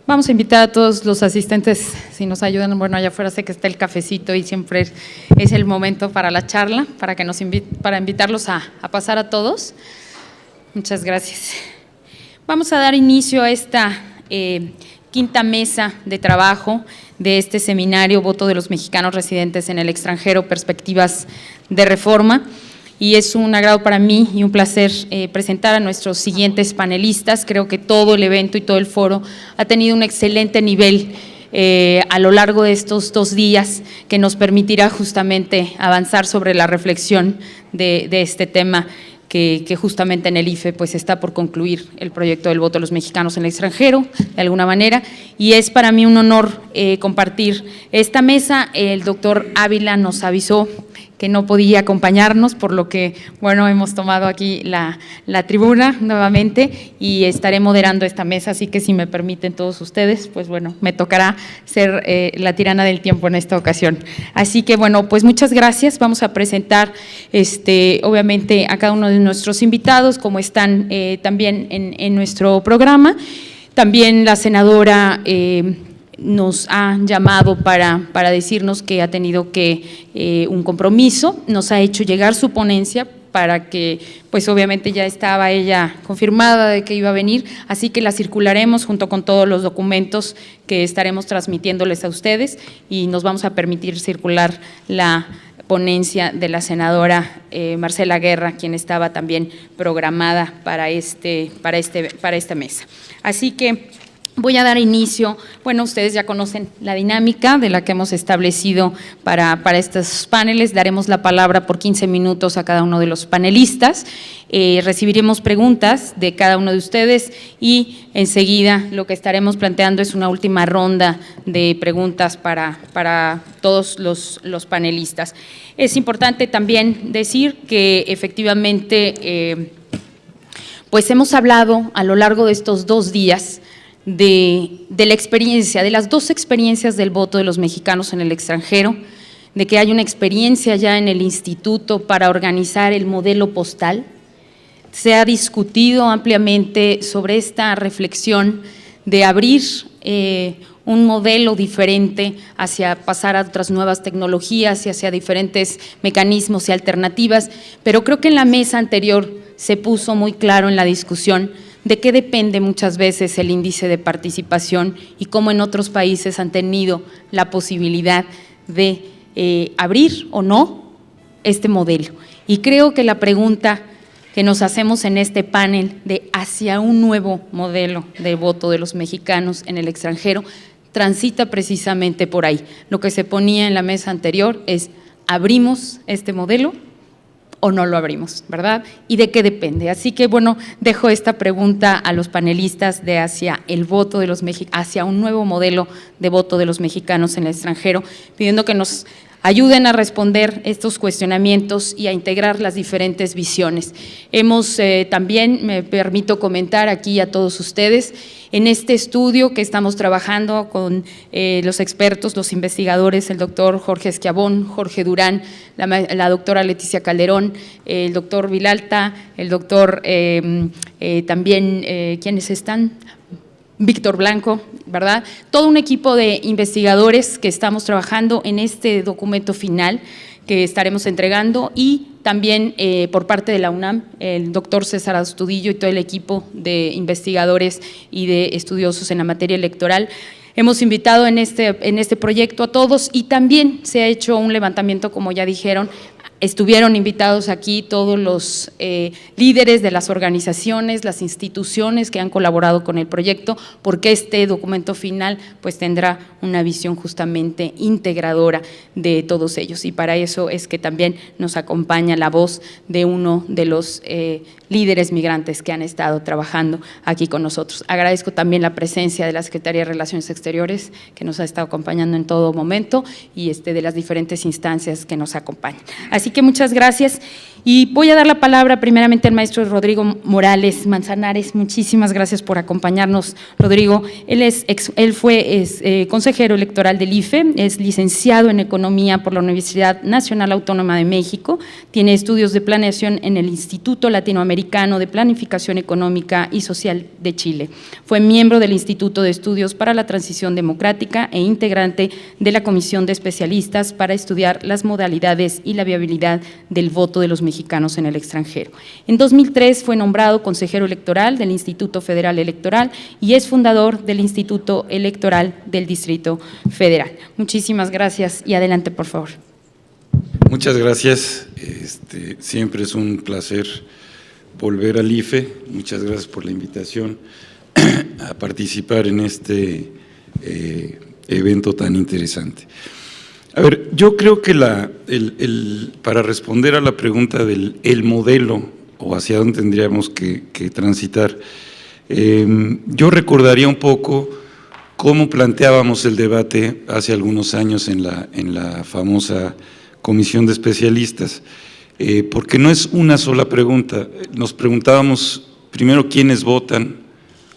Vamos a invitar a todos los asistentes, si nos ayudan, bueno, allá afuera sé que está el cafecito y siempre es el momento para la charla, para invitarlos a pasar a todos. Muchas gracias. Vamos a dar inicio a esta quinta mesa de trabajo de este seminario Voto de los Mexicanos Residentes en el Extranjero, Perspectivas de Reforma. Y es un agrado para mí y un placer presentar a nuestros siguientes panelistas. Creo que todo el evento y todo el foro ha tenido un excelente nivel a lo largo de estos 2 días que nos permitirá justamente avanzar sobre la reflexión de este tema que justamente en el IFE pues está por concluir el proyecto del voto de los mexicanos en el extranjero, de alguna manera, y es para mí un honor compartir esta mesa. El doctor Ávila nos avisó que no podía acompañarnos, por lo que, bueno, hemos tomado aquí la tribuna nuevamente y estaré moderando esta mesa, así que si me permiten todos ustedes, pues bueno, me tocará ser la tirana del tiempo en esta ocasión. Así que, bueno, pues muchas gracias. Vamos a presentar, obviamente, a cada uno de nuestros invitados, como están también en nuestro programa. También la senadora nos ha llamado para decirnos que ha tenido un compromiso, nos ha hecho llegar su ponencia para que, pues obviamente ya estaba ella confirmada de que iba a venir, así que la circularemos junto con todos los documentos que estaremos transmitiéndoles a ustedes y nos vamos a permitir circular la ponencia de la senadora Marcela Guerra, quien estaba también programada para esta mesa. Así que voy a dar inicio. Bueno, ustedes ya conocen la dinámica de la que hemos establecido para estos paneles. Daremos la palabra por 15 minutos a cada uno de los panelistas. Recibiremos preguntas de cada uno de ustedes y enseguida lo que estaremos planteando es una última ronda de preguntas para todos los panelistas. Es importante también decir que efectivamente pues hemos hablado a lo largo de estos 2 días de la experiencia, de las 2 experiencias del voto de los mexicanos en el extranjero, de que hay una experiencia ya en el instituto para organizar el modelo postal. Se ha discutido ampliamente sobre esta reflexión de abrir un modelo diferente hacia pasar a otras nuevas tecnologías y hacia diferentes mecanismos y alternativas, pero creo que en la mesa anterior se puso muy claro en la discusión de qué depende muchas veces el índice de participación y cómo en otros países han tenido la posibilidad de abrir o no este modelo. Y creo que la pregunta que nos hacemos en este panel de hacia un nuevo modelo de voto de los mexicanos en el extranjero transita precisamente por ahí. Lo que se ponía en la mesa anterior es, ¿abrimos este modelo o no lo abrimos, verdad? ¿Y de qué depende? Así que, bueno, dejo esta pregunta a los panelistas de hacia el voto de los mexicanos, hacia un nuevo modelo de voto de los mexicanos en el extranjero, pidiendo que nos ayuden a responder estos cuestionamientos y a integrar las diferentes visiones. Hemos también, me permito comentar aquí a todos ustedes, en este estudio que estamos trabajando con los expertos, los investigadores, el doctor Jorge Esquiabón, Jorge Durán, la doctora Leticia Calderón, el doctor Vilalta, el doctor también, ¿quiénes están? Víctor Blanco, ¿verdad? Todo un equipo de investigadores que estamos trabajando en este documento final que estaremos entregando y también por parte de la UNAM, el doctor César Astudillo y todo el equipo de investigadores y de estudiosos en la materia electoral. Hemos invitado en este proyecto a todos y también se ha hecho un levantamiento, como ya dijeron, Estuvieron invitados aquí todos los líderes de las organizaciones, las instituciones que han colaborado con el proyecto, porque este documento final pues tendrá una visión justamente integradora de todos ellos, y para eso es que también nos acompaña la voz de uno de los líderes migrantes que han estado trabajando aquí con nosotros. Agradezco también la presencia de la Secretaría de Relaciones Exteriores, que nos ha estado acompañando en todo momento, y de las diferentes instancias que nos acompañan. Así que muchas gracias, y voy a dar la palabra primeramente al maestro Rodrigo Morales Manzanares. Muchísimas gracias por acompañarnos, Rodrigo. Él fue consejero electoral del IFE, es licenciado en Economía por la Universidad Nacional Autónoma de México, tiene estudios de planeación en el Instituto Latinoamericano de Planificación Económica y Social de Chile. Fue miembro del Instituto de Estudios para la Transición Democrática e integrante de la Comisión de Especialistas para estudiar las modalidades y la viabilidad del voto de los mexicanos en el extranjero. En 2003 fue nombrado consejero electoral del Instituto Federal Electoral y es fundador del Instituto Electoral del Distrito Federal. Muchísimas gracias y adelante, por favor. Muchas gracias. Siempre es un placer volver al IFE. Muchas gracias por la invitación a participar en este evento tan interesante. A ver, yo creo que para responder a la pregunta del modelo o hacia dónde tendríamos que transitar, yo recordaría un poco cómo planteábamos el debate hace algunos años en la famosa comisión de especialistas, porque no es una sola pregunta. Nos preguntábamos primero quiénes votan,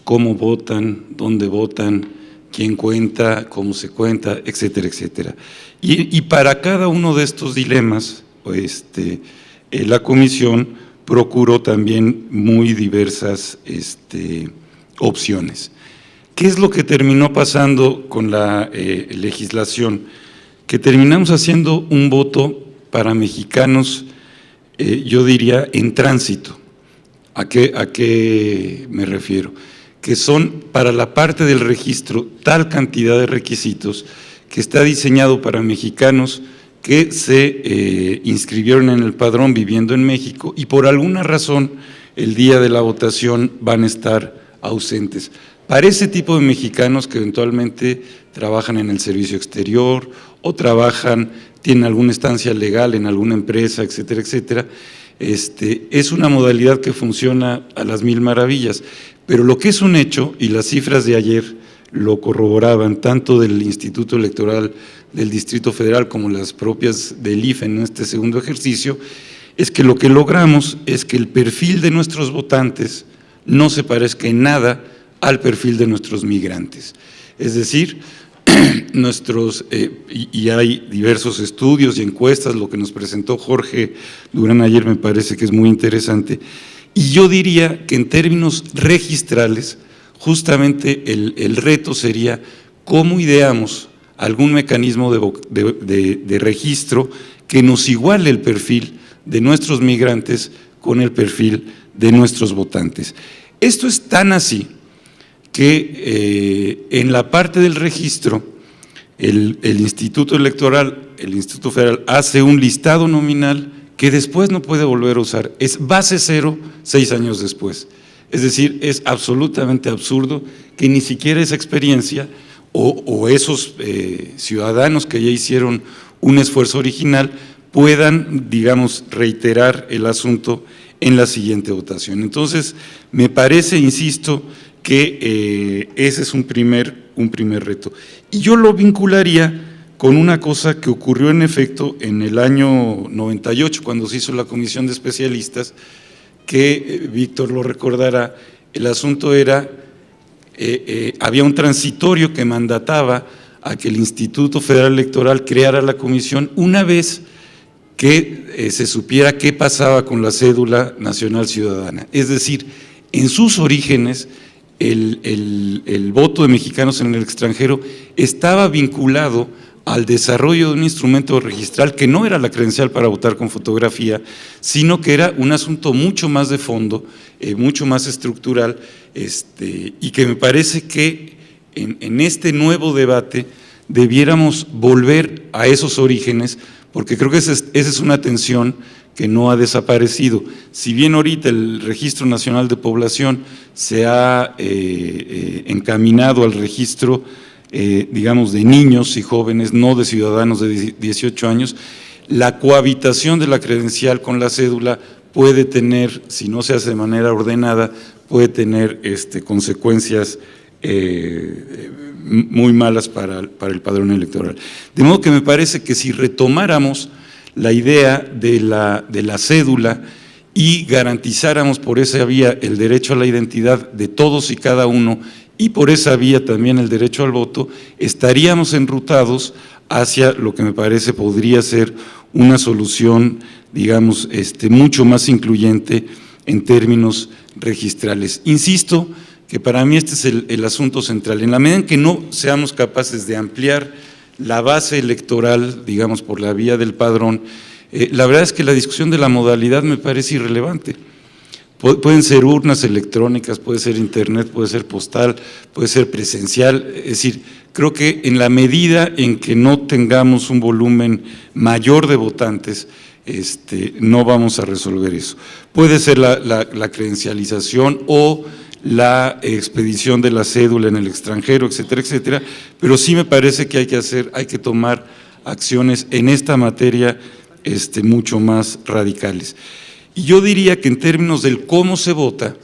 cómo votan, dónde votan, quién cuenta, cómo se cuenta, etcétera, etcétera. Y para cada uno de estos dilemas, la comisión procuró también muy diversas opciones. ¿Qué es lo que terminó pasando con la legislación? Que terminamos haciendo un voto para mexicanos, yo diría, en tránsito. ¿A qué me refiero? Que son para la parte del registro tal cantidad de requisitos que está diseñado para mexicanos que se inscribieron en el padrón viviendo en México y por alguna razón el día de la votación van a estar ausentes. Para ese tipo de mexicanos que eventualmente trabajan en el servicio exterior o tienen alguna estancia legal en alguna empresa, etcétera, etcétera, es una modalidad que funciona a las mil maravillas. Pero lo que es un hecho, y las cifras de ayer lo corroboraban, tanto del Instituto Electoral del Distrito Federal como las propias del IFE en este segundo ejercicio, es que lo que logramos es que el perfil de nuestros votantes no se parezca en nada al perfil de nuestros migrantes. Es decir, y hay diversos estudios y encuestas, lo que nos presentó Jorge Durán ayer me parece que es muy interesante, y yo diría que en términos registrales, justamente el reto sería cómo ideamos algún mecanismo de registro que nos iguale el perfil de nuestros migrantes con el perfil de nuestros votantes. Esto es tan así que en la parte del registro, el Instituto Electoral, el Instituto Federal, hace un listado nominal que después no puede volver a usar, es base cero 6 años después. Es decir, es absolutamente absurdo que ni siquiera esa experiencia o esos ciudadanos que ya hicieron un esfuerzo original puedan, digamos, reiterar el asunto en la siguiente votación. Entonces, me parece, insisto, que ese es un primer reto. Y yo lo vincularía con una cosa que ocurrió en efecto en el año 98, cuando se hizo la comisión de especialistas, que Víctor lo recordará. El asunto era, había un transitorio que mandataba a que el Instituto Federal Electoral creara la comisión una vez que se supiera qué pasaba con la cédula nacional ciudadana. Es decir, en sus orígenes, el voto de mexicanos en el extranjero estaba vinculado al desarrollo de un instrumento registral que no era la credencial para votar con fotografía, sino que era un asunto mucho más de fondo, mucho más estructural, y que me parece que en este nuevo debate debiéramos volver a esos orígenes porque creo que esa es una tensión que no ha desaparecido. Si bien ahorita el Registro Nacional de Población se ha encaminado al registro, digamos, de niños y jóvenes, no de ciudadanos de 18 años, la cohabitación de la credencial con la cédula puede tener, si no se hace de manera ordenada, puede tener consecuencias muy malas para el padrón electoral. De modo que me parece que si retomáramos la idea de la cédula y garantizáramos por esa vía el derecho a la identidad de todos y cada uno y por esa vía también el derecho al voto, estaríamos enrutados hacia lo que me parece podría ser una solución, digamos, mucho más incluyente en términos registrales. Insisto que para mí este es el asunto central. En la medida en que no seamos capaces de ampliar la base electoral, digamos, por la vía del padrón, la verdad es que la discusión de la modalidad me parece irrelevante. Pueden ser urnas electrónicas, puede ser internet, puede ser postal, puede ser presencial, es decir, creo que en la medida en que no tengamos un volumen mayor de votantes, no vamos a resolver eso. Puede ser la credencialización o la expedición de la cédula en el extranjero, etcétera, etcétera, pero sí me parece que hay que tomar acciones en esta materia mucho más radicales. Y yo diría que en términos del cómo se vota,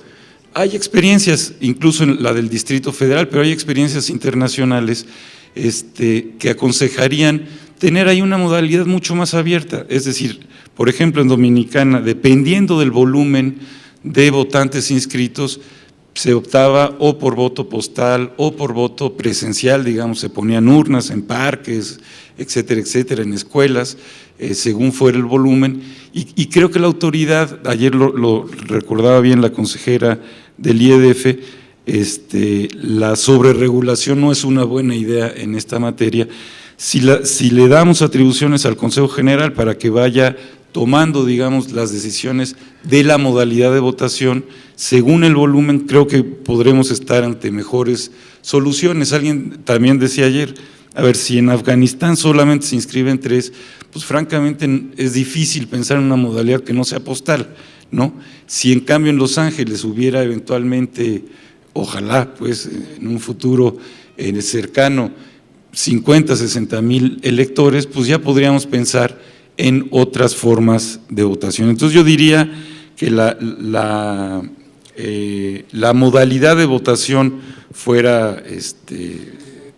hay experiencias, incluso en la del Distrito Federal, pero hay experiencias internacionales que aconsejarían tener ahí una modalidad mucho más abierta, es decir, por ejemplo en Dominicana, dependiendo del volumen de votantes inscritos, se optaba o por voto postal o por voto presencial, digamos, se ponían urnas en parques, etcétera, etcétera, en escuelas, según fuera el volumen, y creo que la autoridad, ayer lo recordaba bien la consejera del IEDF, la sobreregulación no es una buena idea en esta materia. Si le damos atribuciones al Consejo General para que vaya tomando, digamos, las decisiones de la modalidad de votación, según el volumen, creo que podremos estar ante mejores soluciones. Alguien también decía ayer, a ver, si en Afganistán solamente se inscriben 3, pues francamente es difícil pensar en una modalidad que no sea postal, ¿no? Si en cambio en Los Ángeles hubiera eventualmente, ojalá, pues en un futuro cercano, 50, 60 mil electores, pues ya podríamos pensar en otras formas de votación. Entonces yo diría que la modalidad de votación fuera,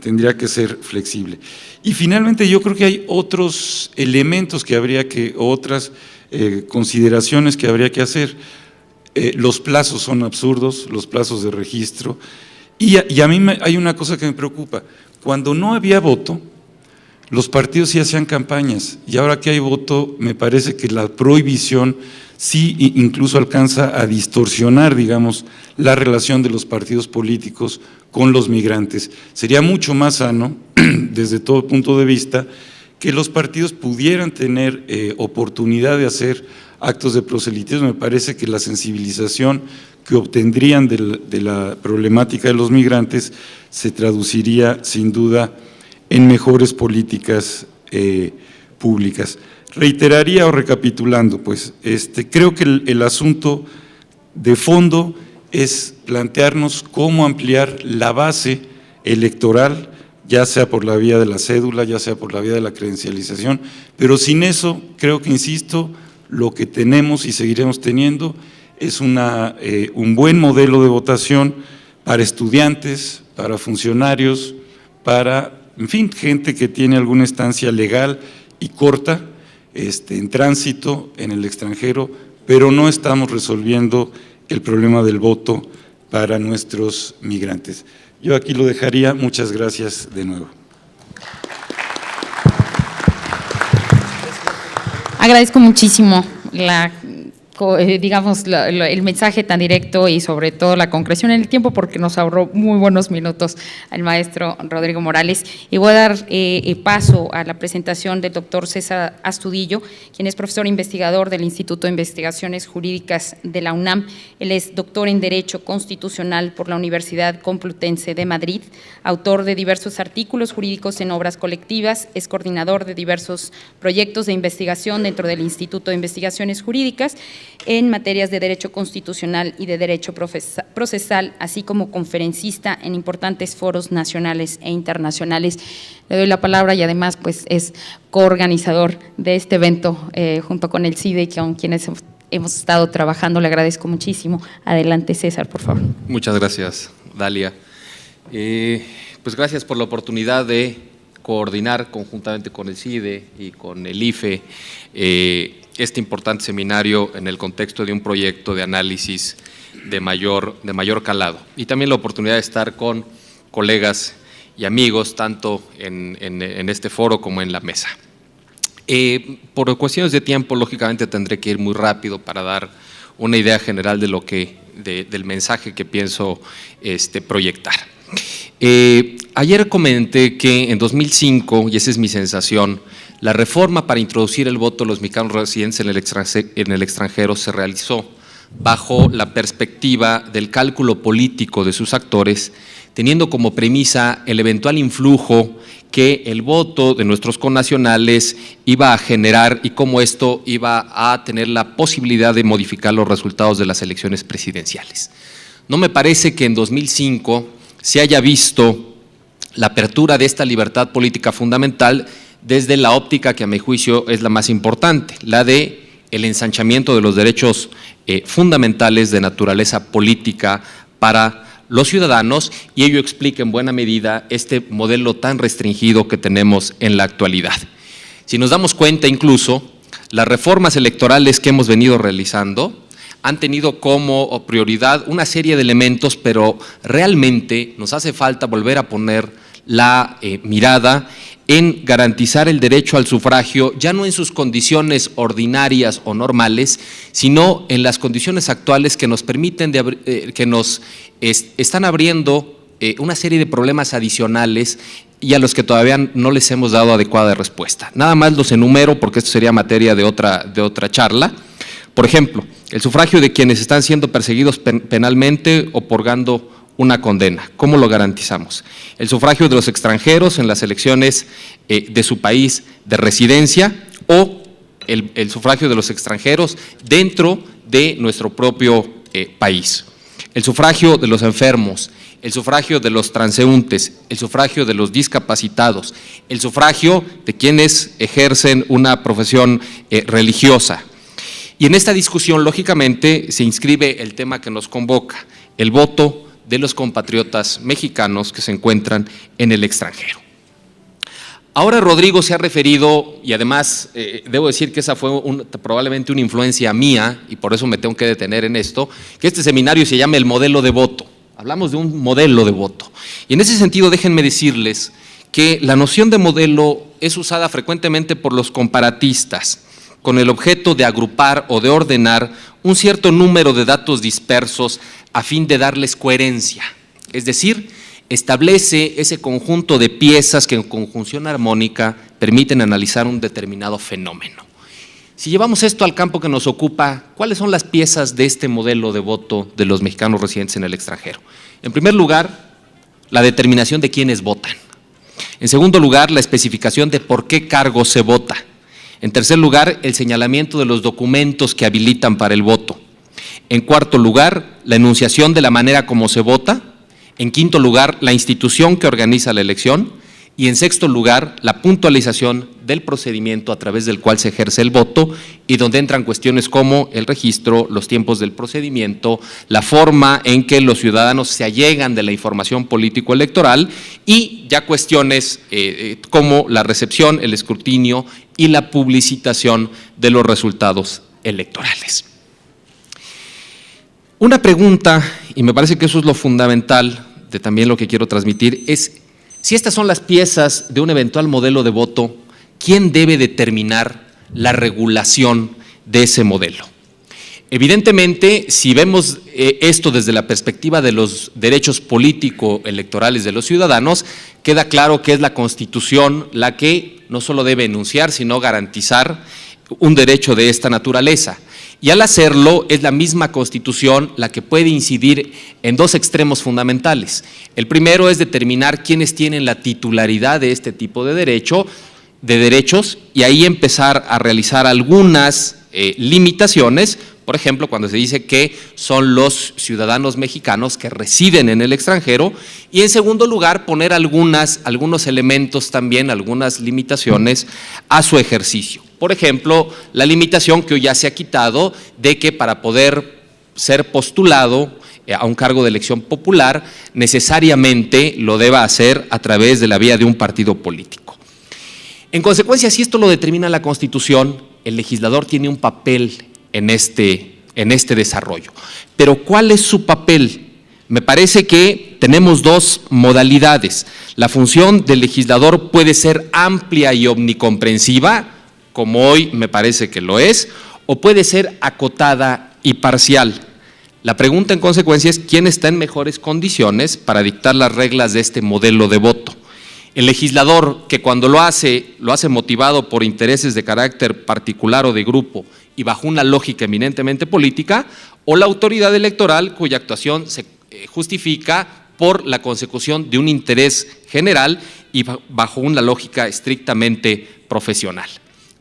tendría que ser flexible. Y finalmente yo creo que hay otros elementos que habría que, otras consideraciones que habría que hacer. Los plazos son absurdos, los plazos de registro, y a mí hay una cosa que me preocupa. Cuando no había voto, los partidos sí hacían campañas, y ahora que hay voto, me parece que la prohibición sí incluso alcanza a distorsionar, digamos, la relación de los partidos políticos con los migrantes. Sería mucho más sano, desde todo punto de vista, que los partidos pudieran tener oportunidad de hacer actos de proselitismo. Me parece que la sensibilización que obtendrían de la problemática de los migrantes se traduciría sin duda en mejores políticas públicas. Reiteraría o recapitulando, pues, creo que el asunto de fondo es plantearnos cómo ampliar la base electoral, ya sea por la vía de la cédula, ya sea por la vía de la credencialización, pero sin eso, creo que, insisto, lo que tenemos y seguiremos teniendo es un buen modelo de votación para estudiantes, para funcionarios, para, en fin, gente que tiene alguna estancia legal y corta, en tránsito en el extranjero, pero no estamos resolviendo el problema del voto para nuestros migrantes. Yo aquí lo dejaría. Muchas gracias de nuevo. Agradezco muchísimo la digamos, el mensaje tan directo y sobre todo la concreción en el tiempo, porque nos ahorró muy buenos minutos al maestro Rodrigo Morales. Y voy a dar paso a la presentación del doctor César Astudillo, quien es profesor investigador del Instituto de Investigaciones Jurídicas de la UNAM. Él es doctor en Derecho Constitucional por la Universidad Complutense de Madrid, autor de diversos artículos jurídicos en obras colectivas, es coordinador de diversos proyectos de investigación dentro del Instituto de Investigaciones Jurídicas en materias de Derecho Constitucional y de Derecho Procesal, así como conferencista en importantes foros nacionales e internacionales. Le doy la palabra y además pues es coorganizador de este evento junto con el CIDE, con quienes hemos estado trabajando. Le agradezco muchísimo. Adelante, César, por favor. Muchas gracias, Dalia. Pues gracias por la oportunidad de coordinar conjuntamente con el CIDE y con el IFE este importante seminario en el contexto de un proyecto de análisis de mayor calado. Y también la oportunidad de estar con colegas y amigos, tanto en este foro como en la mesa. Por cuestiones de tiempo, lógicamente tendré que ir muy rápido para dar una idea general de del mensaje que pienso proyectar. Ayer comenté que en 2005, y esa es mi sensación, la reforma para introducir el voto de los mexicanos residentes en el extranjero se realizó bajo la perspectiva del cálculo político de sus actores, teniendo como premisa el eventual influjo que el voto de nuestros connacionales iba a generar y cómo esto iba a tener la posibilidad de modificar los resultados de las elecciones presidenciales. No me parece que en 2005 se haya visto la apertura de esta libertad política fundamental desde la óptica que a mi juicio es la más importante, la de el ensanchamiento de los derechos fundamentales de naturaleza política para los ciudadanos, y ello explica en buena medida este modelo tan restringido que tenemos en la actualidad. Si nos damos cuenta, incluso, las reformas electorales que hemos venido realizando han tenido como prioridad una serie de elementos, pero realmente nos hace falta volver a poner la mirada en garantizar el derecho al sufragio, ya no en sus condiciones ordinarias o normales, sino en las condiciones actuales que nos permiten, que nos están abriendo una serie de problemas adicionales y a los que todavía no les hemos dado adecuada respuesta. Nada más los enumero porque esto sería materia de otra charla. Por ejemplo, el sufragio de quienes están siendo perseguidos penalmente o purgando una condena. ¿Cómo lo garantizamos? El sufragio de los extranjeros en las elecciones de su país de residencia o el sufragio de los extranjeros dentro de nuestro propio país. El sufragio de los enfermos, el sufragio de los transeúntes, el sufragio de los discapacitados, el sufragio de quienes ejercen una profesión religiosa. Y en esta discusión, lógicamente, se inscribe el tema que nos convoca, el voto de los compatriotas mexicanos que se encuentran en el extranjero. Ahora Rodrigo se ha referido, y además debo decir que esa fue probablemente una influencia mía, y por eso me tengo que detener en esto, que este seminario se llama el modelo de voto. Hablamos de un modelo de voto. Y en ese sentido déjenme decirles que la noción de modelo es usada frecuentemente por los comparatistas, con el objeto de agrupar o de ordenar un cierto número de datos dispersos a fin de darles coherencia, es decir, establece ese conjunto de piezas que en conjunción armónica permiten analizar un determinado fenómeno. Si llevamos esto al campo que nos ocupa, ¿cuáles son las piezas de este modelo de voto de los mexicanos residentes en el extranjero? En primer lugar, la determinación de quiénes votan. En segundo lugar, la especificación de por qué cargo se vota. En tercer lugar, el señalamiento de los documentos que habilitan para el voto. En cuarto lugar, la enunciación de la manera como se vota. En quinto lugar, la institución que organiza la elección. Y en sexto lugar, la puntualización del procedimiento a través del cual se ejerce el voto y donde entran cuestiones como el registro, los tiempos del procedimiento, la forma en que los ciudadanos se allegan de la información político-electoral y ya cuestiones como la recepción, el escrutinio y la publicitación de los resultados electorales. Una pregunta, y me parece que eso es lo fundamental de también lo que quiero transmitir, es si estas son las piezas de un eventual modelo de voto, ¿quién debe determinar la regulación de ese modelo? Evidentemente, si vemos esto desde la perspectiva de los derechos político-electorales de los ciudadanos, queda claro que es la Constitución la que no solo debe enunciar, sino garantizar un derecho de esta naturaleza. Y al hacerlo, es la misma Constitución la que puede incidir en dos extremos fundamentales. El primero es determinar quiénes tienen la titularidad de este tipo de derechos, y ahí empezar a realizar algunas limitaciones. Por ejemplo, cuando se dice que son los ciudadanos mexicanos que residen en el extranjero, y en segundo lugar poner algunos elementos también, algunas limitaciones a su ejercicio. Por ejemplo, la limitación que hoy ya se ha quitado de que para poder ser postulado a un cargo de elección popular necesariamente lo deba hacer a través de la vía de un partido político. En consecuencia, si esto lo determina la Constitución, el legislador tiene un papel en este desarrollo. Pero ¿cuál es su papel? Me parece que tenemos dos modalidades. La función del legislador puede ser amplia y omnicomprensiva, como hoy me parece que lo es, o puede ser acotada y parcial. La pregunta en consecuencia es ¿quién está en mejores condiciones para dictar las reglas de este modelo de voto? El legislador, que cuando lo hace motivado por intereses de carácter particular o de grupo y bajo una lógica eminentemente política, o la autoridad electoral cuya actuación se justifica por la consecución de un interés general y bajo una lógica estrictamente profesional.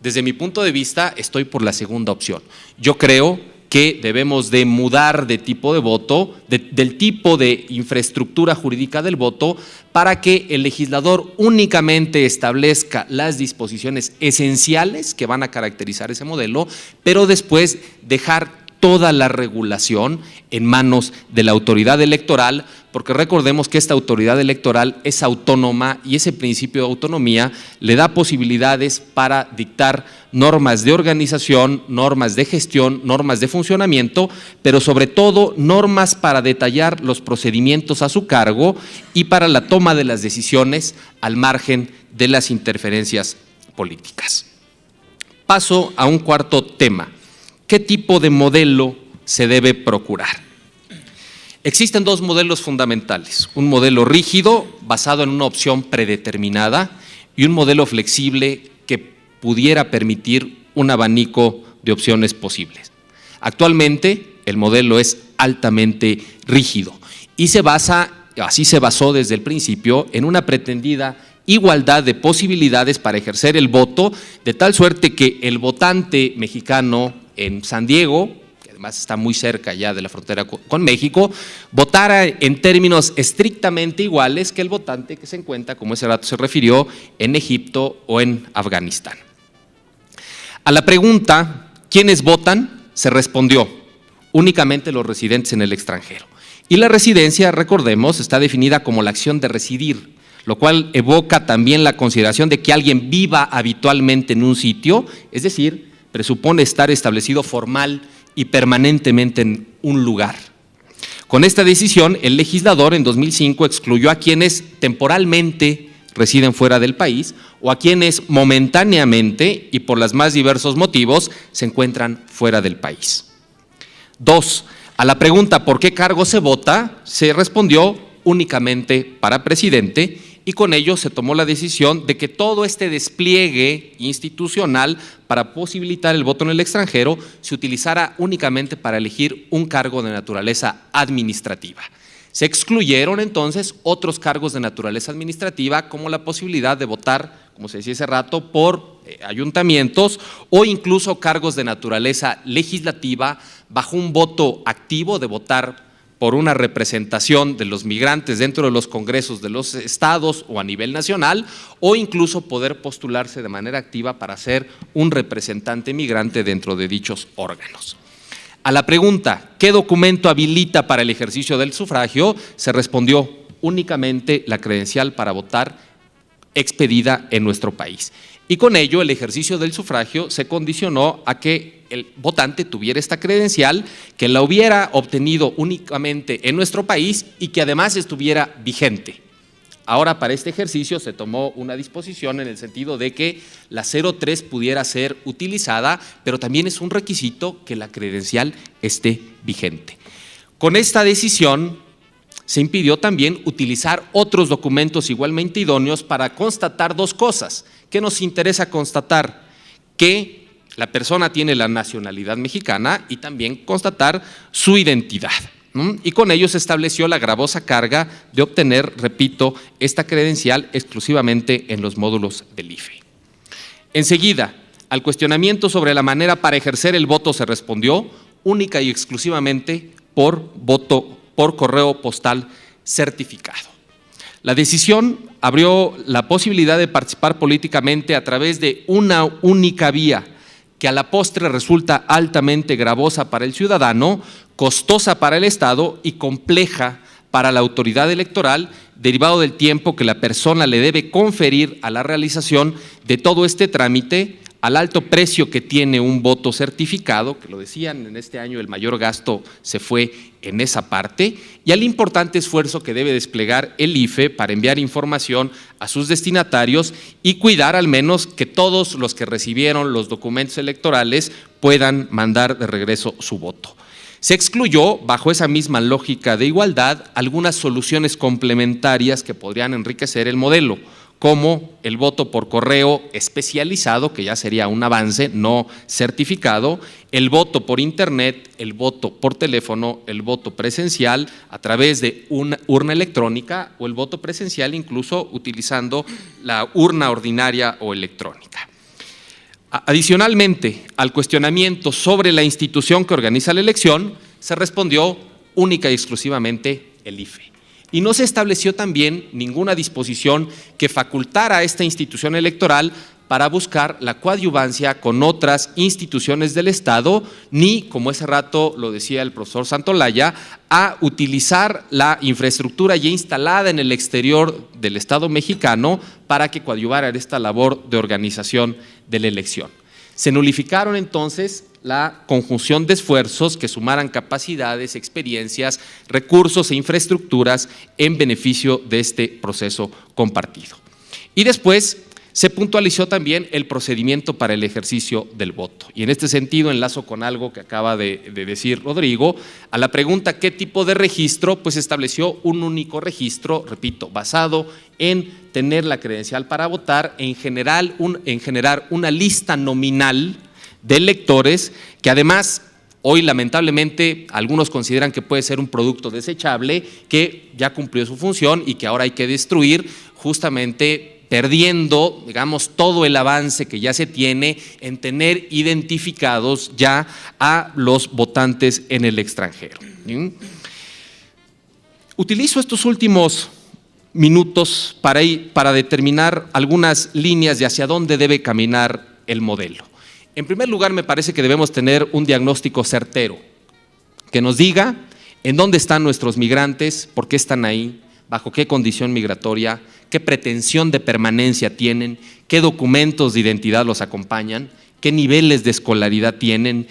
Desde mi punto de vista, estoy por la segunda opción. Yo creo que debemos de mudar de tipo de voto, del tipo de infraestructura jurídica del voto, para que el legislador únicamente establezca las disposiciones esenciales que van a caracterizar ese modelo, pero después dejar toda la regulación en manos de la autoridad electoral, porque recordemos que esta autoridad electoral es autónoma y ese principio de autonomía le da posibilidades para dictar normas de organización, normas de gestión, normas de funcionamiento, pero sobre todo normas para detallar los procedimientos a su cargo y para la toma de las decisiones al margen de las interferencias políticas. Paso a un cuarto tema. ¿Qué tipo de modelo se debe procurar? Existen dos modelos fundamentales, un modelo rígido basado en una opción predeterminada y un modelo flexible que pudiera permitir un abanico de opciones posibles. Actualmente el modelo es altamente rígido y así se basó desde el principio en una pretendida igualdad de posibilidades para ejercer el voto, de tal suerte que el votante mexicano en San Diego, que además está muy cerca ya de la frontera con México, votara en términos estrictamente iguales que el votante que se encuentra, como ese rato se refirió, en Egipto o en Afganistán. A la pregunta, ¿quiénes votan?, se respondió, únicamente los residentes en el extranjero. Y la residencia, recordemos, está definida como la acción de residir, lo cual evoca también la consideración de que alguien viva habitualmente en un sitio, es decir, presupone estar establecido formal y permanentemente en un lugar. Con esta decisión, el legislador en 2005 excluyó a quienes temporalmente residen fuera del país o a quienes momentáneamente y por los más diversos motivos se encuentran fuera del país. 2. A la pregunta ¿por qué cargo se vota?, se respondió únicamente para presidente, y con ello se tomó la decisión de que todo este despliegue institucional para posibilitar el voto en el extranjero se utilizara únicamente para elegir un cargo de naturaleza administrativa. Se excluyeron entonces otros cargos de naturaleza administrativa, como la posibilidad de votar, como se decía hace rato, por ayuntamientos o incluso cargos de naturaleza legislativa bajo un voto activo de votar por una representación de los migrantes dentro de los congresos de los estados o a nivel nacional, o incluso poder postularse de manera activa para ser un representante migrante dentro de dichos órganos. A la pregunta, ¿qué documento habilita para el ejercicio del sufragio?, se respondió únicamente la credencial para votar expedida en nuestro país. Y con ello el ejercicio del sufragio se condicionó a que el votante tuviera esta credencial, que la hubiera obtenido únicamente en nuestro país y que además estuviera vigente. Ahora, para este ejercicio se tomó una disposición en el sentido de que la 03 pudiera ser utilizada, pero también es un requisito que la credencial esté vigente. Con esta decisión se impidió también utilizar otros documentos igualmente idóneos para constatar dos cosas. ¿Qué nos interesa constatar? Que la persona tiene la nacionalidad mexicana y también constatar su identidad. Y con ello se estableció la gravosa carga de obtener, repito, esta credencial exclusivamente en los módulos del IFE. Enseguida, al cuestionamiento sobre la manera para ejercer el voto se respondió única y exclusivamente por voto por correo postal certificado. La decisión abrió la posibilidad de participar políticamente a través de una única vía que a la postre resulta altamente gravosa para el ciudadano, costosa para el Estado y compleja para la autoridad electoral, derivado del tiempo que la persona le debe conferir a la realización de todo este trámite, al alto precio que tiene un voto certificado, que lo decían, en este año el mayor gasto se fue en esa parte, y al importante esfuerzo que debe desplegar el IFE para enviar información a sus destinatarios y cuidar al menos que todos los que recibieron los documentos electorales puedan mandar de regreso su voto. Se excluyó, bajo esa misma lógica de igualdad, algunas soluciones complementarias que podrían enriquecer el modelo, como el voto por correo especializado, que ya sería un avance no certificado, el voto por internet, el voto por teléfono, el voto presencial a través de una urna electrónica o el voto presencial incluso utilizando la urna ordinaria o electrónica. Adicionalmente, al cuestionamiento sobre la institución que organiza la elección, se respondió única y exclusivamente el IFE. Y no se estableció también ninguna disposición que facultara a esta institución electoral para buscar la coadyuvancia con otras instituciones del Estado, ni, como ese rato lo decía el profesor Santolaya, a utilizar la infraestructura ya instalada en el exterior del Estado mexicano para que coadyuvara en esta labor de organización de la elección. Se nulificaron entonces la conjunción de esfuerzos que sumaran capacidades, experiencias, recursos e infraestructuras en beneficio de este proceso compartido. Y después se puntualizó también el procedimiento para el ejercicio del voto. Y en este sentido enlazo con algo que acaba de decir Rodrigo, a la pregunta ¿qué tipo de registro? Pues estableció un único registro, repito, basado en tener la credencial para votar, en generar una lista nominal de electores que además hoy lamentablemente algunos consideran que puede ser un producto desechable que ya cumplió su función y que ahora hay que destruir justamente perdiendo, digamos, todo el avance que ya se tiene en tener identificados ya a los votantes en el extranjero. Utilizo estos últimos minutos para determinar algunas líneas de hacia dónde debe caminar el modelo. En primer lugar, me parece que debemos tener un diagnóstico certero que nos diga en dónde están nuestros migrantes, por qué están ahí, bajo qué condición migratoria, qué pretensión de permanencia tienen, qué documentos de identidad los acompañan, qué niveles de escolaridad tienen,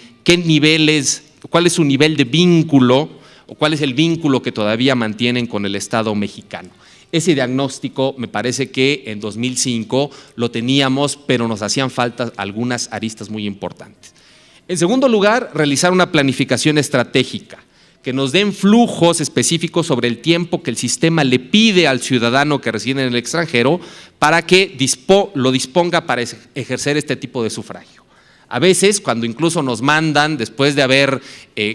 cuál es su nivel de vínculo o cuál es el vínculo que todavía mantienen con el Estado mexicano. Ese diagnóstico me parece que en 2005 lo teníamos, pero nos hacían falta algunas aristas muy importantes. En segundo lugar, realizar una planificación estratégica que nos den flujos específicos sobre el tiempo que el sistema le pide al ciudadano que reside en el extranjero para que lo disponga para ejercer este tipo de sufragio. A veces, cuando incluso nos mandan, después de haber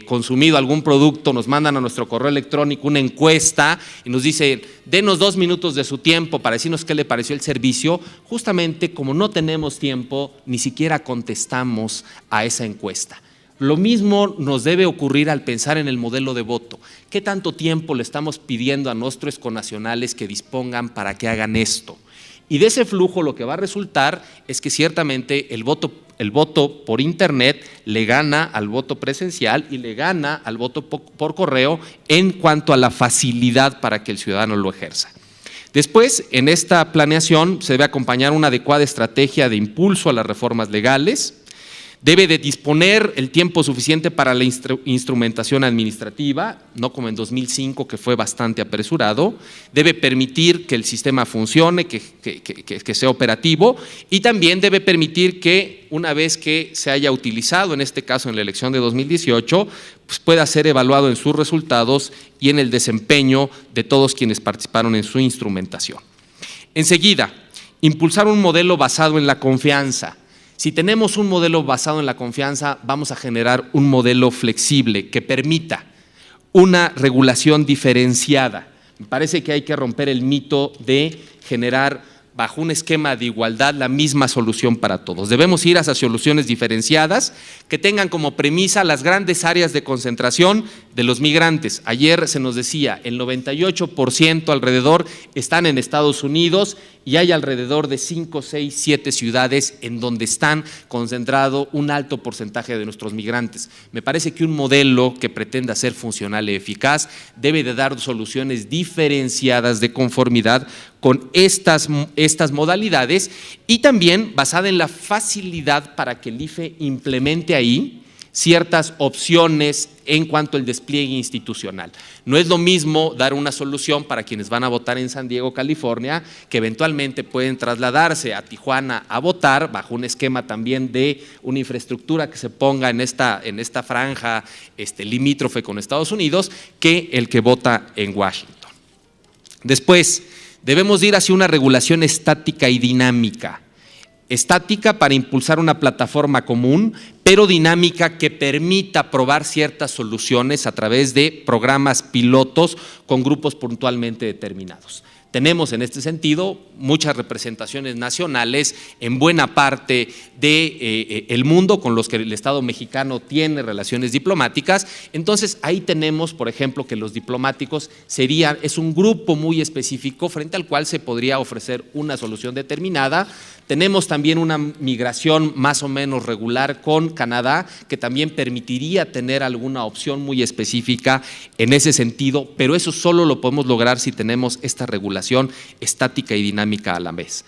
consumido algún producto, nos mandan a nuestro correo electrónico una encuesta y nos dicen, denos 2 minutos de su tiempo para decirnos qué le pareció el servicio. Justamente como no tenemos tiempo, ni siquiera contestamos a esa encuesta. Lo mismo nos debe ocurrir al pensar en el modelo de voto. ¿Qué tanto tiempo le estamos pidiendo a nuestros connacionales que dispongan para que hagan esto? Y de ese flujo lo que va a resultar es que ciertamente el voto por internet le gana al voto presencial y le gana al voto por correo en cuanto a la facilidad para que el ciudadano lo ejerza. Después, en esta planeación se debe acompañar una adecuada estrategia de impulso a las reformas legales. Debe de disponer el tiempo suficiente para la instrumentación administrativa, no como en 2005, que fue bastante apresurado. Debe permitir que el sistema funcione, que sea operativo, y también debe permitir que, una vez que se haya utilizado, en este caso en la elección de 2018, pues pueda ser evaluado en sus resultados y en el desempeño de todos quienes participaron en su instrumentación. Enseguida, impulsar un modelo basado en la confianza. Si tenemos un modelo basado en la confianza, vamos a generar un modelo flexible que permita una regulación diferenciada. Me parece que hay que romper el mito de generar bajo un esquema de igualdad la misma solución para todos. Debemos ir hacia soluciones diferenciadas que tengan como premisa las grandes áreas de concentración de los migrantes. Ayer se nos decía, el 98% alrededor están en Estados Unidos y hay alrededor de 5, 6, 7 ciudades en donde están concentrado un alto porcentaje de nuestros migrantes. Me parece que un modelo que pretenda ser funcional y eficaz debe de dar soluciones diferenciadas de conformidad con estas modalidades y también basada en la facilidad para que el IFE implemente ahí ciertas opciones en cuanto al despliegue institucional. No es lo mismo dar una solución para quienes van a votar en San Diego, California, que eventualmente pueden trasladarse a Tijuana a votar bajo un esquema también de una infraestructura que se ponga en esta franja limítrofe con Estados Unidos, que el que vota en Washington. Después, debemos ir hacia una regulación estática y dinámica. Estática para impulsar una plataforma común, pero dinámica que permita probar ciertas soluciones a través de programas pilotos con grupos puntualmente determinados. Tenemos en este sentido muchas representaciones nacionales en buena parte del mundo con los que el Estado mexicano tiene relaciones diplomáticas. Entonces ahí tenemos, por ejemplo, que los diplomáticos es un grupo muy específico frente al cual se podría ofrecer una solución determinada. Tenemos también una migración más o menos regular con Canadá, que también permitiría tener alguna opción muy específica en ese sentido, pero eso solo lo podemos lograr si tenemos esta regulación estática y dinámica a la vez.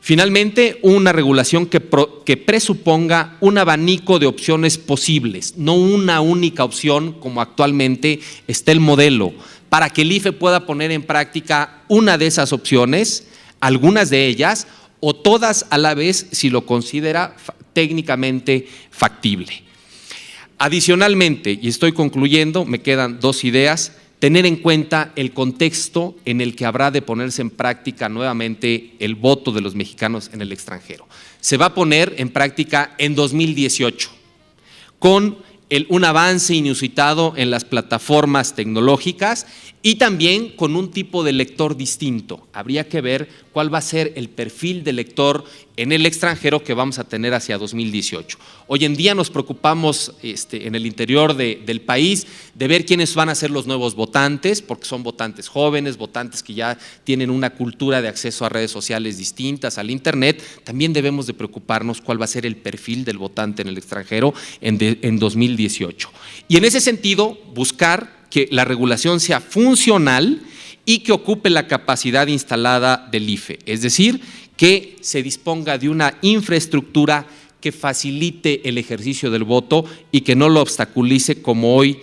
Finalmente, una regulación que presuponga un abanico de opciones posibles, no una única opción como actualmente está el modelo, para que el IFE pueda poner en práctica una de esas opciones, algunas de ellas, o todas a la vez si lo considera técnicamente factible. Adicionalmente, y estoy concluyendo, me quedan 2 ideas, tener en cuenta el contexto en el que habrá de ponerse en práctica nuevamente el voto de los mexicanos en el extranjero. Se va a poner en práctica en 2018 con un avance inusitado en las plataformas tecnológicas y también con un tipo de lector distinto. Habría que ver cuál va a ser el perfil de lector en el extranjero que vamos a tener hacia 2018. Hoy en día nos preocupamos en el interior del país de ver quiénes van a ser los nuevos votantes, porque son votantes jóvenes, votantes que ya tienen una cultura de acceso a redes sociales distintas, al internet. También debemos de preocuparnos cuál va a ser el perfil del votante en el extranjero en 2018. Y en ese sentido, buscar que la regulación sea funcional y que ocupe la capacidad instalada del IFE, es decir, que se disponga de una infraestructura que facilite el ejercicio del voto y que no lo obstaculice como hoy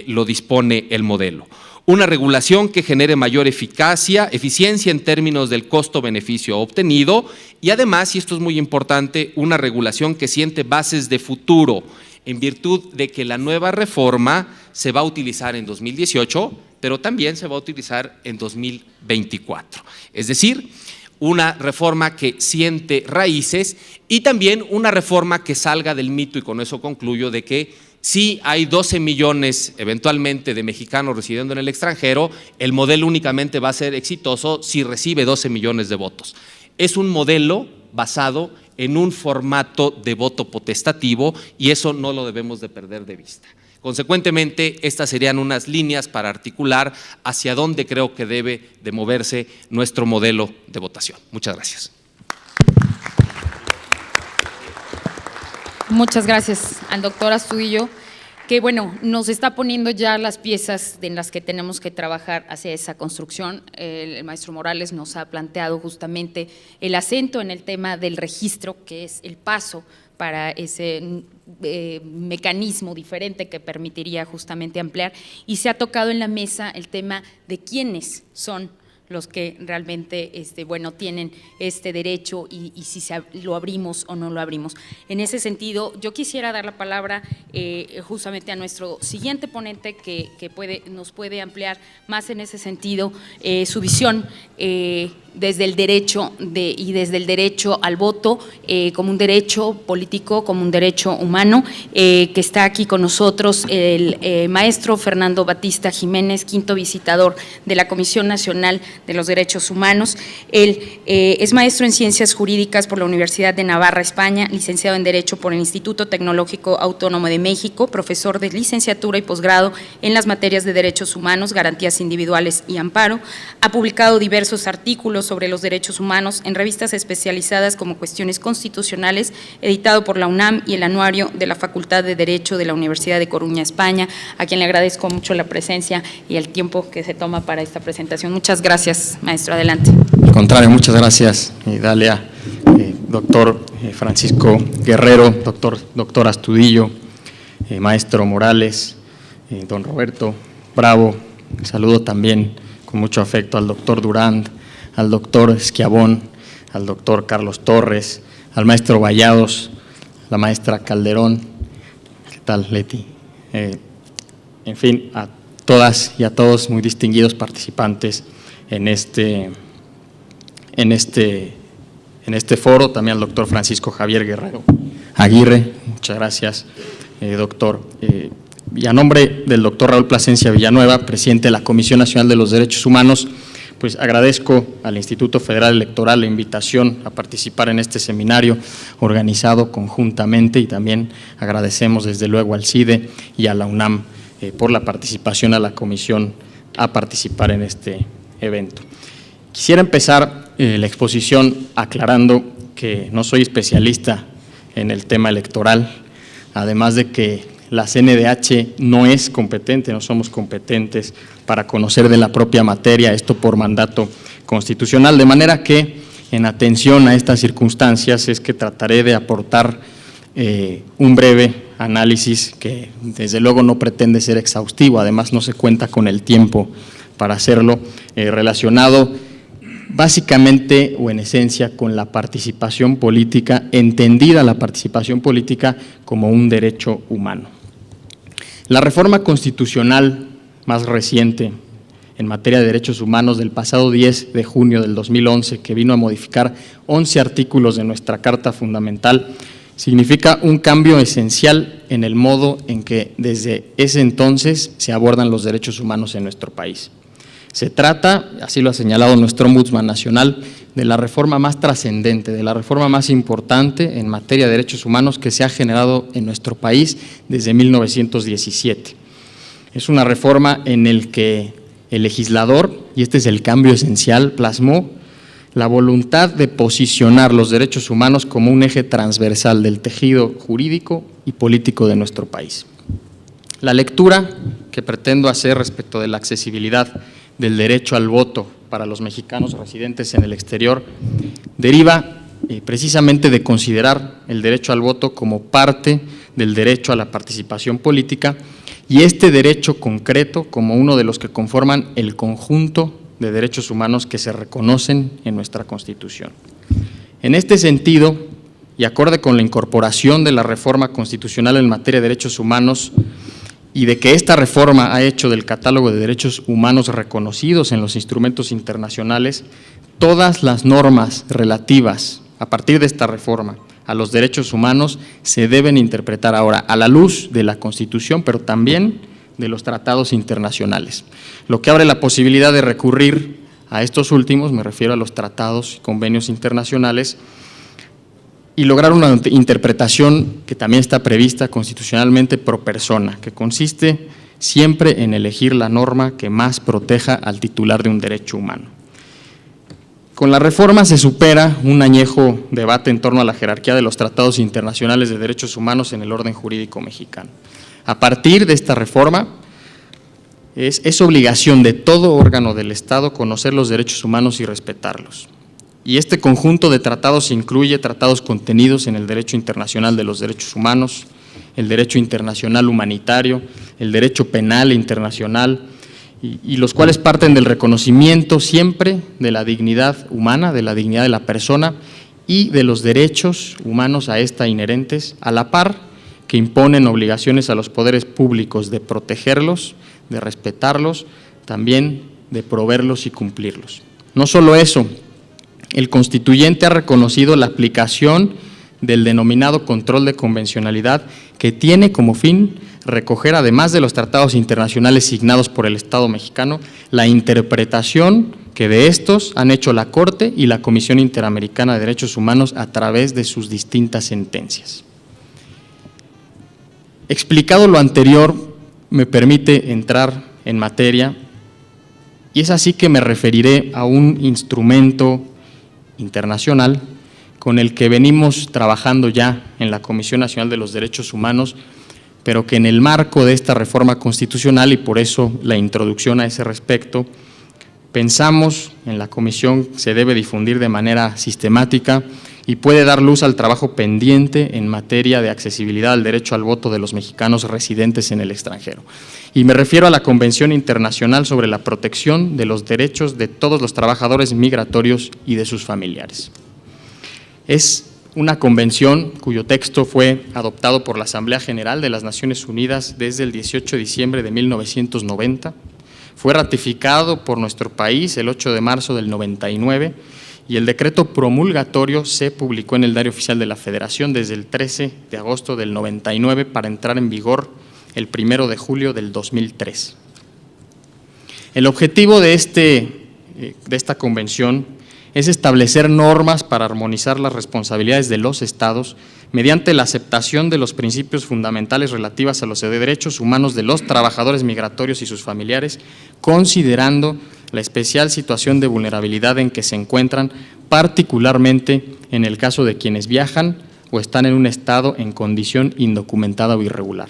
lo dispone el modelo. Una regulación que genere mayor eficiencia en términos del costo-beneficio obtenido y además, y esto es muy importante, una regulación que siente bases de futuro en virtud de que la nueva reforma se va a utilizar en 2018, pero también se va a utilizar en 2024. Es decir, una reforma que siente raíces y también una reforma que salga del mito, y con eso concluyo, de que si hay 12 millones eventualmente de mexicanos residiendo en el extranjero, el modelo únicamente va a ser exitoso si recibe 12 millones de votos. Es un modelo basado en un formato de voto potestativo y eso no lo debemos de perder de vista. Consecuentemente, estas serían unas líneas para articular hacia dónde creo que debe de moverse nuestro modelo de votación. Muchas gracias. Muchas gracias al doctor Astudillo, que bueno, nos está poniendo ya las piezas en las que tenemos que trabajar hacia esa construcción. El maestro Morales nos ha planteado justamente el acento en el tema del registro, que es el paso para ese mecanismo diferente que permitiría justamente ampliar, y se ha tocado en la mesa el tema de quiénes son los que realmente tienen este derecho y si lo abrimos o no lo abrimos. En ese sentido, yo quisiera dar la palabra justamente a nuestro siguiente ponente que nos puede ampliar más en ese sentido su visión desde el derecho y desde el derecho al voto como un derecho político, como un derecho humano, que está aquí con nosotros el maestro Fernando Batista Jiménez, quinto visitador de la Comisión Nacional de los Derechos Humanos. Él es maestro en Ciencias Jurídicas por la Universidad de Navarra, España, licenciado en Derecho por el Instituto Tecnológico Autónomo de México, profesor de licenciatura y posgrado en las materias de Derechos Humanos, Garantías Individuales y Amparo. Ha publicado diversos artículos sobre los derechos humanos en revistas especializadas como Cuestiones Constitucionales, editado por la UNAM, y el Anuario de la Facultad de Derecho de la Universidad de Coruña, España, a quien le agradezco mucho la presencia y el tiempo que se toma para esta presentación. Muchas gracias, maestro, adelante. Al contrario, muchas gracias, Dalia, doctor Francisco Guerrero, doctor Astudillo, maestro Morales, don Roberto Bravo. Saludo también con mucho afecto al doctor Durand, al doctor Esquiabón, al doctor Carlos Torres, al maestro Vallados, la maestra Calderón. ¿Qué tal, Leti? En fin, a todas y a todos muy distinguidos participantes en este foro, también al doctor Francisco Javier Guerrero Aguirre, muchas gracias, doctor. Y a nombre del doctor Raúl Plasencia Villanueva, presidente de la Comisión Nacional de los Derechos Humanos, pues agradezco al Instituto Federal Electoral la invitación a participar en este seminario organizado conjuntamente, y también agradecemos desde luego al CIDE y a la UNAM por la participación a la comisión a participar en este evento. Quisiera empezar la exposición aclarando que no soy especialista en el tema electoral, además de que la CNDH no es competente, no somos competentes para conocer de la propia materia, esto por mandato constitucional, de manera que en atención a estas circunstancias es que trataré de aportar un breve análisis que desde luego no pretende ser exhaustivo, además no se cuenta con el tiempo para hacerlo, relacionado básicamente o en esencia con la participación política, entendida la participación política como un derecho humano. La reforma constitucional más reciente en materia de derechos humanos del pasado 10 de junio del 2011, que vino a modificar 11 artículos de nuestra Carta Fundamental, significa un cambio esencial en el modo en que desde ese entonces se abordan los derechos humanos en nuestro país. Se trata, así lo ha señalado nuestro Ombudsman Nacional, de la reforma más trascendente, de la reforma más importante en materia de derechos humanos que se ha generado en nuestro país desde 1917. Es una reforma en la que el legislador, y este es el cambio esencial, plasmó la voluntad de posicionar los derechos humanos como un eje transversal del tejido jurídico y político de nuestro país. La lectura que pretendo hacer respecto de la accesibilidad del derecho al voto para los mexicanos residentes en el exterior deriva precisamente de considerar el derecho al voto como parte del derecho a la participación política, y este derecho concreto como uno de los que conforman el conjunto de derechos humanos que se reconocen en nuestra Constitución. En este sentido, y acorde con la incorporación de la reforma constitucional en materia de derechos humanos, y de que esta reforma ha hecho del catálogo de derechos humanos reconocidos en los instrumentos internacionales, todas las normas relativas, a partir de esta reforma, a los derechos humanos se deben interpretar ahora a la luz de la Constitución, pero también de los tratados internacionales, lo que abre la posibilidad de recurrir a estos últimos, me refiero a los tratados y convenios internacionales, y lograr una interpretación que también está prevista constitucionalmente pro persona, que consiste siempre en elegir la norma que más proteja al titular de un derecho humano. Con la reforma se supera un añejo debate en torno a la jerarquía de los tratados internacionales de derechos humanos en el orden jurídico mexicano. A partir de esta reforma, es obligación de todo órgano del Estado conocer los derechos humanos y respetarlos. Y este conjunto de tratados incluye tratados contenidos en el derecho internacional de los derechos humanos, el derecho internacional humanitario, el derecho penal internacional, y los cuales parten del reconocimiento siempre de la dignidad humana, de la dignidad de la persona y de los derechos humanos a esta inherentes, a la par que imponen obligaciones a los poderes públicos de protegerlos, de respetarlos, también de proveerlos y cumplirlos. No solo eso, el constituyente ha reconocido la aplicación del denominado control de convencionalidad, que tiene como fin recoger, además de los tratados internacionales signados por el Estado mexicano, la interpretación que de estos han hecho la Corte y la Comisión Interamericana de Derechos Humanos a través de sus distintas sentencias. Explicado lo anterior, me permite entrar en materia, y es así que me referiré a un instrumento internacional con el que venimos trabajando ya en la Comisión Nacional de los Derechos Humanos, pero que en el marco de esta reforma constitucional, y por eso la introducción a ese respecto, pensamos en la Comisión se debe difundir de manera sistemática y puede dar luz al trabajo pendiente en materia de accesibilidad al derecho al voto de los mexicanos residentes en el extranjero. Y me refiero a la Convención Internacional sobre la Protección de los Derechos de todos los trabajadores migratorios y de sus familiares. Es una convención cuyo texto fue adoptado por la Asamblea General de las Naciones Unidas desde el 18 de diciembre de 1990, fue ratificado por nuestro país el 8 de marzo del 99 y el decreto promulgatorio se publicó en el Diario Oficial de la Federación desde el 13 de agosto del 99 para entrar en vigor el 1 de julio del 2003. El objetivo de esta convención es establecer normas para armonizar las responsabilidades de los estados mediante la aceptación de los principios fundamentales relativas a los derechos humanos de los trabajadores migratorios y sus familiares, considerando la especial situación de vulnerabilidad en que se encuentran, particularmente en el caso de quienes viajan o están en un estado en condición indocumentada o irregular.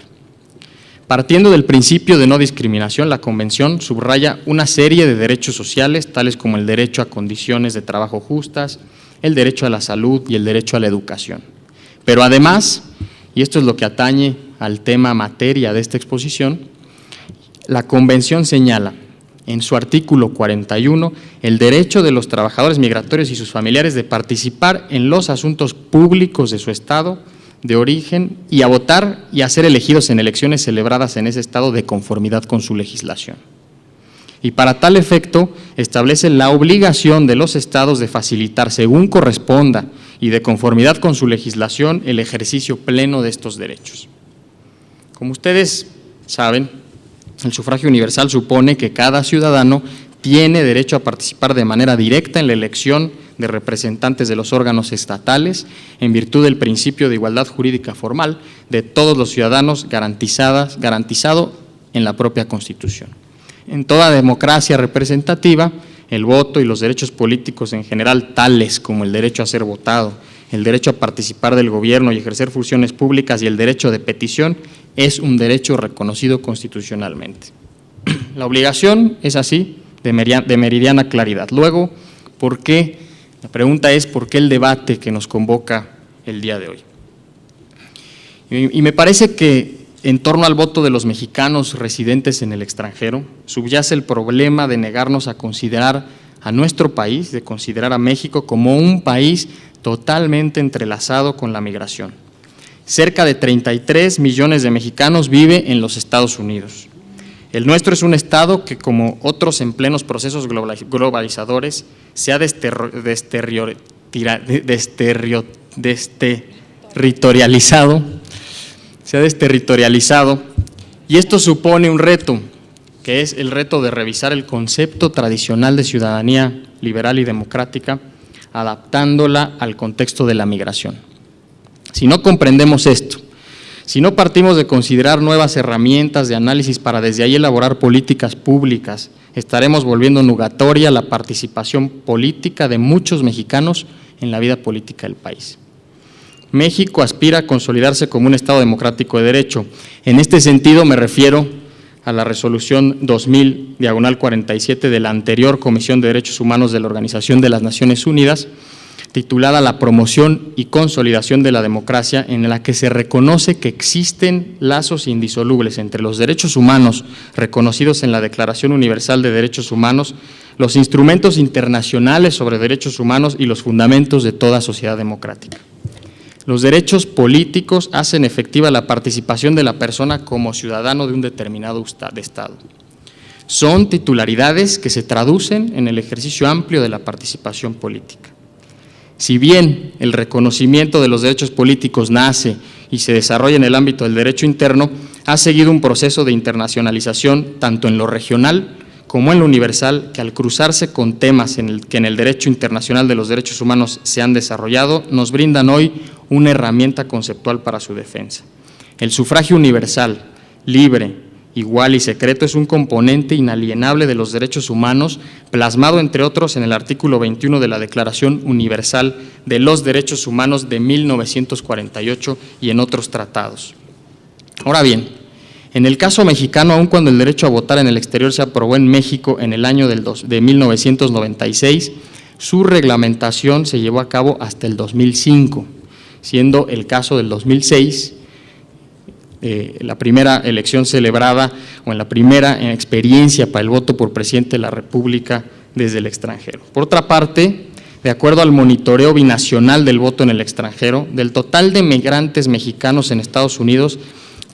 Partiendo del principio de no discriminación, la Convención subraya una serie de derechos sociales, tales como el derecho a condiciones de trabajo justas, el derecho a la salud y el derecho a la educación. Pero además, y esto es lo que atañe al tema materia de esta exposición, la Convención señala en su artículo 41 el derecho de los trabajadores migratorios y sus familiares de participar en los asuntos públicos de su estado de origen y a votar y a ser elegidos en elecciones celebradas en ese estado de conformidad con su legislación. Y para tal efecto establece la obligación de los estados de facilitar, según corresponda y de conformidad con su legislación, el ejercicio pleno de estos derechos. Como ustedes saben, el sufragio universal supone que cada ciudadano tiene derecho a participar de manera directa en la elección de representantes de los órganos estatales en virtud del principio de igualdad jurídica formal de todos los ciudadanos garantizado en la propia Constitución. En toda democracia representativa, el voto y los derechos políticos en general, tales como el derecho a ser votado, el derecho a participar del gobierno y ejercer funciones públicas y el derecho de petición, es un derecho reconocido constitucionalmente. La obligación es así de meridiana claridad. Luego, ¿por qué? La pregunta es ¿por qué el debate que nos convoca el día de hoy? Y me parece que en torno al voto de los mexicanos residentes en el extranjero subyace el problema de negarnos a considerar a nuestro país, de considerar a México como un país totalmente entrelazado con la migración. Cerca de 33 millones de mexicanos viven en los Estados Unidos. El nuestro es un estado que, como otros en plenos procesos globalizadores, se ha desterritorializado, y esto supone un reto, que es el reto de revisar el concepto tradicional de ciudadanía liberal y democrática, adaptándola al contexto de la migración. Si no comprendemos esto, si no partimos de considerar nuevas herramientas de análisis para desde ahí elaborar políticas públicas, estaremos volviendo nugatoria la participación política de muchos mexicanos en la vida política del país. México aspira a consolidarse como un Estado democrático de derecho. En este sentido me refiero a la resolución 2000/47 de la anterior Comisión de Derechos Humanos de la Organización de las Naciones Unidas, titulada La promoción y consolidación de la democracia, en la que se reconoce que existen lazos indisolubles entre los derechos humanos reconocidos en la Declaración Universal de Derechos Humanos, los instrumentos internacionales sobre derechos humanos y los fundamentos de toda sociedad democrática. Los derechos políticos hacen efectiva la participación de la persona como ciudadano de un determinado Estado. Son titularidades que se traducen en el ejercicio amplio de la participación política. Si bien el reconocimiento de los derechos políticos nace y se desarrolla en el ámbito del derecho interno, ha seguido un proceso de internacionalización tanto en lo regional como en lo universal, que al cruzarse con temas que en el derecho internacional de los derechos humanos se han desarrollado, nos brindan hoy una herramienta conceptual para su defensa. El sufragio universal, libre, igual y secreto es un componente inalienable de los derechos humanos, plasmado entre otros en el artículo 21 de la Declaración Universal de los Derechos Humanos de 1948 y en otros tratados. Ahora bien, en el caso mexicano, aun cuando el derecho a votar en el exterior se aprobó en México en el año de 1996, su reglamentación se llevó a cabo hasta el 2005, siendo el caso del 2006 la primera elección celebrada o en la primera experiencia para el voto por presidente de la República desde el extranjero. Por otra parte, de acuerdo al monitoreo binacional del voto en el extranjero, del total de migrantes mexicanos en Estados Unidos,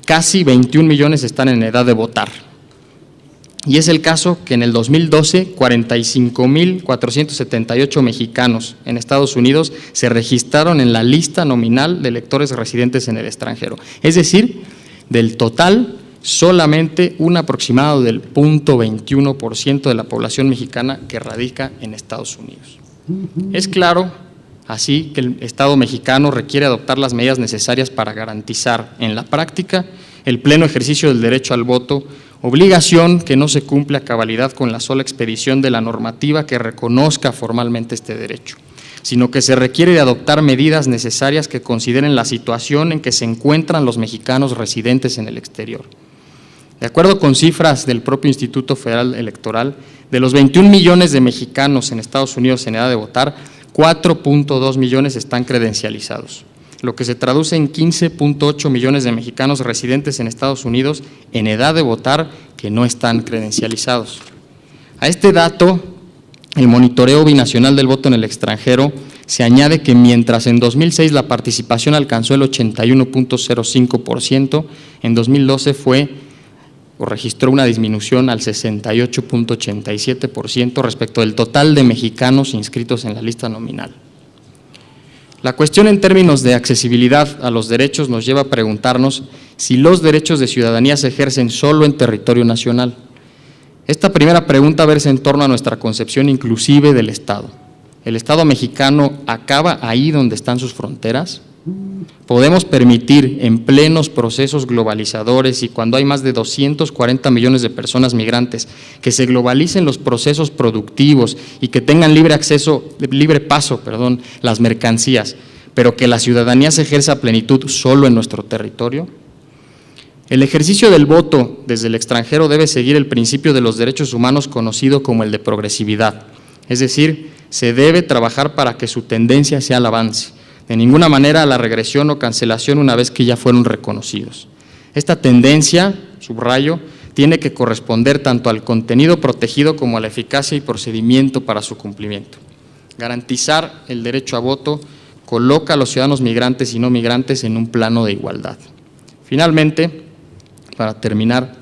casi 21 millones están en edad de votar. Y es el caso que en el 2012, 45.478 mexicanos en Estados Unidos se registraron en la lista nominal de electores residentes en el extranjero. Es decir, del total, solamente un aproximado del 0.21% de la población mexicana que radica en Estados Unidos. Es claro, así, que el Estado mexicano requiere adoptar las medidas necesarias para garantizar en la práctica el pleno ejercicio del derecho al voto, obligación que no se cumple a cabalidad con la sola expedición de la normativa que reconozca formalmente este derecho, sino que se requiere de adoptar medidas necesarias que consideren la situación en que se encuentran los mexicanos residentes en el exterior. De acuerdo con cifras del propio Instituto Federal Electoral, de los 21 millones de mexicanos en Estados Unidos en edad de votar, 4.2 millones están credencializados, lo que se traduce en 15.8 millones de mexicanos residentes en Estados Unidos en edad de votar que no están credencializados. A este dato, el monitoreo binacional del voto en el extranjero, se añade que mientras en 2006 la participación alcanzó el 81.05%, en 2012 registró una disminución al 68.87% respecto del total de mexicanos inscritos en la lista nominal. La cuestión en términos de accesibilidad a los derechos nos lleva a preguntarnos si los derechos de ciudadanía se ejercen solo en territorio nacional. Esta primera pregunta versa en torno a nuestra concepción inclusive del Estado. ¿El Estado mexicano acaba ahí donde están sus fronteras? ¿Podemos permitir en plenos procesos globalizadores y cuando hay más de 240 millones de personas migrantes que se globalicen los procesos productivos y que tengan libre paso las mercancías, pero que la ciudadanía se ejerza a plenitud solo en nuestro territorio? El ejercicio del voto desde el extranjero debe seguir el principio de los derechos humanos conocido como el de progresividad, es decir, se debe trabajar para que su tendencia sea al avance, de ninguna manera a la regresión o cancelación una vez que ya fueron reconocidos. Esta tendencia, subrayo, tiene que corresponder tanto al contenido protegido como a la eficacia y procedimiento para su cumplimiento. Garantizar el derecho a voto coloca a los ciudadanos migrantes y no migrantes en un plano de igualdad. Finalmente, para terminar,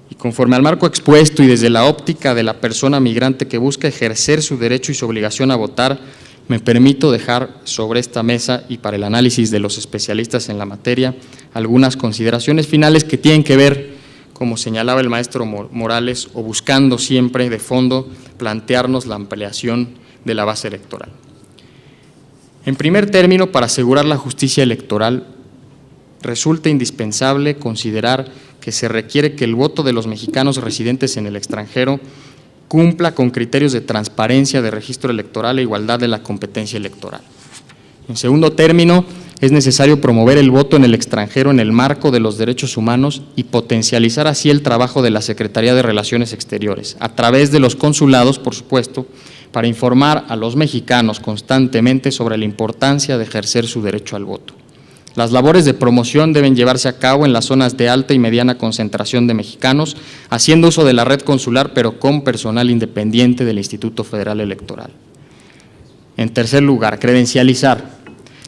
y conforme al marco expuesto y desde la óptica de la persona migrante que busca ejercer su derecho y su obligación a votar, me permito dejar sobre esta mesa y para el análisis de los especialistas en la materia algunas consideraciones finales que tienen que ver, como señalaba el maestro Morales, o buscando siempre de fondo plantearnos la ampliación de la base electoral. En primer término, para asegurar la justicia electoral, resulta indispensable considerar que se requiere que el voto de los mexicanos residentes en el extranjero cumpla con criterios de transparencia, de registro electoral e igualdad de la competencia electoral. En segundo término, es necesario promover el voto en el extranjero en el marco de los derechos humanos y potencializar así el trabajo de la Secretaría de Relaciones Exteriores, a través de los consulados, por supuesto, para informar a los mexicanos constantemente sobre la importancia de ejercer su derecho al voto. Las labores de promoción deben llevarse a cabo en las zonas de alta y mediana concentración de mexicanos, haciendo uso de la red consular, pero con personal independiente del Instituto Federal Electoral. En tercer lugar, credencializar.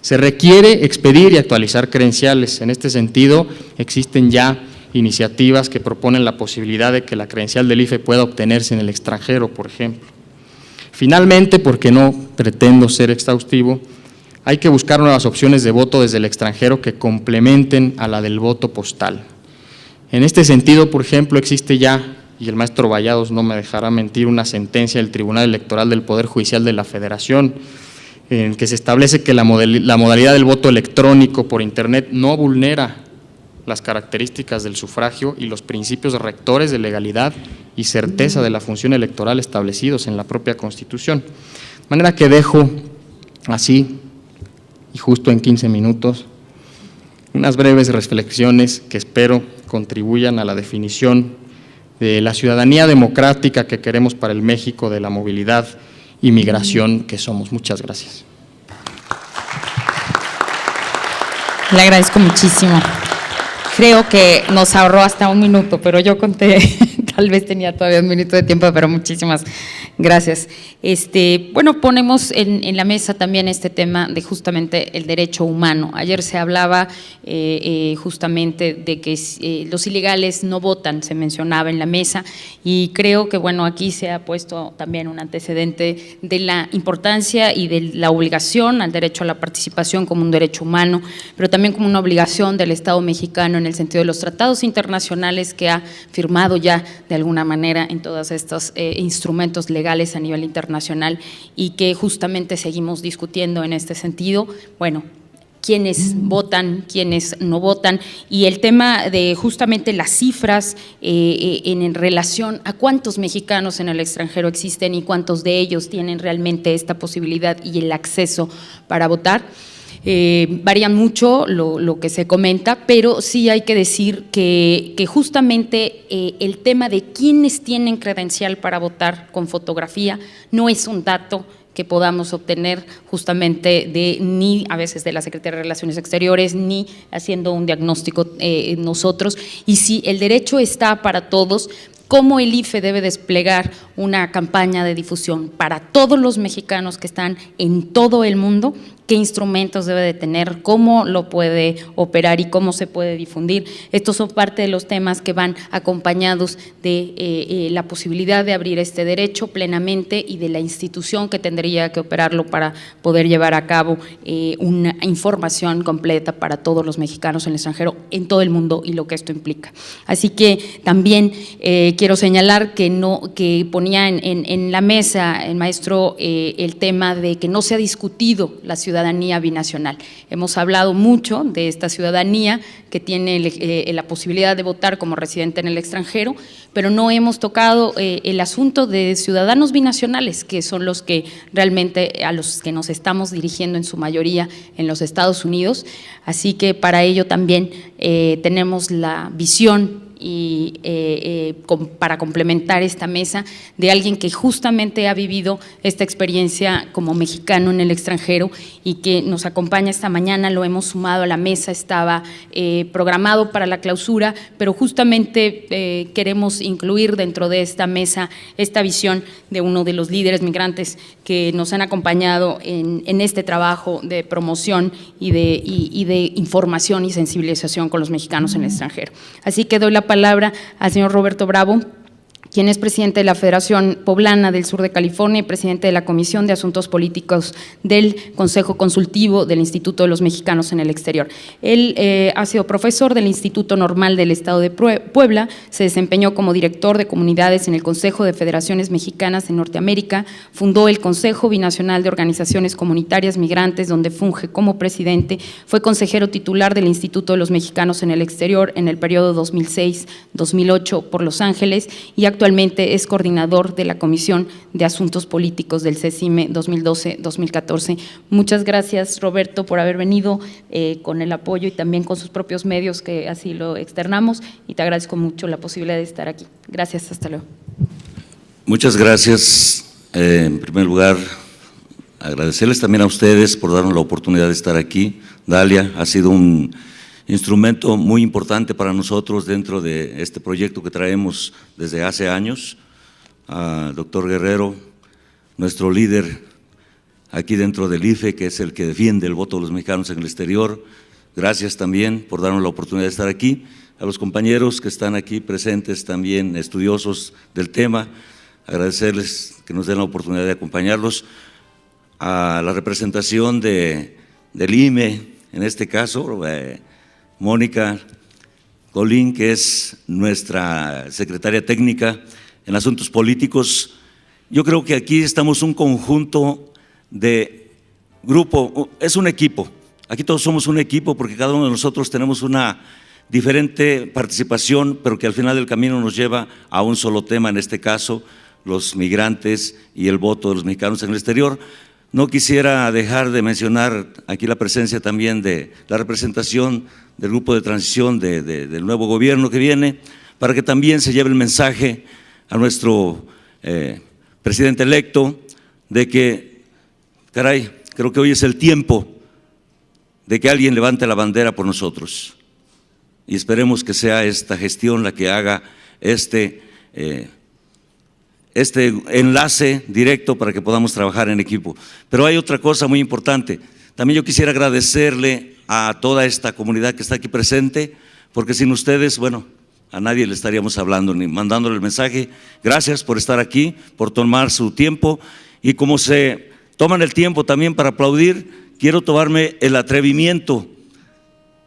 Se requiere expedir y actualizar credenciales. En este sentido, existen ya iniciativas que proponen la posibilidad de que la credencial del IFE pueda obtenerse en el extranjero, por ejemplo. Finalmente, porque no pretendo ser exhaustivo, hay que buscar nuevas opciones de voto desde el extranjero que complementen a la del voto postal. En este sentido, por ejemplo, existe ya, y el maestro Vallados no me dejará mentir, una sentencia del Tribunal Electoral del Poder Judicial de la Federación, en que se establece que la modalidad del voto electrónico por Internet no vulnera las características del sufragio y los principios rectores de legalidad y certeza de la función electoral establecidos en la propia Constitución. De manera que dejo así, y justo en 15 minutos, unas breves reflexiones que espero contribuyan a la definición de la ciudadanía democrática que queremos para el México de la movilidad y migración que somos. Muchas gracias. Le agradezco muchísimo. Creo que nos ahorró hasta un minuto, pero yo conté, tal vez tenía todavía un minuto de tiempo, pero muchísimas gracias. Bueno, ponemos en la mesa también este tema de justamente el derecho humano. Ayer se hablaba justamente de que los ilegales no votan, se mencionaba en la mesa, y creo que bueno, aquí se ha puesto también un antecedente de la importancia y de la obligación al derecho a la participación como un derecho humano, pero también como una obligación del Estado mexicano en el sentido de los tratados internacionales que ha firmado ya de alguna manera en todos estos instrumentos legales a nivel internacional, y que justamente seguimos discutiendo en este sentido. Bueno, quiénes votan, quiénes no votan, y el tema de justamente las cifras en relación a cuántos mexicanos en el extranjero existen y cuántos de ellos tienen realmente esta posibilidad y el acceso para votar. Varía mucho lo que se comenta, pero sí hay que decir que justamente el tema de quiénes tienen credencial para votar con fotografía no es un dato que podamos obtener justamente ni a veces de la Secretaría de Relaciones Exteriores, ni haciendo un diagnóstico nosotros. Y si el derecho está para todos, cómo el IFE debe desplegar una campaña de difusión para todos los mexicanos que están en todo el mundo, qué instrumentos debe de tener, cómo lo puede operar y cómo se puede difundir. Estos son parte de los temas que van acompañados de la posibilidad de abrir este derecho plenamente y de la institución que tendría que operarlo para poder llevar a cabo una información completa para todos los mexicanos en el extranjero, en todo el mundo, y lo que esto implica. Así que también quiero señalar que ponía en la mesa el maestro el tema de que no se ha discutido la ciudadanía binacional. Hemos hablado mucho de esta ciudadanía que tiene la posibilidad de votar como residente en el extranjero, pero no hemos tocado el asunto de ciudadanos binacionales, que son los que realmente a los que nos estamos dirigiendo en su mayoría en los Estados Unidos. Así que para ello también tenemos la visión y para complementar esta mesa de alguien que justamente ha vivido esta experiencia como mexicano en el extranjero y que nos acompaña esta mañana. Lo hemos sumado a la mesa, estaba programado para la clausura, pero justamente queremos incluir dentro de esta mesa esta visión de uno de los líderes migrantes que nos han acompañado en este trabajo de promoción y de información y sensibilización con los mexicanos en el extranjero. Así que doy la palabra al señor Roberto Bravo, quien es presidente de la Federación Poblana del Sur de California y presidente de la Comisión de Asuntos Políticos del Consejo Consultivo del Instituto de los Mexicanos en el Exterior. Él ha sido profesor del Instituto Normal del Estado de Puebla, se desempeñó como director de comunidades en el Consejo de Federaciones Mexicanas en Norteamérica, fundó el Consejo Binacional de Organizaciones Comunitarias Migrantes, donde funge como presidente, fue consejero titular del Instituto de los Mexicanos en el Exterior en el periodo 2006-2008 por Los Ángeles y actualmente Actualmente es coordinador de la Comisión de Asuntos Políticos del CECIME 2012-2014. Muchas gracias, Roberto, por haber venido con el apoyo y también con sus propios medios, que así lo externamos, y te agradezco mucho la posibilidad de estar aquí. Gracias, hasta luego. Muchas gracias. En primer lugar, agradecerles también a ustedes por darnos la oportunidad de estar aquí. Dalia, ha sido un instrumento muy importante para nosotros dentro de este proyecto que traemos desde hace años. Doctor Guerrero, nuestro líder aquí dentro del IFE, que es el que defiende el voto de los mexicanos en el exterior, gracias también por darnos la oportunidad de estar aquí. A los compañeros que están aquí presentes, también estudiosos del tema, agradecerles que nos den la oportunidad de acompañarlos. A la representación del IME, en este caso, Mónica Colín, que es nuestra secretaria técnica en asuntos políticos. Yo creo que aquí estamos un conjunto de grupo, es un equipo, aquí todos somos un equipo porque cada uno de nosotros tenemos una diferente participación, pero que al final del camino nos lleva a un solo tema, en este caso, los migrantes y el voto de los mexicanos en el exterior. No quisiera dejar de mencionar aquí la presencia también de la representación del grupo de transición del nuevo gobierno que viene, para que también se lleve el mensaje a nuestro presidente electo de que, caray, creo que hoy es el tiempo de que alguien levante la bandera por nosotros. Y esperemos que sea esta gestión la que haga este enlace directo para que podamos trabajar en equipo. Pero hay otra cosa muy importante. También yo quisiera agradecerle a toda esta comunidad que está aquí presente, porque sin ustedes, bueno, a nadie le estaríamos hablando ni mandándole el mensaje. Gracias por estar aquí, por tomar su tiempo, y como se toman el tiempo también para aplaudir, quiero tomarme el atrevimiento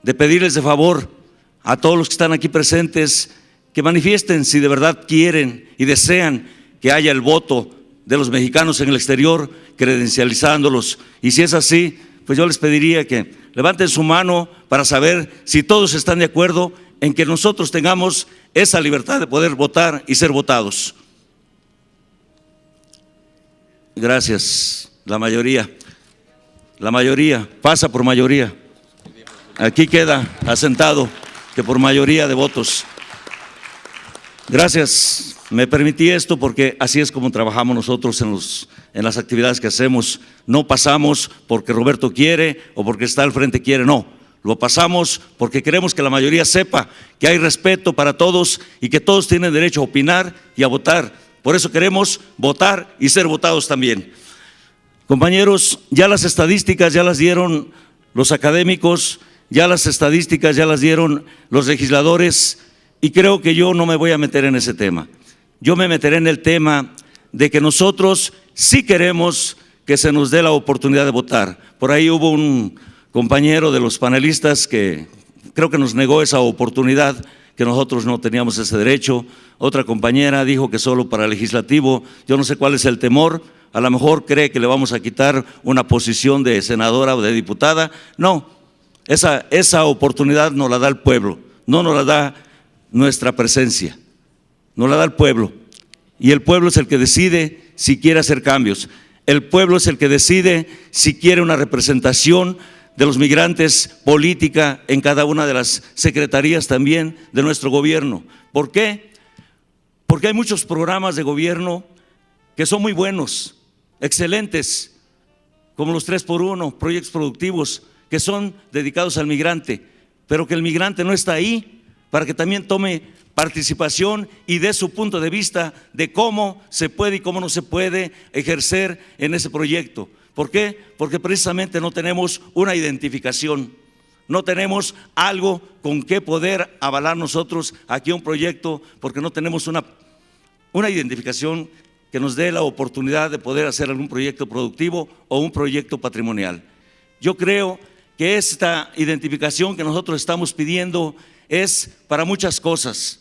de pedirles de favor a todos los que están aquí presentes que manifiesten si de verdad quieren y desean que haya el voto de los mexicanos en el exterior, credencializándolos. Y si es así, pues yo les pediría que levanten su mano para saber si todos están de acuerdo en que nosotros tengamos esa libertad de poder votar y ser votados. Gracias. La mayoría pasa por mayoría. Aquí queda asentado que por mayoría de votos. Gracias. Me permití esto porque así es como trabajamos nosotros en las actividades que hacemos. No pasamos porque Roberto quiere o porque está al frente quiere, no. Lo pasamos porque queremos que la mayoría sepa que hay respeto para todos y que todos tienen derecho a opinar y a votar. Por eso queremos votar y ser votados también. Compañeros, ya las estadísticas ya las dieron los académicos, ya las estadísticas ya las dieron los legisladores, y creo que yo no me voy a meter en ese tema. Yo me meteré en el tema de que nosotros sí queremos que se nos dé la oportunidad de votar. Por ahí hubo un compañero de los panelistas que creo que nos negó esa oportunidad, que nosotros no teníamos ese derecho. Otra compañera dijo que solo para el legislativo. Yo no sé cuál es el temor. A lo mejor cree que le vamos a quitar una posición de senadora o de diputada. No, esa oportunidad nos la da el pueblo, no nos la da nuestra presencia, nos la da el pueblo. Y el pueblo es el que decide si quiere hacer cambios. El pueblo es el que decide si quiere una representación de los migrantes política en cada una de las secretarías también de nuestro gobierno. ¿Por qué? Porque hay muchos programas de gobierno que son muy buenos, excelentes, como los 3x1, proyectos productivos que son dedicados al migrante, pero que el migrante no está ahí para que también tome participación y dé su punto de vista de cómo se puede y cómo no se puede ejercer en ese proyecto. ¿Por qué? Porque precisamente no tenemos una identificación, no tenemos algo con qué poder avalar nosotros aquí un proyecto, porque no tenemos una identificación que nos dé la oportunidad de poder hacer algún proyecto productivo o un proyecto patrimonial. Yo creo que esta identificación que nosotros estamos pidiendo es para muchas cosas,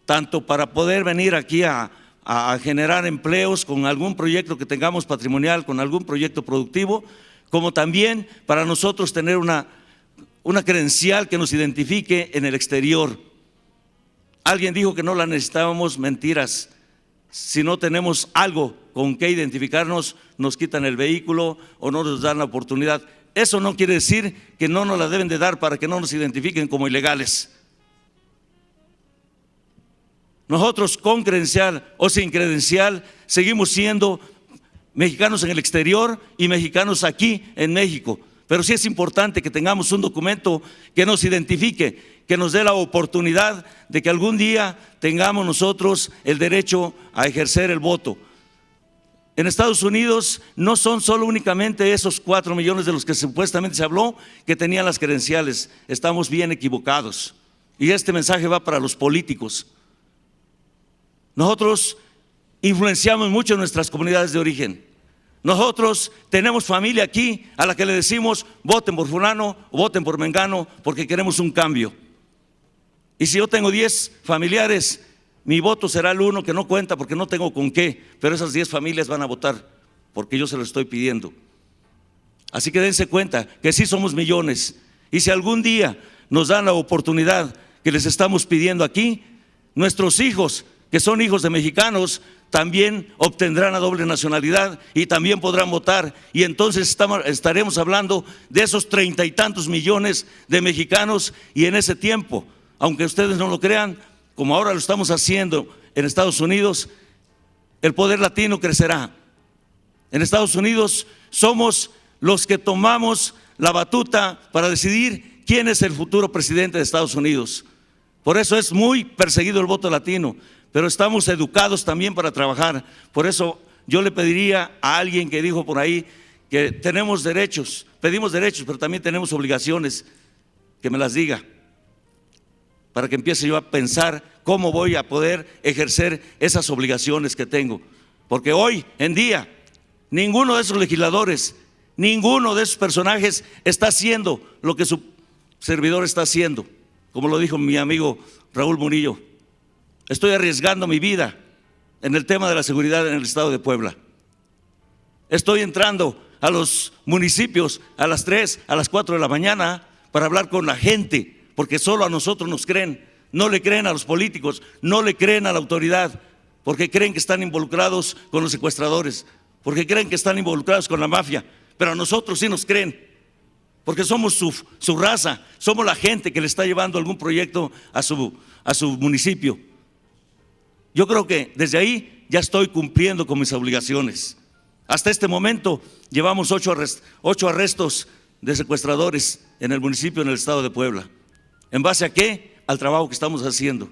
tanto para poder venir aquí a generar empleos con algún proyecto que tengamos patrimonial, con algún proyecto productivo, como también para nosotros tener una credencial que nos identifique en el exterior. Alguien dijo que no la necesitábamos, mentiras. Si no tenemos algo con qué identificarnos, nos quitan el vehículo o no nos dan la oportunidad. Eso no quiere decir que no nos la deben de dar para que no nos identifiquen como ilegales. Nosotros con credencial o sin credencial seguimos siendo mexicanos en el exterior y mexicanos aquí en México. Pero sí es importante que tengamos un documento que nos identifique, que nos dé la oportunidad de que algún día tengamos nosotros el derecho a ejercer el voto. En Estados Unidos no son solo únicamente esos 4 millones de los que supuestamente se habló que tenían las credenciales. Estamos bien equivocados. Y este mensaje va para los políticos. Nosotros influenciamos mucho en nuestras comunidades de origen. Nosotros tenemos familia aquí a la que le decimos voten por fulano o voten por mengano porque queremos un cambio. Y si yo tengo 10 familiares, mi voto será el 1 que no cuenta porque no tengo con qué, pero esas 10 familias van a votar porque yo se lo estoy pidiendo. Así que dense cuenta que sí somos millones, y si algún día nos dan la oportunidad que les estamos pidiendo aquí, nuestros hijos, que son hijos de mexicanos, también obtendrán la doble nacionalidad y también podrán votar, y entonces estaremos hablando de esos 30 y tantos millones de mexicanos. Y en ese tiempo, aunque ustedes no lo crean, como ahora lo estamos haciendo en Estados Unidos, el poder latino crecerá. En Estados Unidos somos los que tomamos la batuta para decidir quién es el futuro presidente de Estados Unidos. Por eso es muy perseguido el voto latino, pero estamos educados también para trabajar. Por eso yo le pediría a alguien que dijo por ahí que tenemos derechos, pedimos derechos, pero también tenemos obligaciones, que me las diga, para que empiece yo a pensar cómo voy a poder ejercer esas obligaciones que tengo. Porque hoy en día ninguno de esos legisladores, ninguno de esos personajes está haciendo lo que su servidor está haciendo. Como lo dijo mi amigo Raúl Murillo, estoy arriesgando mi vida en el tema de la seguridad en el estado de Puebla. Estoy entrando a los municipios a las 3, a las 4 de la mañana para hablar con la gente, porque solo a nosotros nos creen. No le creen a los políticos, no le creen a la autoridad, porque creen que están involucrados con los secuestradores, porque creen que están involucrados con la mafia, pero a nosotros sí nos creen, porque somos su raza, somos la gente que le está llevando algún proyecto a su municipio. Yo creo que desde ahí ya estoy cumpliendo con mis obligaciones. Hasta este momento llevamos 8 arrestos de secuestradores en el municipio, en el estado de Puebla. ¿En base a qué? Al trabajo que estamos haciendo.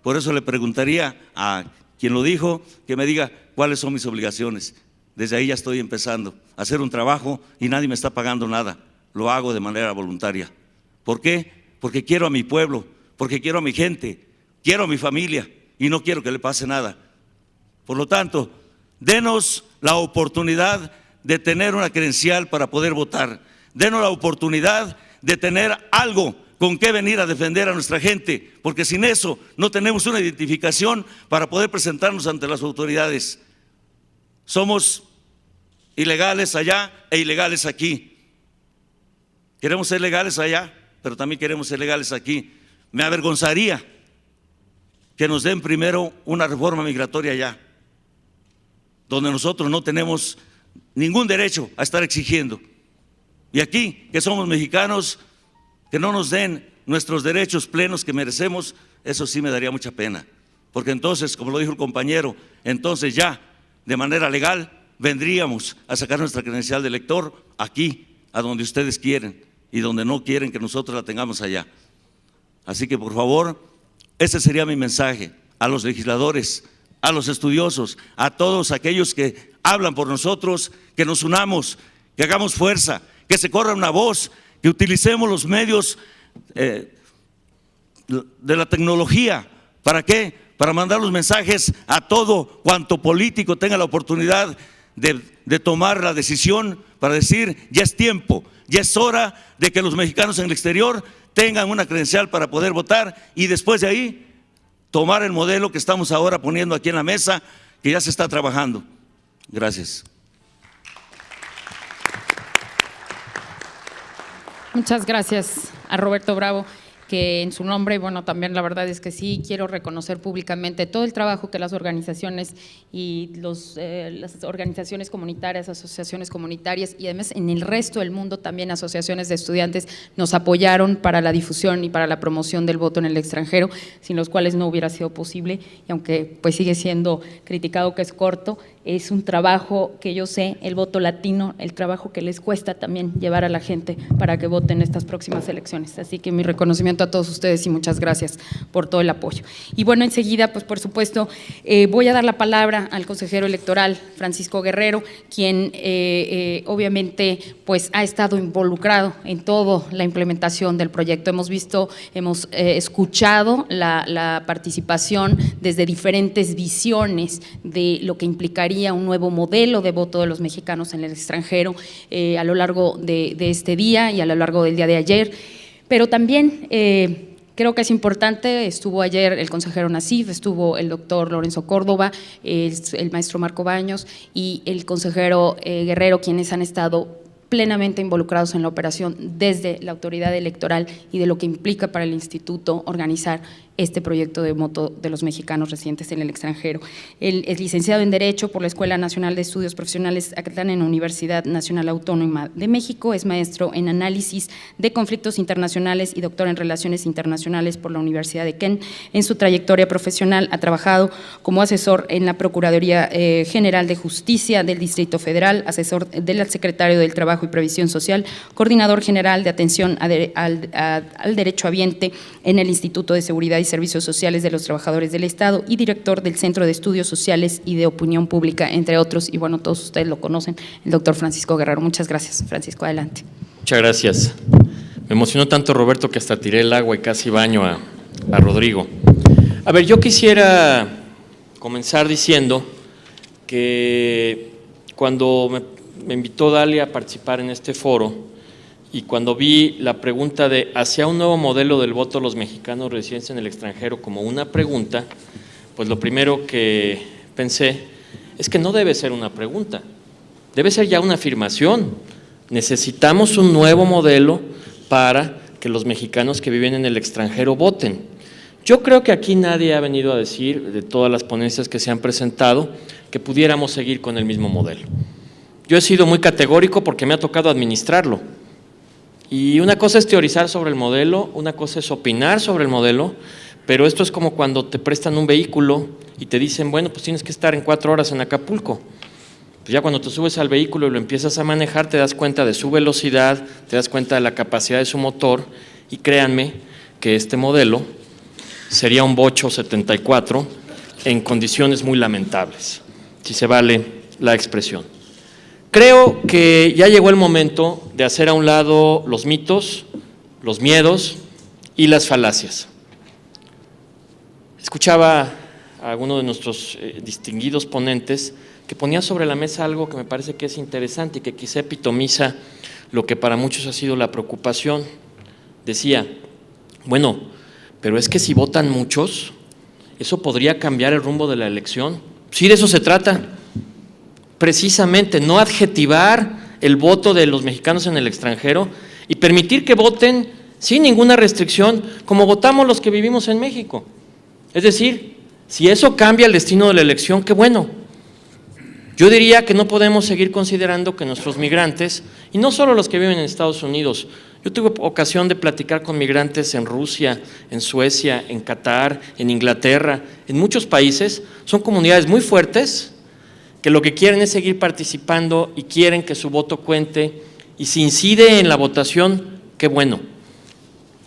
Por eso le preguntaría a quien lo dijo que me diga cuáles son mis obligaciones. Desde ahí ya estoy empezando a hacer un trabajo y nadie me está pagando nada. Lo hago de manera voluntaria. ¿Por qué? Porque quiero a mi pueblo, porque quiero a mi gente, quiero a mi familia y no quiero que le pase nada. Por lo tanto, denos la oportunidad de tener una credencial para poder votar. Denos la oportunidad de tener algo con qué venir a defender a nuestra gente, porque sin eso no tenemos una identificación para poder presentarnos ante las autoridades. Somos ilegales allá e ilegales aquí. Queremos ser legales allá, pero también queremos ser legales aquí. Me avergonzaría que nos den primero una reforma migratoria allá, donde nosotros no tenemos ningún derecho a estar exigiendo. Y aquí, que somos mexicanos, que no nos den nuestros derechos plenos que merecemos, eso sí me daría mucha pena. Porque entonces, como lo dijo el compañero, entonces ya de manera legal vendríamos a sacar nuestra credencial de elector aquí, a donde ustedes quieren y donde no quieren que nosotros la tengamos allá. Así que por favor, ese sería mi mensaje a los legisladores, a los estudiosos, a todos aquellos que hablan por nosotros, que nos unamos, que hagamos fuerza, que se corra una voz, que utilicemos los medios de la tecnología. ¿Para qué? Para mandar los mensajes a todo cuanto político tenga la oportunidad de tomar la decisión para decir, ya es tiempo, ya es hora de que los mexicanos en el exterior tengan una credencial para poder votar, y después de ahí tomar el modelo que estamos ahora poniendo aquí en la mesa, que ya se está trabajando. Gracias. Muchas gracias a Roberto Bravo, que en su nombre, bueno, también la verdad es que sí quiero reconocer públicamente todo el trabajo que las organizaciones y las organizaciones comunitarias, asociaciones comunitarias y además en el resto del mundo también asociaciones de estudiantes nos apoyaron para la difusión y para la promoción del voto en el extranjero, sin los cuales no hubiera sido posible, y aunque pues sigue siendo criticado que es corto, es un trabajo que yo sé, el voto latino, el trabajo que les cuesta también llevar a la gente para que voten en estas próximas elecciones. Así que mi reconocimiento a todos ustedes y muchas gracias por todo el apoyo. Y bueno, enseguida, pues por supuesto, voy a dar la palabra al consejero electoral Francisco Guerrero, quien obviamente pues ha estado involucrado en toda la implementación del proyecto. Hemos escuchado la participación desde diferentes visiones de lo que implicaría un nuevo modelo de voto de los mexicanos en el extranjero a lo largo de este día y a lo largo del día de ayer, pero también creo que es importante, estuvo ayer el consejero Nassif, estuvo el doctor Lorenzo Córdoba, el maestro Marco Baños y el consejero Guerrero, quienes han estado plenamente involucrados en la operación desde la autoridad electoral y de lo que implica para el instituto organizar este proyecto de voto de los mexicanos residentes en el extranjero. Él es licenciado en Derecho por la Escuela Nacional de Estudios Profesionales Acatlán en la Universidad Nacional Autónoma de México, es maestro en Análisis de Conflictos Internacionales y doctor en Relaciones Internacionales por la Universidad de Kent. En su trayectoria profesional ha trabajado como asesor en la Procuraduría General de Justicia del Distrito Federal, asesor del secretario del Trabajo y Previsión Social, coordinador general de atención al derecho habiente en el Instituto de Seguridad y Servicios Sociales de los Trabajadores del Estado y director del Centro de Estudios Sociales y de Opinión Pública, entre otros, y bueno, todos ustedes lo conocen, el doctor Francisco Guerrero. Muchas gracias, Francisco, adelante. Muchas gracias. Me emocionó tanto, Roberto, que hasta tiré el agua y casi baño a Rodrigo. A ver, yo quisiera comenzar diciendo que cuando me invitó Dalia a participar en este foro, y cuando vi la pregunta de hacia un nuevo modelo del voto de los mexicanos residentes en el extranjero como una pregunta, pues lo primero que pensé es que no debe ser una pregunta, debe ser ya una afirmación. Necesitamos un nuevo modelo para que los mexicanos que viven en el extranjero voten. Yo creo que aquí nadie ha venido a decir, de todas las ponencias que se han presentado, que pudiéramos seguir con el mismo modelo. Yo he sido muy categórico porque me ha tocado administrarlo. Y una cosa es teorizar sobre el modelo, una cosa es opinar sobre el modelo, pero esto es como cuando te prestan un vehículo y te dicen, bueno, pues tienes que estar en 4 horas en Acapulco. Pues ya cuando te subes al vehículo y lo empiezas a manejar, te das cuenta de su velocidad, te das cuenta de la capacidad de su motor, y créanme que este modelo sería un Bocho 74 en condiciones muy lamentables, si se vale la expresión. Creo que ya llegó el momento de hacer a un lado los mitos, los miedos y las falacias. Escuchaba a alguno de nuestros distinguidos ponentes que ponía sobre la mesa algo que me parece que es interesante y que quizá epitomiza lo que para muchos ha sido la preocupación. Decía, bueno, pero es que si votan muchos, ¿eso podría cambiar el rumbo de la elección? Sí, de eso se trata. Precisamente, no adjetivar el voto de los mexicanos en el extranjero y permitir que voten sin ninguna restricción, como votamos los que vivimos en México. Es decir, si eso cambia el destino de la elección, qué bueno. Yo diría que no podemos seguir considerando que nuestros migrantes, y no solo los que viven en Estados Unidos, yo tuve ocasión de platicar con migrantes en Rusia, en Suecia, en Qatar, en Inglaterra, en muchos países, son comunidades muy fuertes, que lo que quieren es seguir participando y quieren que su voto cuente, y si incide en la votación, qué bueno.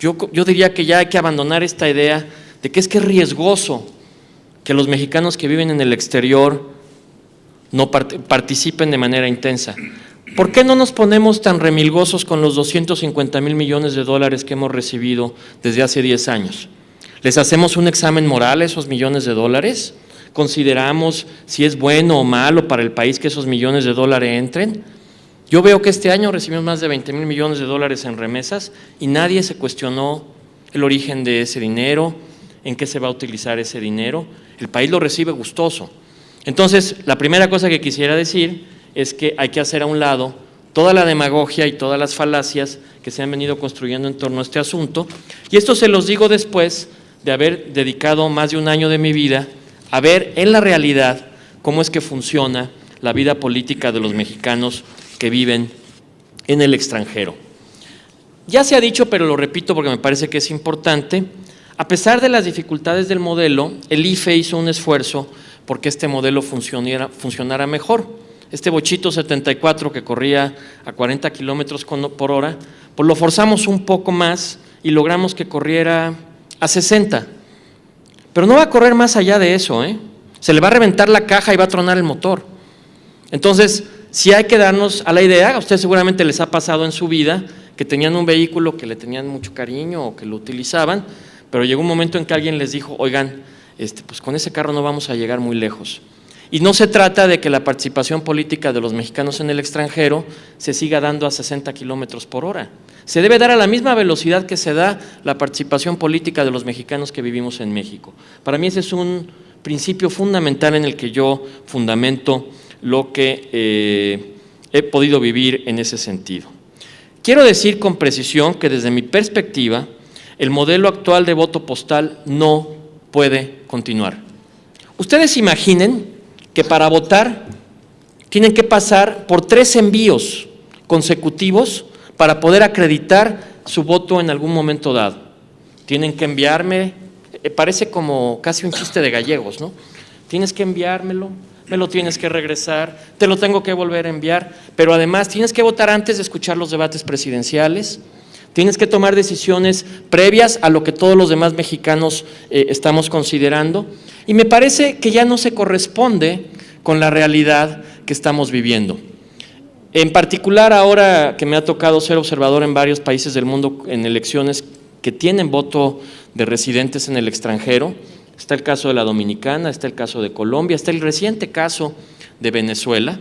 Yo diría que ya hay que abandonar esta idea de que es riesgoso que los mexicanos que viven en el exterior no participen de manera intensa. ¿Por qué no nos ponemos tan remilgosos con los 250,000 millones de dólares que hemos recibido desde hace 10 años? ¿Les hacemos un examen moral a esos millones de dólares? ¿Consideramos si es bueno o malo para el país que esos millones de dólares entren? Yo veo que este año recibimos más de 20,000 millones de dólares en remesas y nadie se cuestionó el origen de ese dinero, en qué se va a utilizar ese dinero. El país lo recibe gustoso. Entonces, la primera cosa que quisiera decir es que hay que hacer a un lado toda la demagogia y todas las falacias que se han venido construyendo en torno a este asunto. Y esto se los digo después de haber dedicado más de un año de mi vida a ver en la realidad cómo es que funciona la vida política de los mexicanos que viven en el extranjero. Ya se ha dicho, pero lo repito porque me parece que es importante, a pesar de las dificultades del modelo, el IFE hizo un esfuerzo porque este modelo funcionara mejor. Este bochito 74 que corría a 40 kilómetros por hora, pues lo forzamos un poco más y logramos que corriera a 60. Pero no va a correr más allá de eso, ¿eh? Se le va a reventar la caja y va a tronar el motor. Entonces, sí hay que darnos a la idea, a ustedes seguramente les ha pasado en su vida, que tenían un vehículo que le tenían mucho cariño o que lo utilizaban, pero llegó un momento en que alguien les dijo, oigan, pues con ese carro no vamos a llegar muy lejos. Y no se trata de que la participación política de los mexicanos en el extranjero se siga dando a 60 kilómetros por hora. Se debe dar a la misma velocidad que se da la participación política de los mexicanos que vivimos en México. Para mí ese es un principio fundamental en el que yo fundamento lo que he podido vivir en ese sentido. Quiero decir con precisión que desde mi perspectiva, el modelo actual de voto postal no puede continuar. Ustedes imaginen que para votar tienen que pasar por 3 envíos consecutivos para poder acreditar su voto en algún momento dado. Tienen que enviarme, parece como casi un chiste de gallegos, ¿no? Tienes que enviármelo, me lo tienes que regresar, te lo tengo que volver a enviar, pero además tienes que votar antes de escuchar los debates presidenciales, tienes que tomar decisiones previas a lo que todos los demás mexicanos estamos considerando, y me parece que ya no se corresponde con la realidad que estamos viviendo. En particular, ahora que me ha tocado ser observador en varios países del mundo en elecciones que tienen voto de residentes en el extranjero, está el caso de la Dominicana, está el caso de Colombia, está el reciente caso de Venezuela.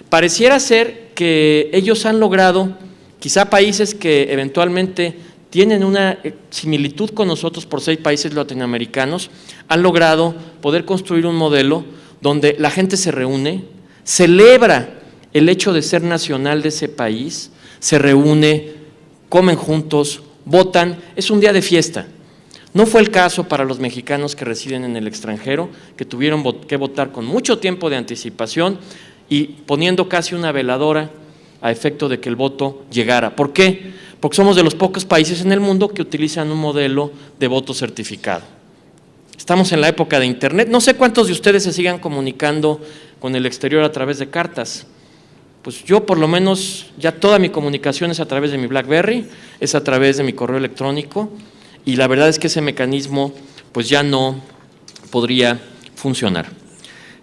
Pareciera ser que ellos han logrado, quizá países que eventualmente tienen una similitud con nosotros por ser países latinoamericanos, han logrado poder construir un modelo donde la gente se reúne, celebra el hecho de ser nacional de ese país, se reúne, comen juntos, votan, es un día de fiesta. No fue el caso para los mexicanos que residen en el extranjero, que tuvieron que votar con mucho tiempo de anticipación y poniendo casi una veladora a efecto de que el voto llegara. ¿Por qué? Porque somos de los pocos países en el mundo que utilizan un modelo de voto certificado. Estamos en la época de Internet. No sé cuántos de ustedes se sigan comunicando con el exterior a través de cartas. Pues yo por lo menos ya toda mi comunicación es a través de mi BlackBerry, es a través de mi correo electrónico, y la verdad es que ese mecanismo pues ya no podría funcionar.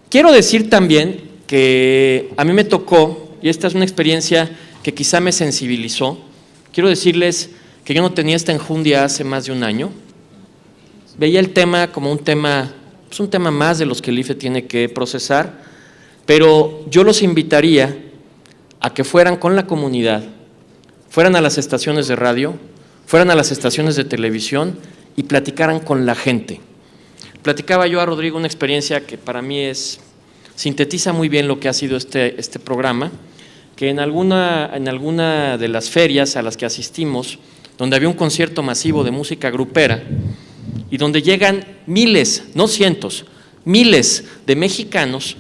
Quiero decir también que a mí me tocó, y esta es una experiencia que quizá me sensibilizó, quiero decirles que yo no tenía esta enjundia hace más de un año. Veía el tema como un tema, pues un tema más de los que el IFE tiene que procesar, pero yo los invitaría a que fueran con la comunidad, fueran a las estaciones de radio, fueran a las estaciones de televisión y platicaran con la gente. Platicaba yo a Rodrigo una experiencia que para mí sintetiza muy bien lo que ha sido este programa, que en alguna de las ferias a las que asistimos, donde había un concierto masivo de música grupera y donde llegan miles, no cientos, miles de mexicanos,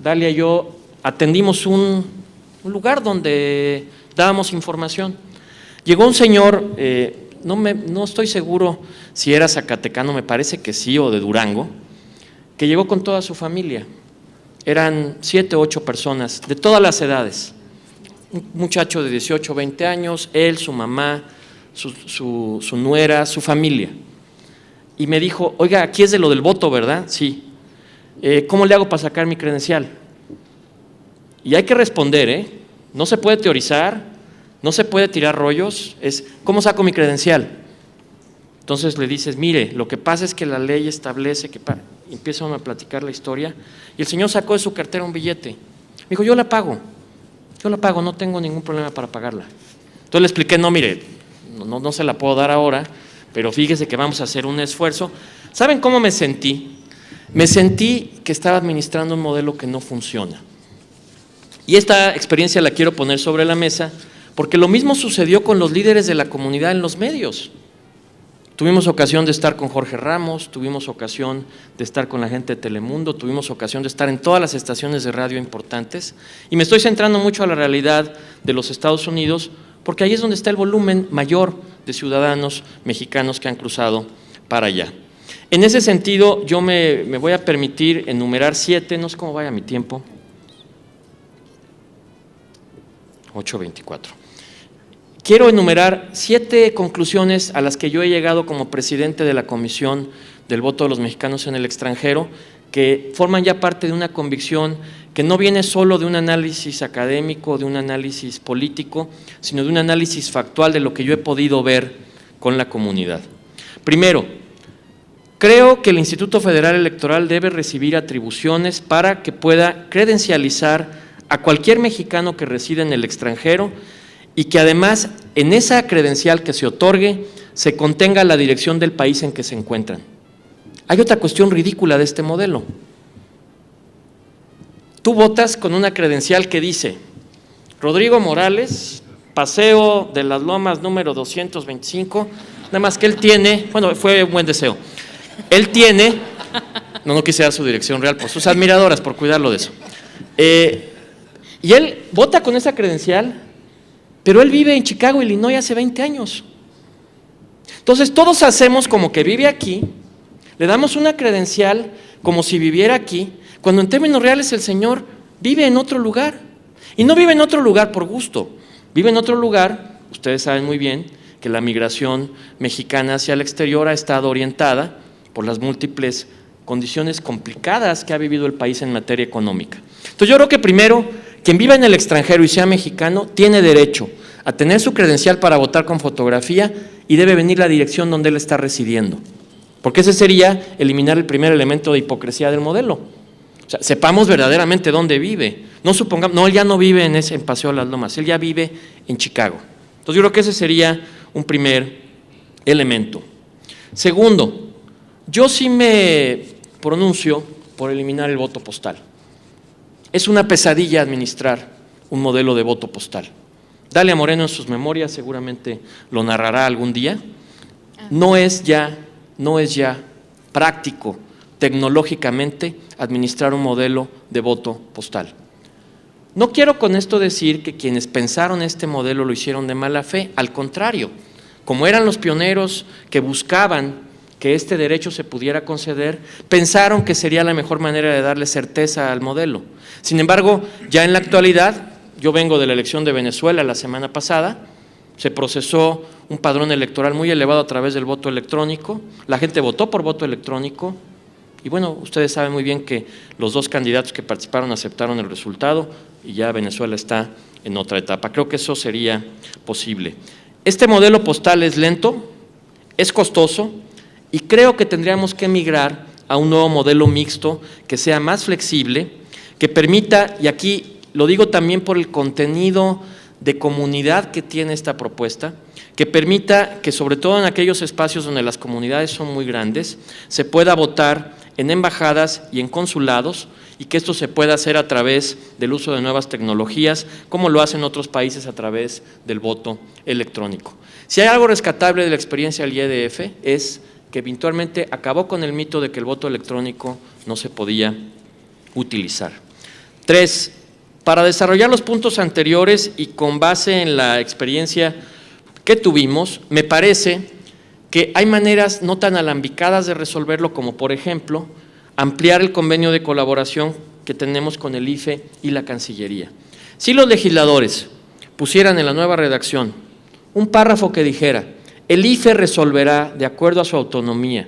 Dalia y yo atendimos un lugar donde dábamos información. Llegó un señor, no estoy seguro si era zacatecano, me parece que sí, o de Durango, que llegó con toda su familia. Eran 7 o 8 personas de todas las edades. Un muchacho de 18 o 20 años, él, su mamá, su nuera, su familia. Y me dijo, oiga, aquí es de lo del voto, ¿verdad? Sí. ¿Cómo le hago para sacar mi credencial? Y hay que responder, no se puede teorizar, no se puede tirar rollos, es ¿cómo saco mi credencial? Entonces le dices, mire, lo que pasa es que la ley establece que… Empiezan a platicar la historia y el señor sacó de su cartera un billete. Me dijo, yo la pago, no tengo ningún problema para pagarla. Entonces le expliqué, no, mire, no se la puedo dar ahora, pero fíjese que vamos a hacer un esfuerzo. ¿Saben cómo me sentí? Me sentí que estaba administrando un modelo que no funciona. Y esta experiencia la quiero poner sobre la mesa porque lo mismo sucedió con los líderes de la comunidad en los medios. Tuvimos ocasión de estar con Jorge Ramos, tuvimos ocasión de estar con la gente de Telemundo, tuvimos ocasión de estar en todas las estaciones de radio importantes y me estoy centrando mucho a la realidad de los Estados Unidos porque ahí es donde está el volumen mayor de ciudadanos mexicanos que han cruzado para allá. En ese sentido, yo me voy a permitir enumerar 7, no sé cómo vaya mi tiempo, 8:24. Quiero enumerar 7 conclusiones a las que yo he llegado como presidente de la Comisión del Voto de los Mexicanos en el Extranjero, que forman ya parte de una convicción que no viene solo de un análisis académico, de un análisis político, sino de un análisis factual de lo que yo he podido ver con la comunidad. Primero, creo que el Instituto Federal Electoral debe recibir atribuciones para que pueda credencializar a cualquier mexicano que reside en el extranjero y que además en esa credencial que se otorgue se contenga la dirección del país en que se encuentran. Hay otra cuestión ridícula de este modelo. Tú votas con una credencial que dice Rodrigo Morales, Paseo de las Lomas número 225, nada más que él tiene, bueno, fue un buen deseo, él tiene, no quise dar su dirección real por sus admiradoras, por cuidarlo de eso, y él vota con esa credencial, pero él vive en Chicago, Illinois hace 20 años. Entonces todos hacemos como que vive aquí, le damos una credencial como si viviera aquí, cuando en términos reales el señor vive en otro lugar. Y no vive en otro lugar por gusto, vive en otro lugar, ustedes saben muy bien que la migración mexicana hacia el exterior ha estado orientada por las múltiples condiciones complicadas que ha vivido el país en materia económica. Entonces yo creo que primero, quien viva en el extranjero y sea mexicano tiene derecho a tener su credencial para votar con fotografía y debe venir la dirección donde él está residiendo, porque ese sería eliminar el primer elemento de hipocresía del modelo. O sea, sepamos verdaderamente dónde vive, no supongamos, no, él ya no vive en Paseo de las Lomas, él ya vive en Chicago. Entonces yo creo que ese sería un primer elemento. Segundo, yo sí me pronuncio por eliminar el voto postal. Es una pesadilla administrar un modelo de voto postal. Dalia Moreno en sus memorias seguramente lo narrará algún día. No es ya práctico tecnológicamente administrar un modelo de voto postal. No quiero con esto decir que quienes pensaron este modelo lo hicieron de mala fe, al contrario, como eran los pioneros que buscaban que este derecho se pudiera conceder, pensaron que sería la mejor manera de darle certeza al modelo. Sin embargo, ya en la actualidad, yo vengo de la elección de Venezuela la semana pasada, se procesó un padrón electoral muy elevado a través del voto electrónico, la gente votó por voto electrónico y bueno, ustedes saben muy bien que los 2 candidatos que participaron aceptaron el resultado y ya Venezuela está en otra etapa. Creo que eso sería posible. Este modelo postal es lento, es costoso y creo que tendríamos que migrar a un nuevo modelo mixto que sea más flexible, que permita, y aquí lo digo también por el contenido de comunidad que tiene esta propuesta, que permita que sobre todo en aquellos espacios donde las comunidades son muy grandes, se pueda votar en embajadas y en consulados y que esto se pueda hacer a través del uso de nuevas tecnologías, como lo hacen otros países a través del voto electrónico. Si hay algo rescatable de la experiencia del IEDF es que eventualmente acabó con el mito de que el voto electrónico no se podía utilizar. 3. Para desarrollar los puntos anteriores y con base en la experiencia que tuvimos, me parece que hay maneras no tan alambicadas de resolverlo como, por ejemplo, ampliar el convenio de colaboración que tenemos con el IFE y la Cancillería. Si los legisladores pusieran en la nueva redacción un párrafo que dijera el IFE resolverá, de acuerdo a su autonomía,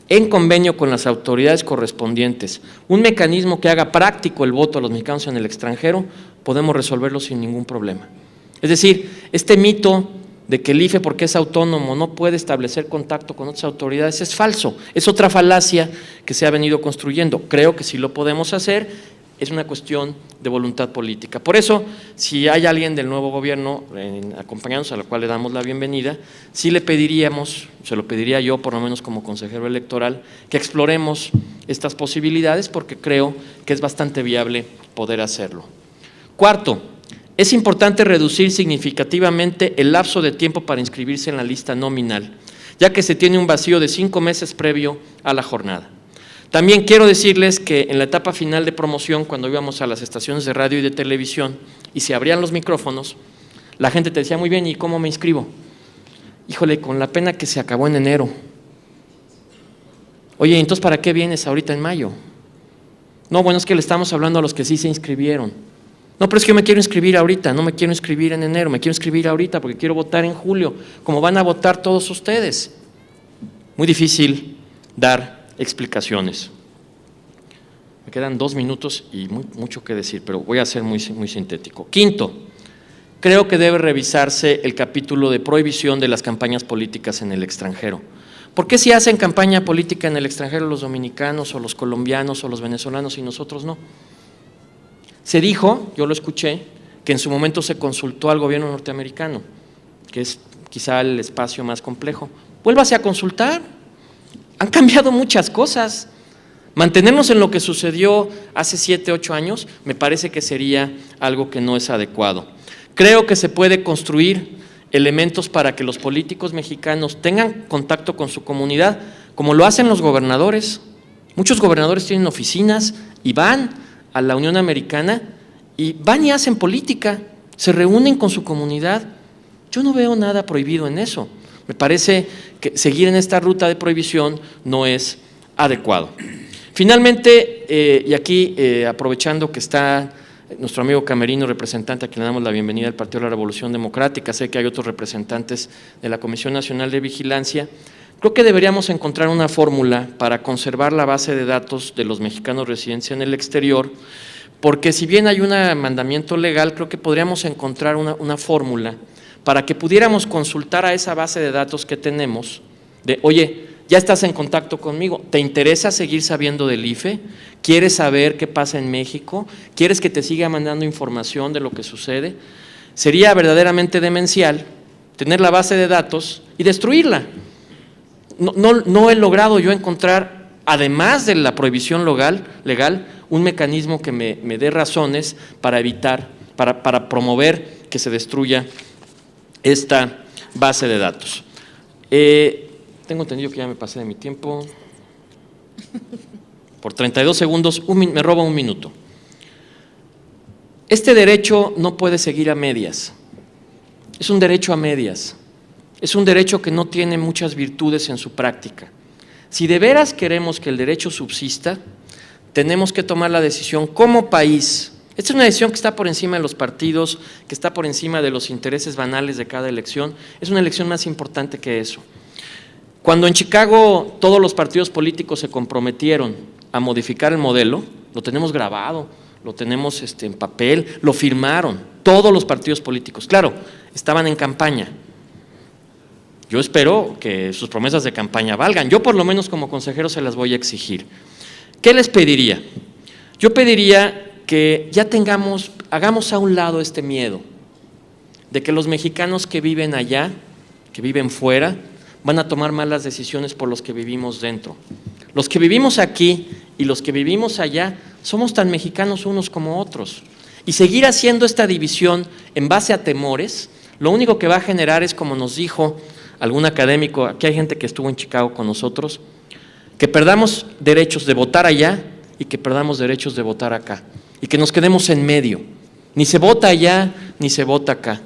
en convenio con las autoridades correspondientes, un mecanismo que haga práctico el voto a los mexicanos en el extranjero, podemos resolverlo sin ningún problema. Es decir, este mito de que el IFE, porque es autónomo, no puede establecer contacto con otras autoridades, es falso, es otra falacia que se ha venido construyendo. Creo que sí lo podemos hacer, es una cuestión de voluntad política. Por eso, si hay alguien del nuevo gobierno acompañándonos, a la cual le damos la bienvenida, sí le pediríamos, se lo pediría yo por lo menos como consejero electoral, que exploremos estas posibilidades porque creo que es bastante viable poder hacerlo. Cuarto, es importante reducir significativamente el lapso de tiempo para inscribirse en la lista nominal, ya que se tiene un vacío de 5 meses previo a la jornada. También quiero decirles que en la etapa final de promoción, cuando íbamos a las estaciones de radio y de televisión y se abrían los micrófonos, la gente te decía, muy bien, ¿y cómo me inscribo? Híjole, con la pena que se acabó en enero. Oye, entonces ¿para qué vienes ahorita en mayo? No, bueno, es que le estamos hablando a los que sí se inscribieron. No, pero es que yo me quiero inscribir ahorita, no me quiero inscribir en enero, me quiero inscribir ahorita porque quiero votar en julio, como van a votar todos ustedes. Muy difícil dar explicaciones. Me quedan 2 minutos y mucho que decir, pero voy a ser muy sintético. Quinto, creo que debe revisarse el capítulo de prohibición de las campañas políticas en el extranjero. ¿Por qué si hacen campaña política en el extranjero los dominicanos o los colombianos o los venezolanos y nosotros no? Se dijo, yo lo escuché, que en su momento se consultó al gobierno norteamericano, que es quizá el espacio más complejo. Vuélvase a consultar. Han cambiado muchas cosas. Mantenernos en lo que sucedió hace 7, 8 años me parece que sería algo que no es adecuado. Creo que se puede construir elementos para que los políticos mexicanos tengan contacto con su comunidad, como lo hacen los gobernadores. Muchos gobernadores tienen oficinas y van a la Unión Americana y van y hacen política, se reúnen con su comunidad. Yo no veo nada prohibido en eso. Me parece que seguir en esta ruta de prohibición no es adecuado. Finalmente, y aquí aprovechando que está nuestro amigo Camerino, representante a quien le damos la bienvenida del Partido de la Revolución Democrática, sé que hay otros representantes de la Comisión Nacional de Vigilancia, creo que deberíamos encontrar una fórmula para conservar la base de datos de los mexicanos residentes en el exterior, porque si bien hay un mandamiento legal, creo que podríamos encontrar una fórmula para que pudiéramos consultar a esa base de datos que tenemos, de, oye, ya estás en contacto conmigo, ¿te interesa seguir sabiendo del IFE? ¿Quieres saber qué pasa en México? ¿Quieres que te siga mandando información de lo que sucede? Sería verdaderamente demencial tener la base de datos y destruirla. No he logrado yo encontrar, además de la prohibición legal, un mecanismo que me dé razones para evitar, para promover que se destruya esta base de datos. Tengo entendido que ya me pasé de mi tiempo. Por 32 segundos, me roba 1 minuto. Este derecho no puede seguir a medias. Es un derecho a medias. Es un derecho que no tiene muchas virtudes en su práctica. Si de veras queremos que el derecho subsista, tenemos que tomar la decisión como país. Esta es una decisión que está por encima de los partidos, que está por encima de los intereses banales de cada elección. Es una elección más importante que eso. Cuando en Chicago todos los partidos políticos se comprometieron a modificar el modelo, lo tenemos grabado, lo tenemos en papel, lo firmaron todos los partidos políticos. Claro, estaban en campaña. Yo espero que sus promesas de campaña valgan. Yo por lo menos como consejero se las voy a exigir. ¿Qué les pediría? Yo pediría que ya hagamos a un lado este miedo de que los mexicanos que viven allá, que viven fuera, van a tomar malas decisiones por los que vivimos dentro. Los que vivimos aquí y los que vivimos allá somos tan mexicanos unos como otros. Y seguir haciendo esta división en base a temores, lo único que va a generar es, como nos dijo algún académico, aquí hay gente que estuvo en Chicago con nosotros, que perdamos derechos de votar allá y que perdamos derechos de votar acá. Y que nos quedemos en medio. Ni se vota allá, ni se vota acá.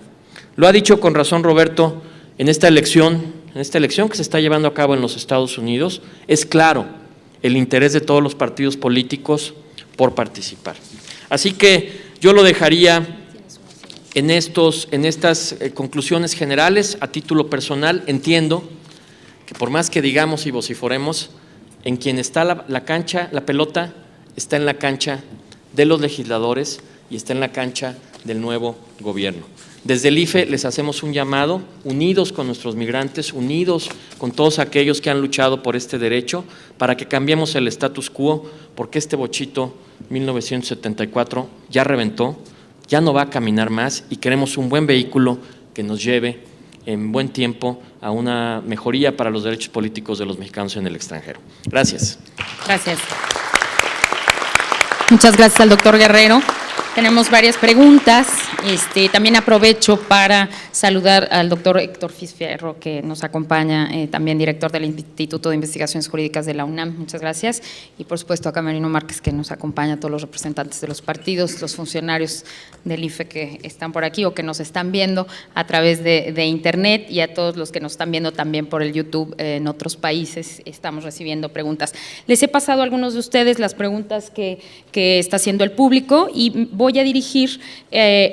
Lo ha dicho con razón Roberto, en esta elección que se está llevando a cabo en los Estados Unidos, es claro el interés de todos los partidos políticos por participar. Así que yo lo dejaría en estas conclusiones generales. A título personal, entiendo que por más que digamos y vociforemos, en quien está la cancha, la pelota está en la cancha de los legisladores y está en la cancha del nuevo gobierno. Desde el IFE les hacemos un llamado, unidos con nuestros migrantes, unidos con todos aquellos que han luchado por este derecho, para que cambiemos el status quo, porque este bochito 1974 ya reventó, ya no va a caminar más y queremos un buen vehículo que nos lleve en buen tiempo a una mejoría para los derechos políticos de los mexicanos en el extranjero. Gracias. Gracias. Muchas gracias al doctor Guerrero. Tenemos varias preguntas. También aprovecho para saludar al doctor Héctor Fisfierro, que nos acompaña, también director del Instituto de Investigaciones Jurídicas de la UNAM. Muchas gracias. Y por supuesto a Camerino Márquez, que nos acompaña, a todos los representantes de los partidos, los funcionarios del IFE que están por aquí o que nos están viendo a través de internet, y a todos los que nos están viendo también por el YouTube en otros países. Estamos recibiendo preguntas. Les he pasado a algunos de ustedes las preguntas que está haciendo el público, y voy a dirigir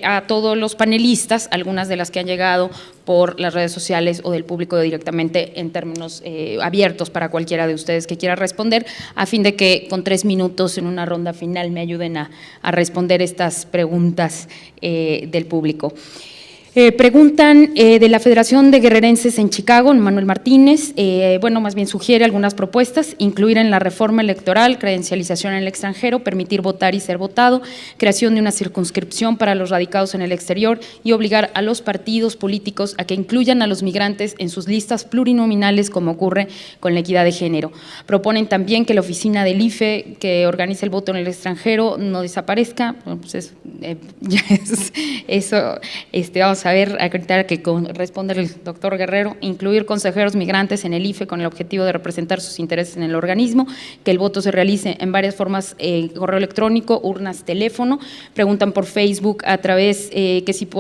a todos los panelistas algunas de las que han llegado por las redes sociales o del público directamente en términos abiertos para cualquiera de ustedes que quiera responder, a fin de que con 3 minutos en una ronda final me ayuden a responder estas preguntas del público. Preguntan de la Federación de Guerrerenses en Chicago, Manuel Martínez, más bien sugiere algunas propuestas: incluir en la reforma electoral credencialización en el extranjero, permitir votar y ser votado, creación de una circunscripción para los radicados en el exterior y obligar a los partidos políticos a que incluyan a los migrantes en sus listas plurinominales, como ocurre con la equidad de género. Proponen también que la oficina del IFE que organiza el voto en el extranjero no desaparezca. Bueno, pues eso, vamos a ver, acreditar que responde el doctor Guerrero: incluir consejeros migrantes en el IFE con el objetivo de representar sus intereses en el organismo, que el voto se realice en varias formas, correo electrónico, urnas, teléfono. Preguntan por Facebook a través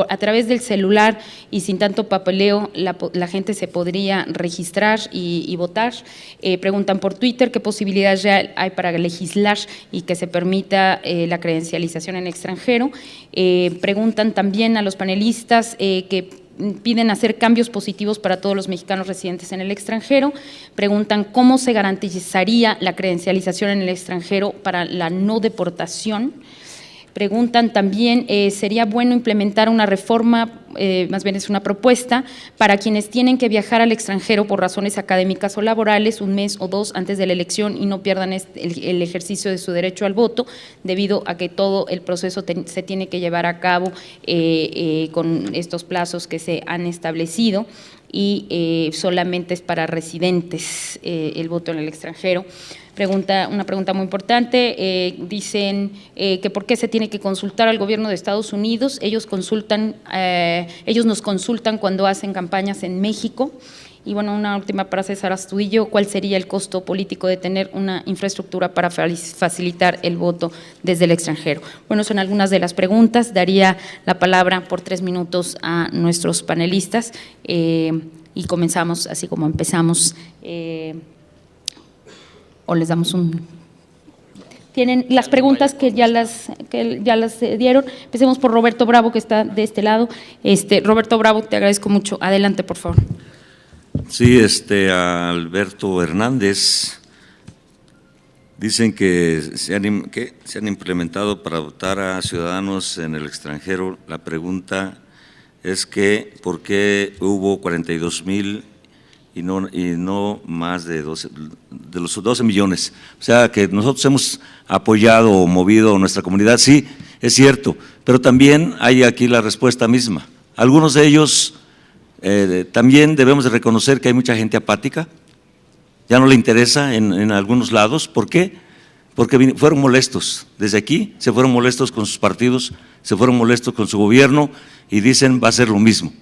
a través del celular y sin tanto papeleo la gente se podría registrar y votar. Preguntan por Twitter qué posibilidades hay para legislar y que se permita la credencialización en extranjero. Preguntan también a los panelistas que piden hacer cambios positivos para todos los mexicanos residentes en el extranjero. Preguntan cómo se garantizaría la credencialización en el extranjero para la no deportación. Preguntan también, ¿sería bueno implementar una reforma, más bien es una propuesta, para quienes tienen que viajar al extranjero por razones académicas o laborales 1 mes o 2 antes de la elección y no pierdan el ejercicio de su derecho al voto, debido a que todo el proceso se tiene que llevar a cabo con estos plazos que se han establecido, y solamente es para residentes el voto en el extranjero? Una pregunta muy importante, dicen que por qué se tiene que consultar al gobierno de Estados Unidos. Ellos nos consultan cuando hacen campañas en México. Y bueno, una última para César Astudillo: ¿cuál sería el costo político de tener una infraestructura para facilitar el voto desde el extranjero? Bueno, son algunas de las preguntas. Daría la palabra por 3 minutos a nuestros panelistas y comenzamos así como empezamos. O les damos tienen las preguntas que ya las dieron. Empecemos por Roberto Bravo, que está de este lado. Roberto Bravo, te agradezco mucho. Adelante, por favor. Sí, a Alberto Hernández, dicen que se han implementado para votar a ciudadanos en el extranjero. La pregunta es que ¿por qué hubo 42,000 y no más de los 12 millones? O sea, que nosotros hemos apoyado o movido nuestra comunidad, sí, es cierto, pero también hay aquí la respuesta misma. Algunos de ellos también debemos de reconocer que hay mucha gente apática, ya no le interesa en algunos lados. ¿Por qué? Porque fueron molestos, desde aquí se fueron molestos con sus partidos, se fueron molestos con su gobierno y dicen va a ser lo mismo.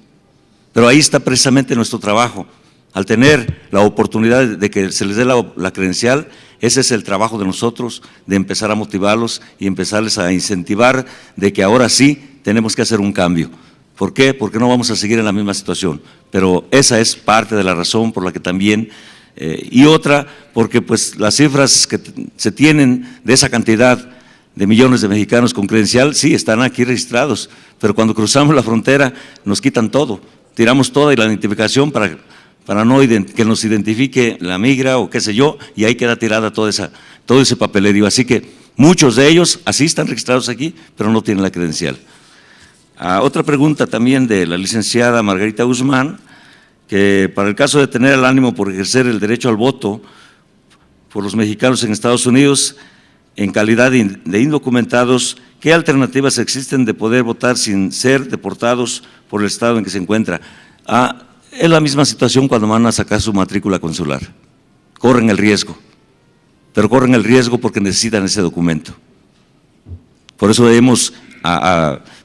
Pero ahí está precisamente nuestro trabajo. Al tener la oportunidad de que se les dé la credencial, ese es el trabajo de nosotros, de empezar a motivarlos y empezarles a incentivar de que ahora sí tenemos que hacer un cambio. ¿Por qué? Porque no vamos a seguir en la misma situación, pero esa es parte de la razón por la que también, y otra, porque pues las cifras que se tienen de esa cantidad de millones de mexicanos con credencial, sí, están aquí registrados, pero cuando cruzamos la frontera nos quitan todo, tiramos toda la identificación para no que nos identifique la migra o qué sé yo, y ahí queda tirada todo ese papelerío. Así que muchos de ellos así están registrados aquí, pero no tienen la credencial. Otra pregunta también de la licenciada Margarita Guzmán, que para el caso de tener el ánimo por ejercer el derecho al voto por los mexicanos en Estados Unidos en calidad de indocumentados, ¿qué alternativas existen de poder votar sin ser deportados por el estado en que se encuentra? Es la misma situación cuando van a sacar su matrícula consular. Corren el riesgo, pero corren el riesgo porque necesitan ese documento. Por eso hemos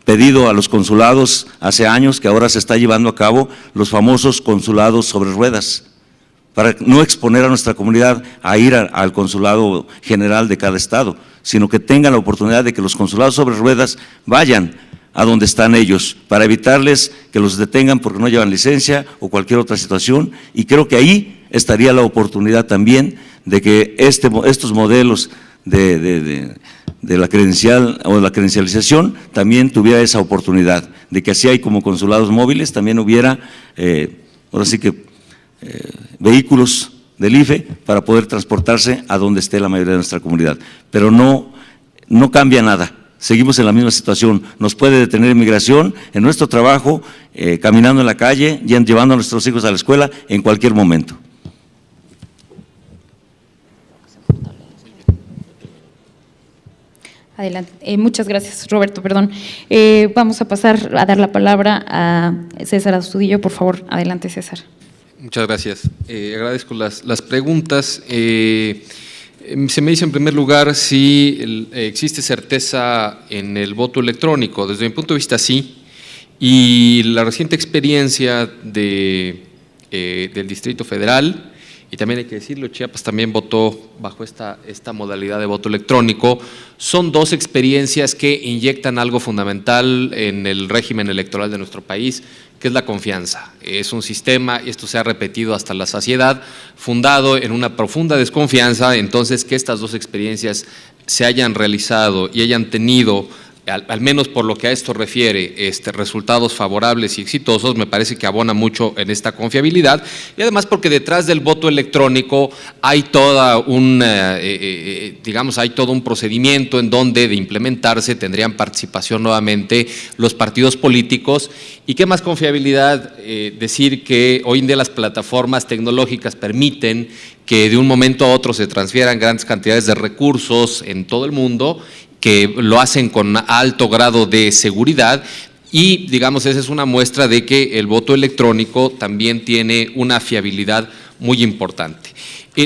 pedido a los consulados hace años, que ahora se está llevando a cabo, los famosos consulados sobre ruedas, para no exponer a nuestra comunidad a ir al consulado general de cada estado, sino que tengan la oportunidad de que los consulados sobre ruedas vayan a donde están ellos, para evitarles que los detengan porque no llevan licencia o cualquier otra situación, y creo que ahí estaría la oportunidad también de que estos modelos de la credencial o de la credencialización también tuviera esa oportunidad, de que así hay como consulados móviles, también hubiera, ahora sí que, vehículos del IFE para poder transportarse a donde esté la mayoría de nuestra comunidad. Pero no cambia nada, seguimos en la misma situación. Nos puede detener inmigración en nuestro trabajo, caminando en la calle, llevando a nuestros hijos a la escuela en cualquier momento. Adelante. Muchas gracias, Roberto, perdón. Vamos a pasar a dar la palabra a César Astudillo, por favor. Adelante, César. Muchas gracias. Agradezco las preguntas. Se me dice en primer lugar si existe certeza en el voto electrónico. Desde mi punto de vista, sí. Y la reciente experiencia del Distrito Federal, y también hay que decirlo, Chiapas también votó bajo esta modalidad de voto electrónico. Son dos experiencias que inyectan algo fundamental en el régimen electoral de nuestro país, que es la confianza. Es un sistema, y esto se ha repetido hasta la saciedad, fundado en una profunda desconfianza. Entonces, que estas dos experiencias se hayan realizado y hayan tenido, al menos por lo que a esto refiere, resultados favorables y exitosos, me parece que abona mucho en esta confiabilidad, y además porque detrás del voto electrónico hay toda hay todo un procedimiento en donde de implementarse tendrían participación nuevamente los partidos políticos. Y qué más confiabilidad decir que hoy en día las plataformas tecnológicas permiten que de un momento a otro se transfieran grandes cantidades de recursos en todo el mundo, que lo hacen con alto grado de seguridad, y esa es una muestra de que el voto electrónico también tiene una fiabilidad muy importante.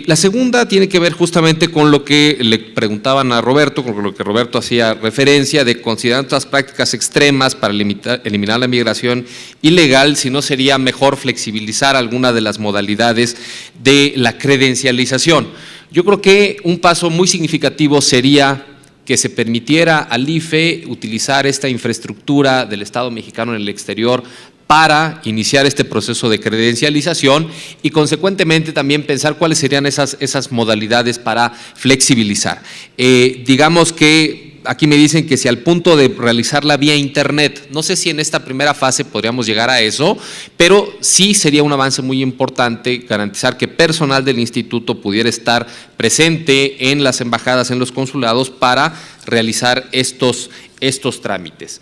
La segunda tiene que ver justamente con lo que le preguntaban a Roberto, con lo que Roberto hacía referencia, de considerar otras prácticas extremas para eliminar la migración ilegal, si no sería mejor flexibilizar alguna de las modalidades de la credencialización. Yo creo que un paso muy significativo sería que se permitiera al IFE utilizar esta infraestructura del Estado mexicano en el exterior para iniciar este proceso de credencialización, y consecuentemente también pensar cuáles serían esas modalidades para flexibilizar. Digamos que aquí me dicen que si al punto de realizarla vía internet, no sé si en esta primera fase podríamos llegar a eso, pero sí sería un avance muy importante garantizar que personal del instituto pudiera estar presente en las embajadas, en los consulados, para realizar estos trámites.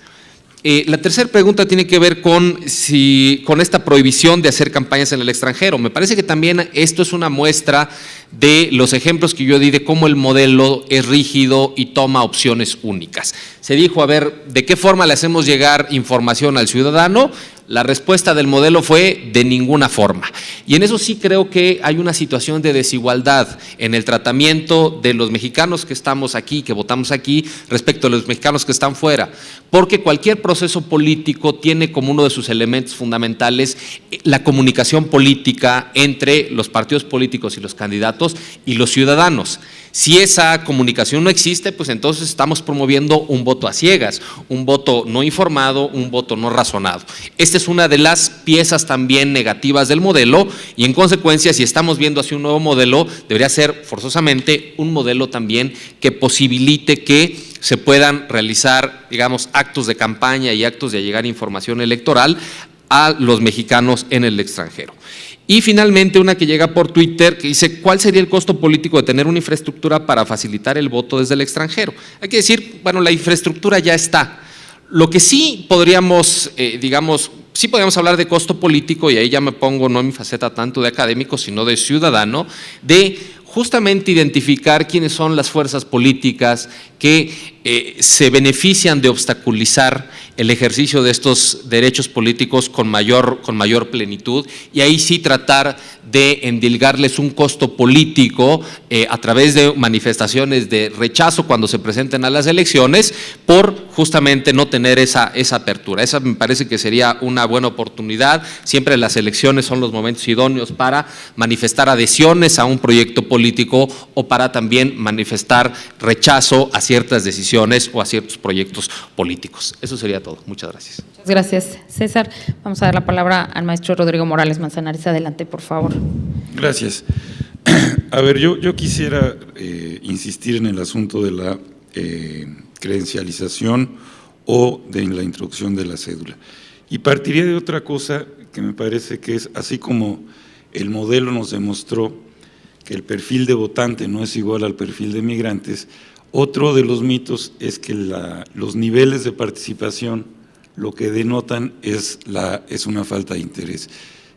La tercera pregunta tiene que ver con esta prohibición de hacer campañas en el extranjero. Me parece que también esto es una muestra de los ejemplos que yo di de cómo el modelo es rígido y toma opciones únicas. Se dijo, a ver, ¿de qué forma le hacemos llegar información al ciudadano? La respuesta del modelo fue de ninguna forma. Y en eso sí creo que hay una situación de desigualdad en el tratamiento de los mexicanos que estamos aquí, que votamos aquí, respecto a los mexicanos que están fuera. Porque cualquier proceso político tiene como uno de sus elementos fundamentales la comunicación política entre los partidos políticos y los candidatos y los ciudadanos. Si esa comunicación no existe, pues entonces estamos promoviendo un voto a ciegas, un voto no informado, un voto no razonado. Esta es una de las piezas también negativas del modelo, y en consecuencia, si estamos viendo hacia un nuevo modelo, debería ser forzosamente un modelo también que posibilite que se puedan realizar, actos de campaña y actos de allegar información electoral a los mexicanos en el extranjero. Y finalmente una que llega por Twitter que dice, ¿cuál sería el costo político de tener una infraestructura para facilitar el voto desde el extranjero? Hay que decir, bueno, la infraestructura ya está. Lo que sí podríamos, sí podríamos hablar de costo político, y ahí ya me pongo no en mi faceta tanto de académico, sino de ciudadano, de justamente identificar quiénes son las fuerzas políticas que se benefician de obstaculizar el ejercicio de estos derechos políticos con mayor plenitud, y ahí sí tratar de endilgarles un costo político a través de manifestaciones de rechazo cuando se presenten a las elecciones, por justamente no tener esa apertura. Esa me parece que sería una buena oportunidad. Siempre las elecciones son los momentos idóneos para manifestar adhesiones a un proyecto político o para también manifestar rechazo a ciertas decisiones o a ciertos proyectos políticos. Eso sería todo. Muchas gracias. Muchas gracias, César. Vamos a dar la palabra al maestro Rodrigo Morales Manzanares. Adelante, por favor. Gracias. A ver, yo quisiera insistir en el asunto de la credencialización o de la introducción de la cédula. Y partiría de otra cosa que me parece que es, así como el modelo nos demostró que el perfil de votante no es igual al perfil de migrantes, otro de los mitos es que los niveles de participación lo que denotan es una falta de interés.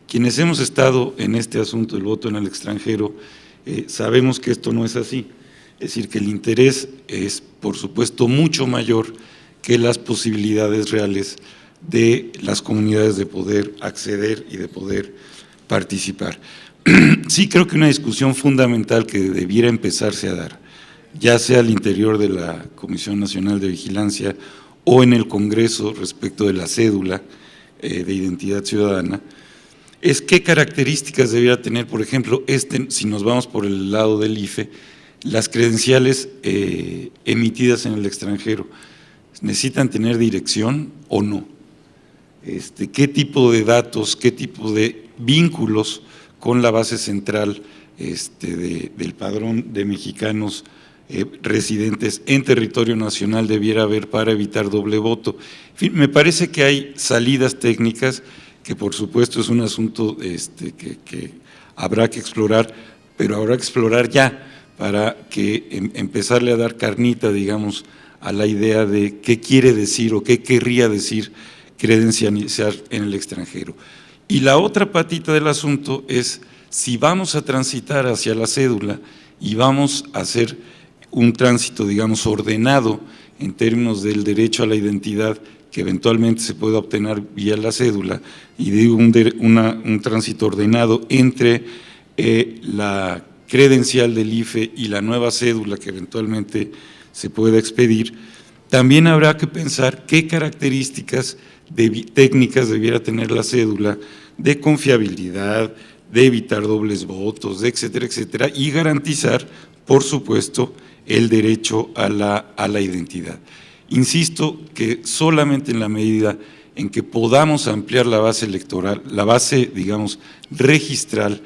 Quienes hemos estado en este asunto del voto en el extranjero sabemos que esto no es así. Es decir, que el interés es, por supuesto, mucho mayor que las posibilidades reales de las comunidades de poder acceder y de poder participar. Sí creo que una discusión fundamental que debiera empezarse a dar, ya sea al interior de la Comisión Nacional de Vigilancia o en el Congreso respecto de la cédula de identidad ciudadana, es qué características debiera tener, por ejemplo, si nos vamos por el lado del IFE, las credenciales emitidas en el extranjero. ¿Necesitan tener dirección o no? ¿Qué tipo de datos, qué tipo de vínculos con la base central del padrón de mexicanos residentes en territorio nacional debiera haber para evitar doble voto? En fin, me parece que hay salidas técnicas que por supuesto es un asunto que habrá que explorar, pero habrá que explorar ya para que empezarle a dar carnita, digamos, a la idea de qué quiere decir o qué querría decir credencializar en el extranjero. Y la otra patita del asunto es si vamos a transitar hacia la cédula y vamos a hacer un tránsito, digamos, ordenado en términos del derecho a la identidad que eventualmente se pueda obtener vía la cédula, y de un tránsito ordenado entre la credencial del IFE y la nueva cédula que eventualmente se pueda expedir, también habrá que pensar qué características técnicas debiera tener la cédula de confiabilidad, de evitar dobles votos, etcétera, etcétera, y garantizar, por supuesto, el derecho a la identidad. Insisto que solamente en la medida en que podamos ampliar la base electoral, la base, digamos, registral,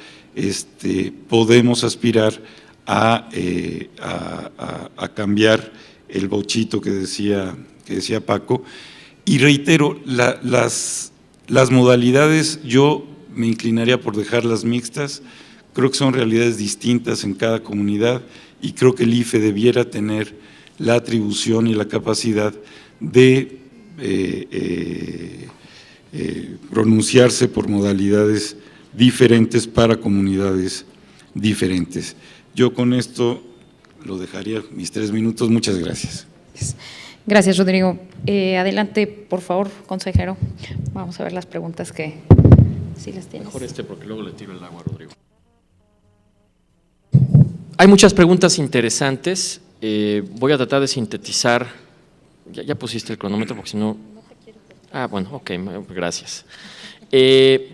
podemos aspirar a cambiar el bochito que decía Paco. Y reitero, las modalidades yo me inclinaría por dejarlas mixtas. Creo que son realidades distintas en cada comunidad y creo que el IFE debiera tener la atribución y la capacidad de pronunciarse por modalidades diferentes para comunidades diferentes. Yo con esto lo dejaría mis 3 minutos. Muchas gracias. Gracias, Rodrigo. Adelante, por favor, consejero. Vamos a ver las preguntas que sí las tienes. Mejor porque luego le tiro el agua a Rodrigo. Hay muchas preguntas interesantes. Voy a tratar de sintetizar. Ya pusiste el cronómetro porque si no… bueno, ok, gracias.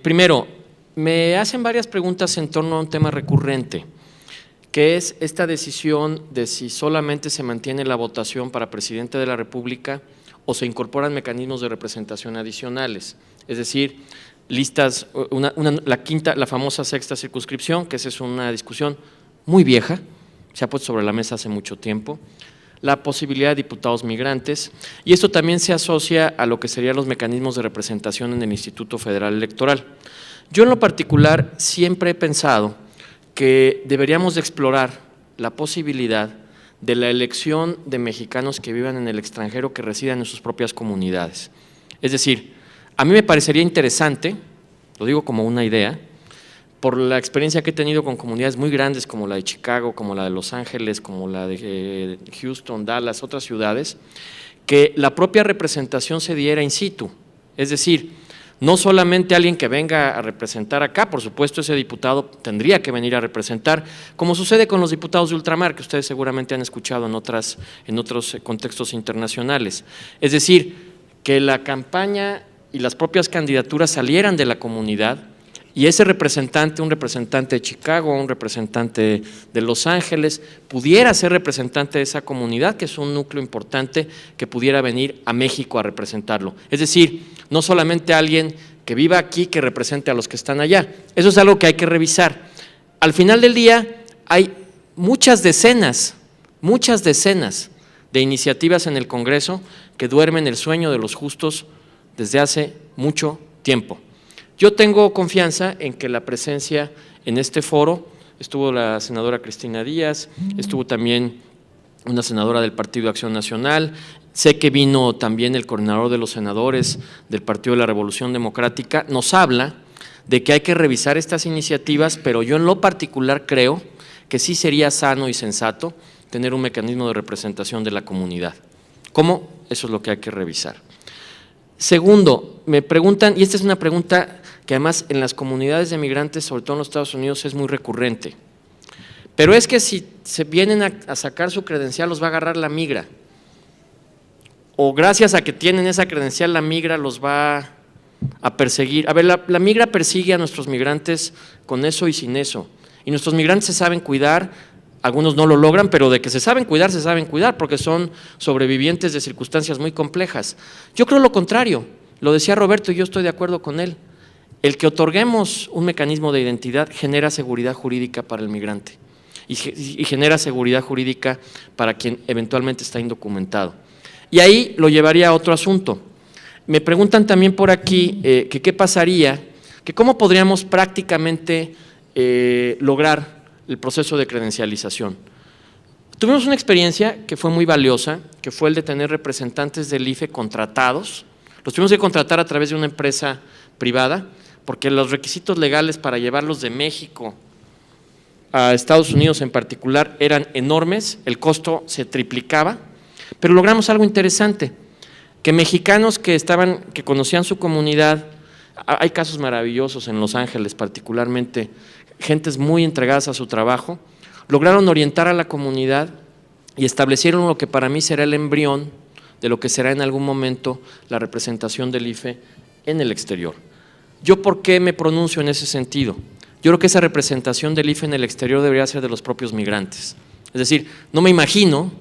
Primero, me hacen varias preguntas en torno a un tema recurrente, que es esta decisión de si solamente se mantiene la votación para presidente de la República o se incorporan mecanismos de representación adicionales, es decir, listas, la famosa sexta circunscripción, que esa es una discusión muy vieja, se ha puesto sobre la mesa hace mucho tiempo, la posibilidad de diputados migrantes, y esto también se asocia a lo que serían los mecanismos de representación en el Instituto Federal Electoral. Yo en lo particular siempre he pensado que deberíamos de explorar la posibilidad de la elección de mexicanos que vivan en el extranjero que residan en sus propias comunidades. Es decir, a mí me parecería interesante, lo digo como una idea, por la experiencia que he tenido con comunidades muy grandes como la de Chicago, como la de Los Ángeles, como la de Houston, Dallas, otras ciudades, que la propia representación se diera in situ. Es decir, no solamente alguien que venga a representar acá, por supuesto ese diputado tendría que venir a representar, como sucede con los diputados de ultramar, que ustedes seguramente han escuchado en otros contextos internacionales. Es decir, que la campaña y las propias candidaturas salieran de la comunidad y ese representante, un representante de Chicago, un representante de Los Ángeles, pudiera ser representante de esa comunidad, que es un núcleo importante, que pudiera venir a México a representarlo. Es decir, no solamente alguien que viva aquí que represente a los que están allá. Eso es algo que hay que revisar. Al final del día hay muchas decenas de iniciativas en el Congreso que duermen el sueño de los justos desde hace mucho tiempo. Yo tengo confianza en que la presencia en este foro, estuvo la senadora Cristina Díaz, estuvo también una senadora del Partido Acción Nacional, sé que vino también el coordinador de los senadores del Partido de la Revolución Democrática, nos habla de que hay que revisar estas iniciativas, pero yo en lo particular creo que sí sería sano y sensato tener un mecanismo de representación de la comunidad. ¿Cómo? Eso es lo que hay que revisar. Segundo, me preguntan, y esta es una pregunta que además en las comunidades de migrantes, sobre todo en los Estados Unidos, es muy recurrente, pero es que si se vienen a sacar su credencial los va a agarrar la migra, o gracias a que tienen esa credencial la migra los va a perseguir. A ver, la migra persigue a nuestros migrantes con eso y sin eso, y nuestros migrantes se saben cuidar, algunos no lo logran, pero de que se saben cuidar porque son sobrevivientes de circunstancias muy complejas. Yo creo lo contrario, lo decía Roberto y yo estoy de acuerdo con él. El que otorguemos un mecanismo de identidad genera seguridad jurídica para el migrante y genera seguridad jurídica para quien eventualmente está indocumentado. Y ahí lo llevaría a otro asunto. Me preguntan también por aquí que qué pasaría, que cómo podríamos prácticamente lograr el proceso de credencialización. Tuvimos una experiencia que fue muy valiosa, que fue el de tener representantes del IFE contratados. Los tuvimos que contratar a través de una empresa privada, porque los requisitos legales para llevarlos de México a Estados Unidos en particular eran enormes, el costo se triplicaba, pero logramos algo interesante, que mexicanos que conocían su comunidad, hay casos maravillosos en Los Ángeles particularmente, gentes muy entregadas a su trabajo, lograron orientar a la comunidad y establecieron lo que para mí será el embrión de lo que será en algún momento la representación del IFE en el exterior. ¿Yo por qué me pronuncio en ese sentido? Yo creo que esa representación del IFE en el exterior debería ser de los propios migrantes. Es decir, no me imagino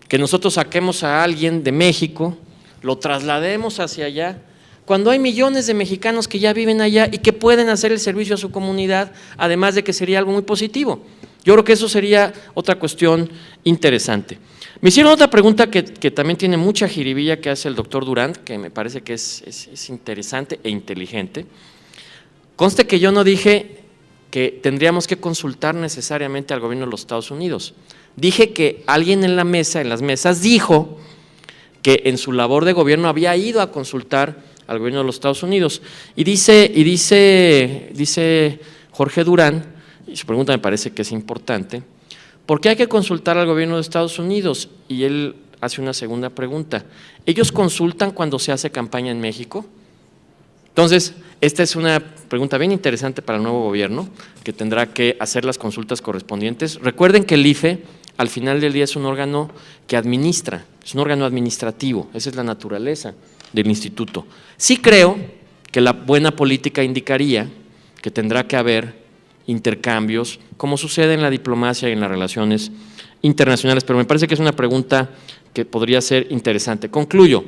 que nosotros saquemos a alguien de México, lo traslademos hacia allá, cuando hay millones de mexicanos que ya viven allá y que pueden hacer el servicio a su comunidad, además de que sería algo muy positivo. Yo creo que eso sería otra cuestión interesante. Me hicieron otra pregunta que también tiene mucha jiribilla que hace el doctor Durán, que me parece que es interesante e inteligente. Conste que yo no dije que tendríamos que consultar necesariamente al gobierno de los Estados Unidos. Dije que alguien en las mesas dijo que en su labor de gobierno había ido a consultar al gobierno de los Estados Unidos. Y dice Jorge Durán, y su pregunta me parece que es importante, ¿por qué hay que consultar al gobierno de Estados Unidos? Y él hace una segunda pregunta. ¿Ellos consultan cuando se hace campaña en México? Entonces, esta es una pregunta bien interesante para el nuevo gobierno, que tendrá que hacer las consultas correspondientes. Recuerden que el IFE, al final del día, es un órgano que administra, es un órgano administrativo, esa es la naturaleza del instituto. Sí creo que la buena política indicaría que tendrá que haber intercambios, como sucede en la diplomacia y en las relaciones internacionales, pero me parece que es una pregunta que podría ser interesante. Concluyo.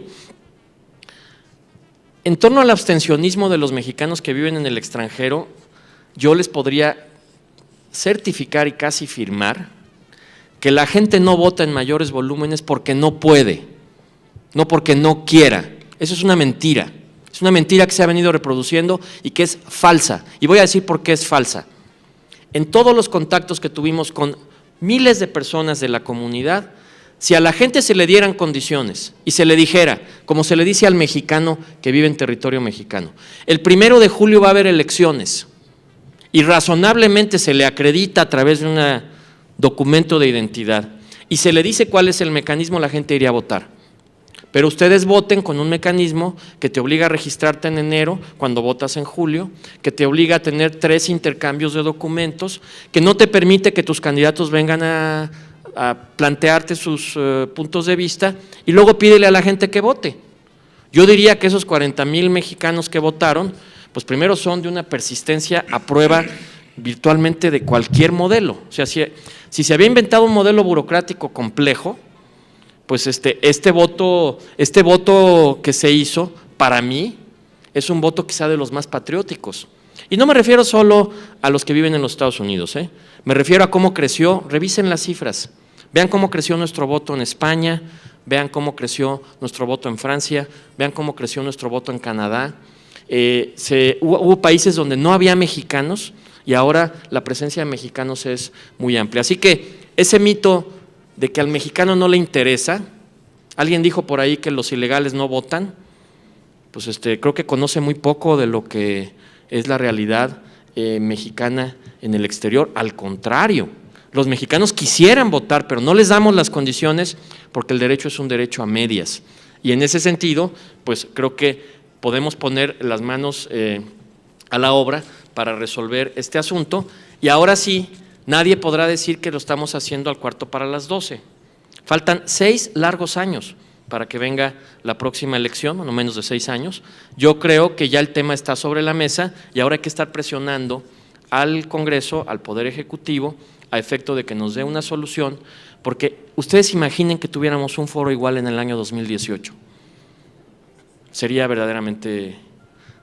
En torno al abstencionismo de los mexicanos que viven en el extranjero, yo les podría certificar y casi firmar que la gente no vota en mayores volúmenes porque no puede, no porque no quiera. Eso es una mentira que se ha venido reproduciendo y que es falsa. Y voy a decir por qué es falsa. En todos los contactos que tuvimos con miles de personas de la comunidad, si a la gente se le dieran condiciones y se le dijera, como se le dice al mexicano que vive en territorio mexicano, el 1 de julio va a haber elecciones, y razonablemente se le acredita a través de un documento de identidad y se le dice cuál es el mecanismo, la gente iría a votar. Pero ustedes voten con un mecanismo que te obliga a registrarte en enero cuando votas en julio, que te obliga a tener 3 intercambios de documentos, que no te permite que tus candidatos vengan a plantearte sus puntos de vista y luego pídele a la gente que vote. Yo diría que esos 40,000 mexicanos que votaron, pues primero son de una persistencia a prueba virtualmente de cualquier modelo. O sea, si se había inventado un modelo burocrático complejo, pues este voto que se hizo, para mí, es un voto quizá de los más patrióticos. Y no me refiero solo a los que viven en los Estados Unidos, me refiero a cómo creció, revisen las cifras, vean cómo creció nuestro voto en España, vean cómo creció nuestro voto en Francia, vean cómo creció nuestro voto en Canadá. Hubo países donde no había mexicanos y ahora la presencia de mexicanos es muy amplia. Así que ese mito de que al mexicano no le interesa, alguien dijo por ahí que los ilegales no votan, pues creo que conoce muy poco de lo que es la realidad mexicana en el exterior. Al contrario, los mexicanos quisieran votar, pero no les damos las condiciones porque el derecho es un derecho a medias. Y en ese sentido, pues creo que podemos poner las manos a la obra para resolver este asunto y ahora sí, nadie podrá decir que lo estamos haciendo al 11:45. Faltan 6 largos años para que venga la próxima elección, no menos de 6 años. Yo creo que ya el tema está sobre la mesa y ahora hay que estar presionando al Congreso, al Poder Ejecutivo, a efecto de que nos dé una solución, porque ustedes imaginen que tuviéramos un foro igual en el año 2018. Sería verdaderamente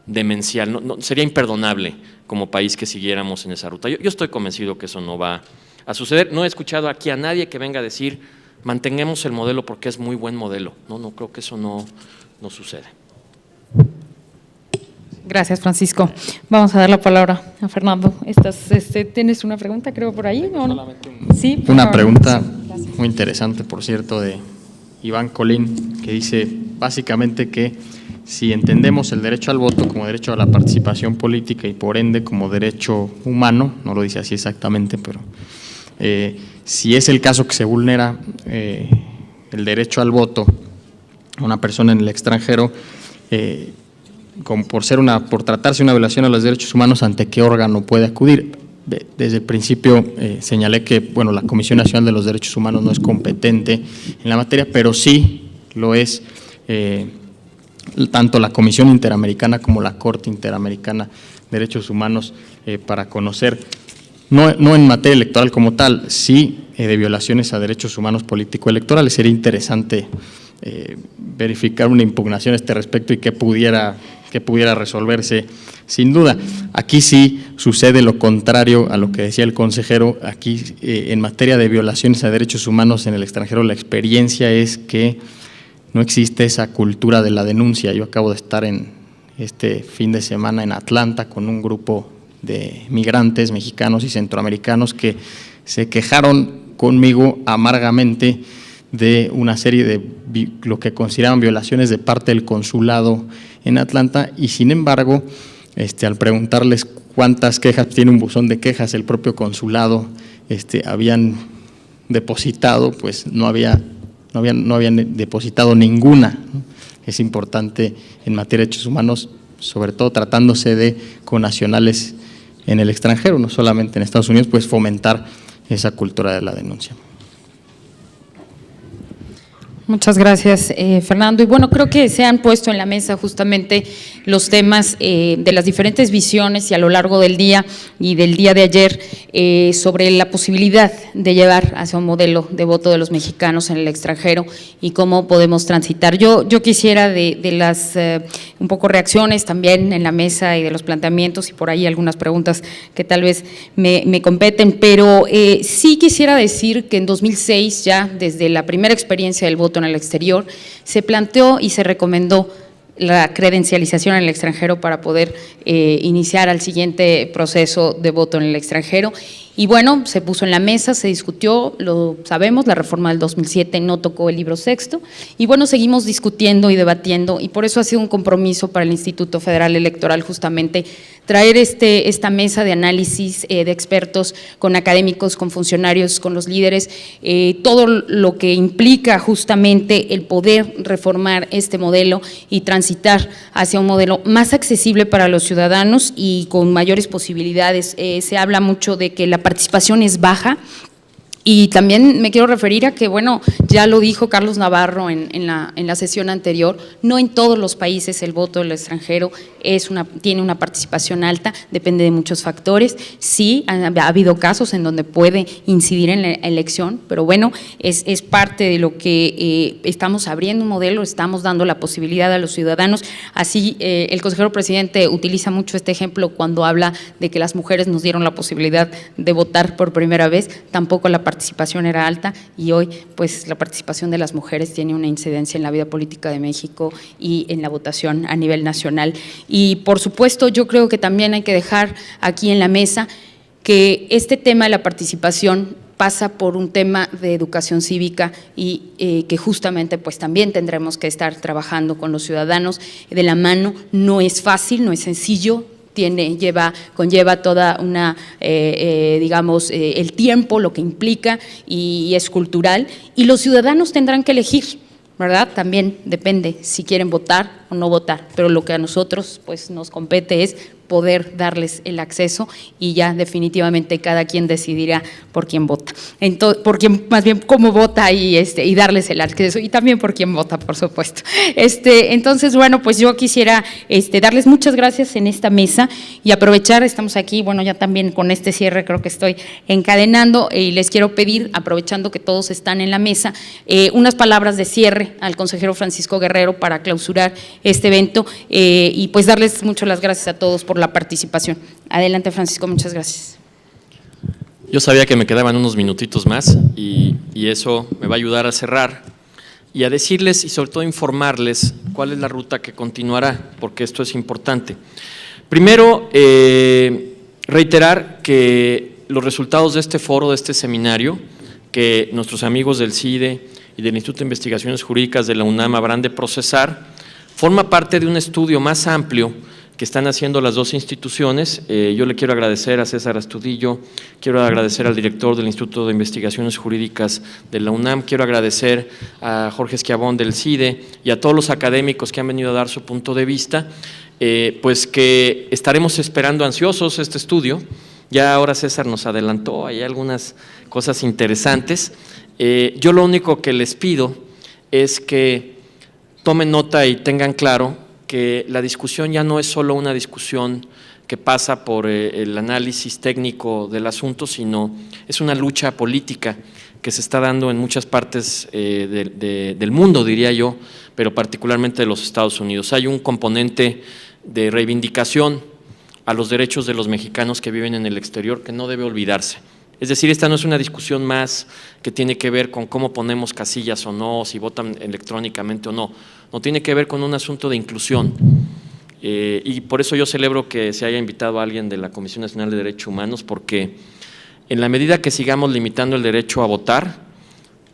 demencial, no, sería imperdonable como país que siguiéramos en esa ruta. Yo estoy convencido que eso no va a suceder. No he escuchado aquí a nadie que venga a decir mantengamos el modelo porque es muy buen modelo. No creo que eso no sucede. Gracias, Francisco. Vamos a dar la palabra a Fernando. ¿Tienes una pregunta, creo, por ahí? ¿O no? Sí, por una favor. pregunta Gracias. muy interesante, por cierto, de Iván Colín, que dice básicamente que si entendemos el derecho al voto como derecho a la participación política y por ende como derecho humano, no lo dice así exactamente, pero si es el caso que se vulnera el derecho al voto a una persona en el extranjero, por tratarse de una violación a los derechos humanos, ¿ante qué órgano puede acudir? Desde el principio señalé que la Comisión Nacional de los Derechos Humanos no es competente en la materia, pero sí lo es tanto la Comisión Interamericana como la Corte Interamericana de Derechos Humanos para conocer, no en materia electoral como tal, sí de violaciones a derechos humanos político-electorales. Sería interesante verificar una impugnación a este respecto y que pudiera resolverse sin duda. Aquí sí sucede lo contrario a lo que decía el consejero. Aquí en materia de violaciones a derechos humanos en el extranjero, la experiencia es que no existe esa cultura de la denuncia. Yo acabo de estar en este fin de semana en Atlanta con un grupo de migrantes mexicanos y centroamericanos que se quejaron conmigo amargamente de una serie de lo que consideraban violaciones de parte del consulado en Atlanta y sin embargo, al preguntarles cuántas quejas, tiene un buzón de quejas el propio consulado, habían depositado, pues no habían depositado ninguna. Es importante en materia de derechos humanos, sobre todo tratándose de connacionales en el extranjero, no solamente en Estados Unidos, pues fomentar esa cultura de la denuncia. Muchas gracias, Fernando. Y creo que se han puesto en la mesa justamente los temas de las diferentes visiones y a lo largo del día y del día de ayer sobre la posibilidad de llevar hacia un modelo de voto de los mexicanos en el extranjero y cómo podemos transitar. Yo quisiera de las un poco reacciones también en la mesa y de los planteamientos y por ahí algunas preguntas que tal vez me competen, pero sí quisiera decir que en 2006 ya desde la primera experiencia del voto en el exterior, se planteó y se recomendó la credencialización en el extranjero para poder iniciar al siguiente proceso de voto en el extranjero. Y bueno, se puso en la mesa, se discutió, lo sabemos, la reforma del 2007 no tocó el libro sexto, y bueno, seguimos discutiendo y debatiendo, y por eso ha sido un compromiso para el Instituto Federal Electoral justamente traer esta mesa de análisis de expertos con académicos, con funcionarios, con los líderes, todo lo que implica justamente el poder reformar este modelo y transitar hacia un modelo más accesible para los ciudadanos y con mayores posibilidades. Se habla mucho de que la participación es baja. Y también me quiero referir a que, bueno, ya lo dijo Carlos Navarro en la sesión anterior, no en todos los países el voto del extranjero tiene una participación alta, depende de muchos factores. Sí, ha habido casos en donde puede incidir en la elección, pero bueno, es parte de lo que estamos abriendo un modelo, estamos dando la posibilidad a los ciudadanos. Así, el consejero presidente utiliza mucho este ejemplo cuando habla de que las mujeres nos dieron la posibilidad de votar por primera vez, tampoco la participación era alta, y hoy pues la participación de las mujeres tiene una incidencia en la vida política de México y en la votación a nivel nacional. Y por supuesto yo creo que también hay que dejar aquí en la mesa que este tema de la participación pasa por un tema de educación cívica y que justamente pues también tendremos que estar trabajando con los ciudadanos de la mano. No es fácil, no es sencillo, conlleva toda una, digamos, el tiempo, lo que implica, y es cultural, y los ciudadanos tendrán que elegir, ¿verdad? También depende si quieren votar o no votar, pero lo que a nosotros pues nos compete es poder darles el acceso, y ya definitivamente cada quien decidirá por quién vota. Entonces, más bien cómo vota y darles el acceso, y también por quién vota, por supuesto. Entonces, bueno, pues yo quisiera darles muchas gracias en esta mesa y aprovechar, estamos aquí, bueno, ya también con este cierre creo que estoy encadenando, y les quiero pedir, aprovechando que todos están en la mesa, unas palabras de cierre al consejero Francisco Guerrero para clausurar este evento, y pues darles muchas las gracias a todos por la participación. Adelante, Francisco, muchas gracias. Yo sabía que me quedaban unos minutitos más y eso me va a ayudar a cerrar y a decirles y sobre todo informarles cuál es la ruta que continuará, porque esto es importante. Primero, reiterar que los resultados de este foro, de este seminario, que nuestros amigos del CIDE y del Instituto de Investigaciones Jurídicas de la UNAM habrán de procesar, forma parte de un estudio más amplio que están haciendo las dos instituciones. Yo le quiero agradecer a César Astudillo, quiero agradecer al director del Instituto de Investigaciones Jurídicas de la UNAM, quiero agradecer a Jorge Esquiabón del CIDE y a todos los académicos que han venido a dar su punto de vista, pues que estaremos esperando ansiosos este estudio. Ya ahora César nos adelantó, hay algunas cosas interesantes. Yo lo único que les pido es que tomen nota y tengan claro que la discusión ya no es solo una discusión que pasa por el análisis técnico del asunto, sino es una lucha política que se está dando en muchas partes del mundo, diría yo, pero particularmente de los Estados Unidos. Hay un componente de reivindicación a los derechos de los mexicanos que viven en el exterior que no debe olvidarse. Es decir, esta no es una discusión más que tiene que ver con cómo ponemos casillas o no, si votan electrónicamente o no. No, tiene que ver con un asunto de inclusión. Y por eso yo celebro que se haya invitado a alguien de la Comisión Nacional de Derechos Humanos, porque en la medida que sigamos limitando el derecho a votar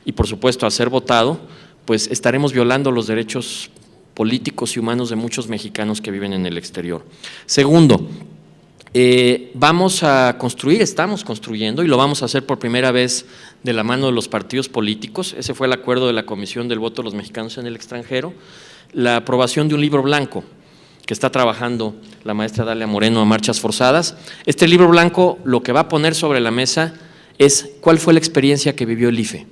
y por supuesto a ser votado, pues estaremos violando los derechos políticos y humanos de muchos mexicanos que viven en el exterior. Segundo, vamos a construir, estamos construyendo y lo vamos a hacer por primera vez de la mano de los partidos políticos. Ese fue el acuerdo de la Comisión del Voto de los Mexicanos en el Extranjero, la aprobación de un libro blanco que está trabajando la maestra Dalia Moreno a marchas forzadas. Este libro blanco lo que va a poner sobre la mesa es cuál fue la experiencia que vivió el IFE,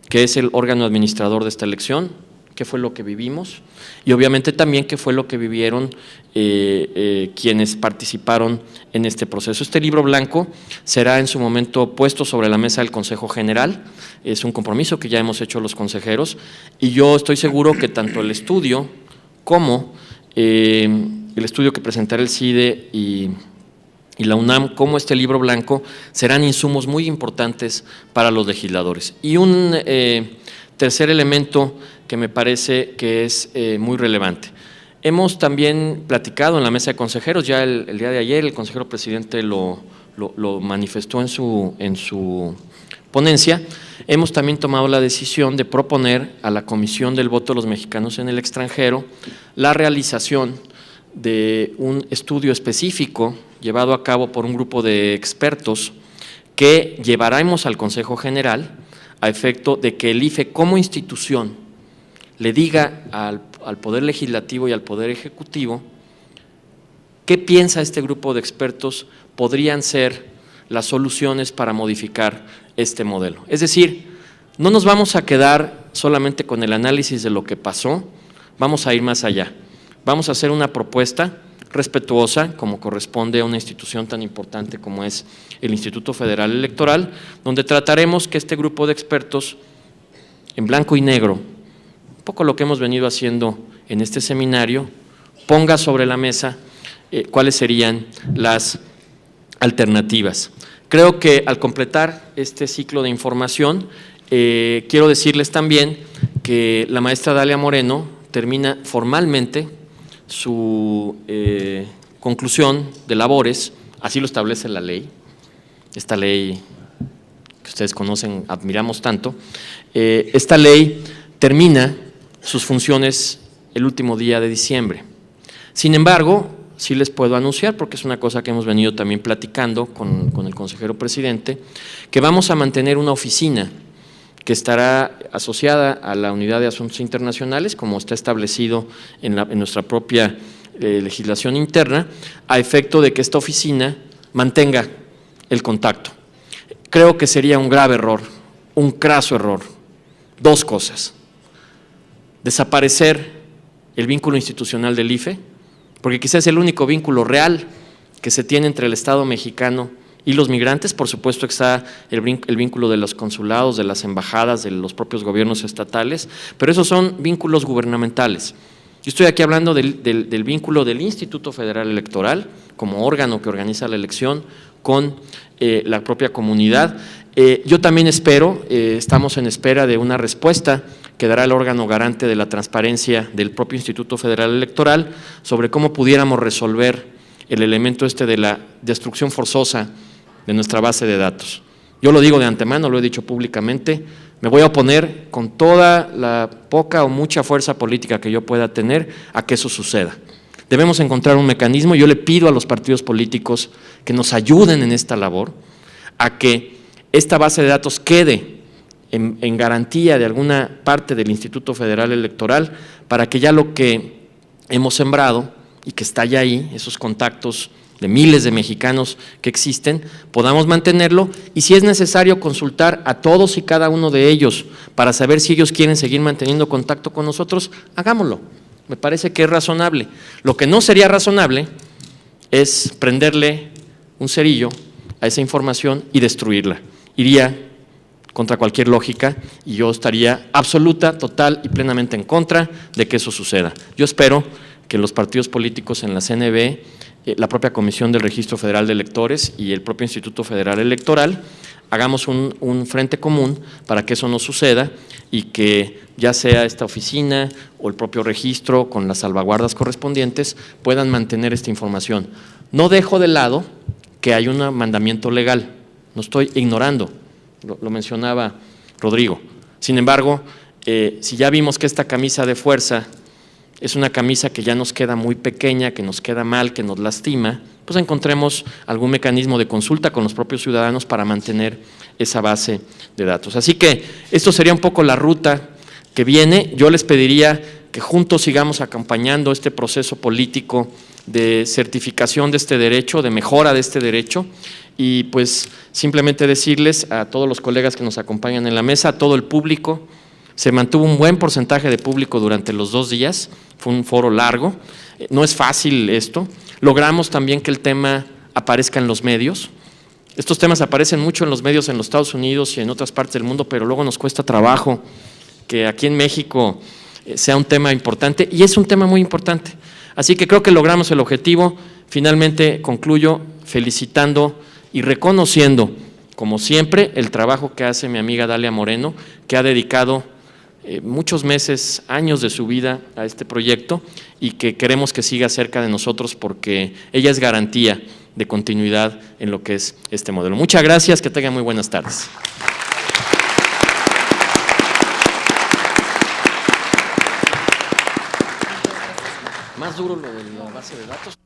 que es el órgano administrador de esta elección, qué fue lo que vivimos y obviamente también qué fue lo que vivieron quienes participaron en este proceso. Este libro blanco será en su momento puesto sobre la mesa del Consejo General, es un compromiso que ya hemos hecho los consejeros y yo estoy seguro que tanto el estudio como el estudio que presentará el CIDE y la UNAM, como este libro blanco, serán insumos muy importantes para los legisladores. Y un Tercer elemento que me parece que es muy relevante. Hemos también platicado en la mesa de consejeros, ya el día de ayer el consejero presidente lo manifestó en su ponencia. Hemos también tomado la decisión de proponer a la Comisión del Voto de los Mexicanos en el Extranjero la realización de un estudio específico llevado a cabo por un grupo de expertos que llevaremos al Consejo General a efecto de que el IFE como institución le diga al Poder Legislativo y al Poder Ejecutivo qué piensa este grupo de expertos podrían ser las soluciones para modificar este modelo. Es decir, no nos vamos a quedar solamente con el análisis de lo que pasó, vamos a ir más allá. Vamos a hacer una propuesta respetuosa, como corresponde a una institución tan importante como es el Instituto Federal Electoral, donde trataremos que este grupo de expertos, en blanco y negro, un poco lo que hemos venido haciendo en este seminario, ponga sobre la mesa cuáles serían las alternativas. Creo que al completar este ciclo de información, quiero decirles también que la maestra Dalia Moreno termina formalmente su conclusión de labores, así lo establece la ley, esta ley que ustedes conocen, admiramos tanto. Esta ley termina sus funciones el último día de diciembre. Sin embargo, sí les puedo anunciar, porque es una cosa que hemos venido también platicando con el consejero presidente, que vamos a mantener una oficina que estará asociada a la Unidad de Asuntos Internacionales, como está establecido en nuestra propia legislación interna, a efecto de que esta oficina mantenga el contacto. Creo que sería un grave error, un craso error, dos cosas: desaparecer el vínculo institucional del IFE, porque quizás es el único vínculo real que se tiene entre el Estado mexicano y los migrantes. Por supuesto está el vínculo de los consulados, de las embajadas, de los propios gobiernos estatales, pero esos son vínculos gubernamentales. Yo estoy aquí hablando del vínculo del Instituto Federal Electoral como órgano que organiza la elección con la propia comunidad. Yo también espero, estamos en espera de una respuesta que dará el órgano garante de la transparencia del propio Instituto Federal Electoral sobre cómo pudiéramos resolver el elemento de la destrucción forzosa de nuestra base de datos. Yo lo digo de antemano, lo he dicho públicamente, me voy a oponer con toda la poca o mucha fuerza política que yo pueda tener a que eso suceda. Debemos encontrar un mecanismo. Yo le pido a los partidos políticos que nos ayuden en esta labor, a que esta base de datos quede en garantía de alguna parte del Instituto Federal Electoral, para que ya lo que hemos sembrado y que está ya ahí, esos contactos de miles de mexicanos que existen, podamos mantenerlo, y si es necesario consultar a todos y cada uno de ellos para saber si ellos quieren seguir manteniendo contacto con nosotros, hagámoslo. Me parece que es razonable. Lo que no sería razonable es prenderle un cerillo a esa información y destruirla. Iría contra cualquier lógica y yo estaría absoluta, total y plenamente en contra de que eso suceda. Yo espero que los partidos políticos en la CNB, la propia Comisión del Registro Federal de Electores y el propio Instituto Federal Electoral hagamos un frente común para que eso no suceda, y que ya sea esta oficina o el propio registro con las salvaguardas correspondientes puedan mantener esta información. No dejo de lado que hay un mandamiento legal, no estoy ignorando, lo mencionaba Rodrigo. Sin embargo, si ya vimos que esta camisa de fuerza es una camisa que ya nos queda muy pequeña, que nos queda mal, que nos lastima, pues encontremos algún mecanismo de consulta con los propios ciudadanos para mantener esa base de datos. Así que esto sería un poco la ruta que viene. Yo les pediría que juntos sigamos acompañando este proceso político de certificación de este derecho, de mejora de este derecho, y pues simplemente decirles a todos los colegas que nos acompañan en la mesa, a todo el público. Se mantuvo un buen porcentaje de público durante los 2 días, fue un foro largo, no es fácil esto. Logramos también que el tema aparezca en los medios. Estos temas aparecen mucho en los medios en los Estados Unidos y en otras partes del mundo, pero luego nos cuesta trabajo que aquí en México sea un tema importante, y es un tema muy importante. Así que creo que logramos el objetivo. Finalmente concluyo felicitando y reconociendo, como siempre, el trabajo que hace mi amiga Dalia Moreno, que ha dedicado muchos meses, años de su vida a este proyecto y que queremos que siga cerca de nosotros porque ella es garantía de continuidad en lo que es este modelo. Muchas gracias, que tengan muy buenas tardes. Más duro lo de la base de datos.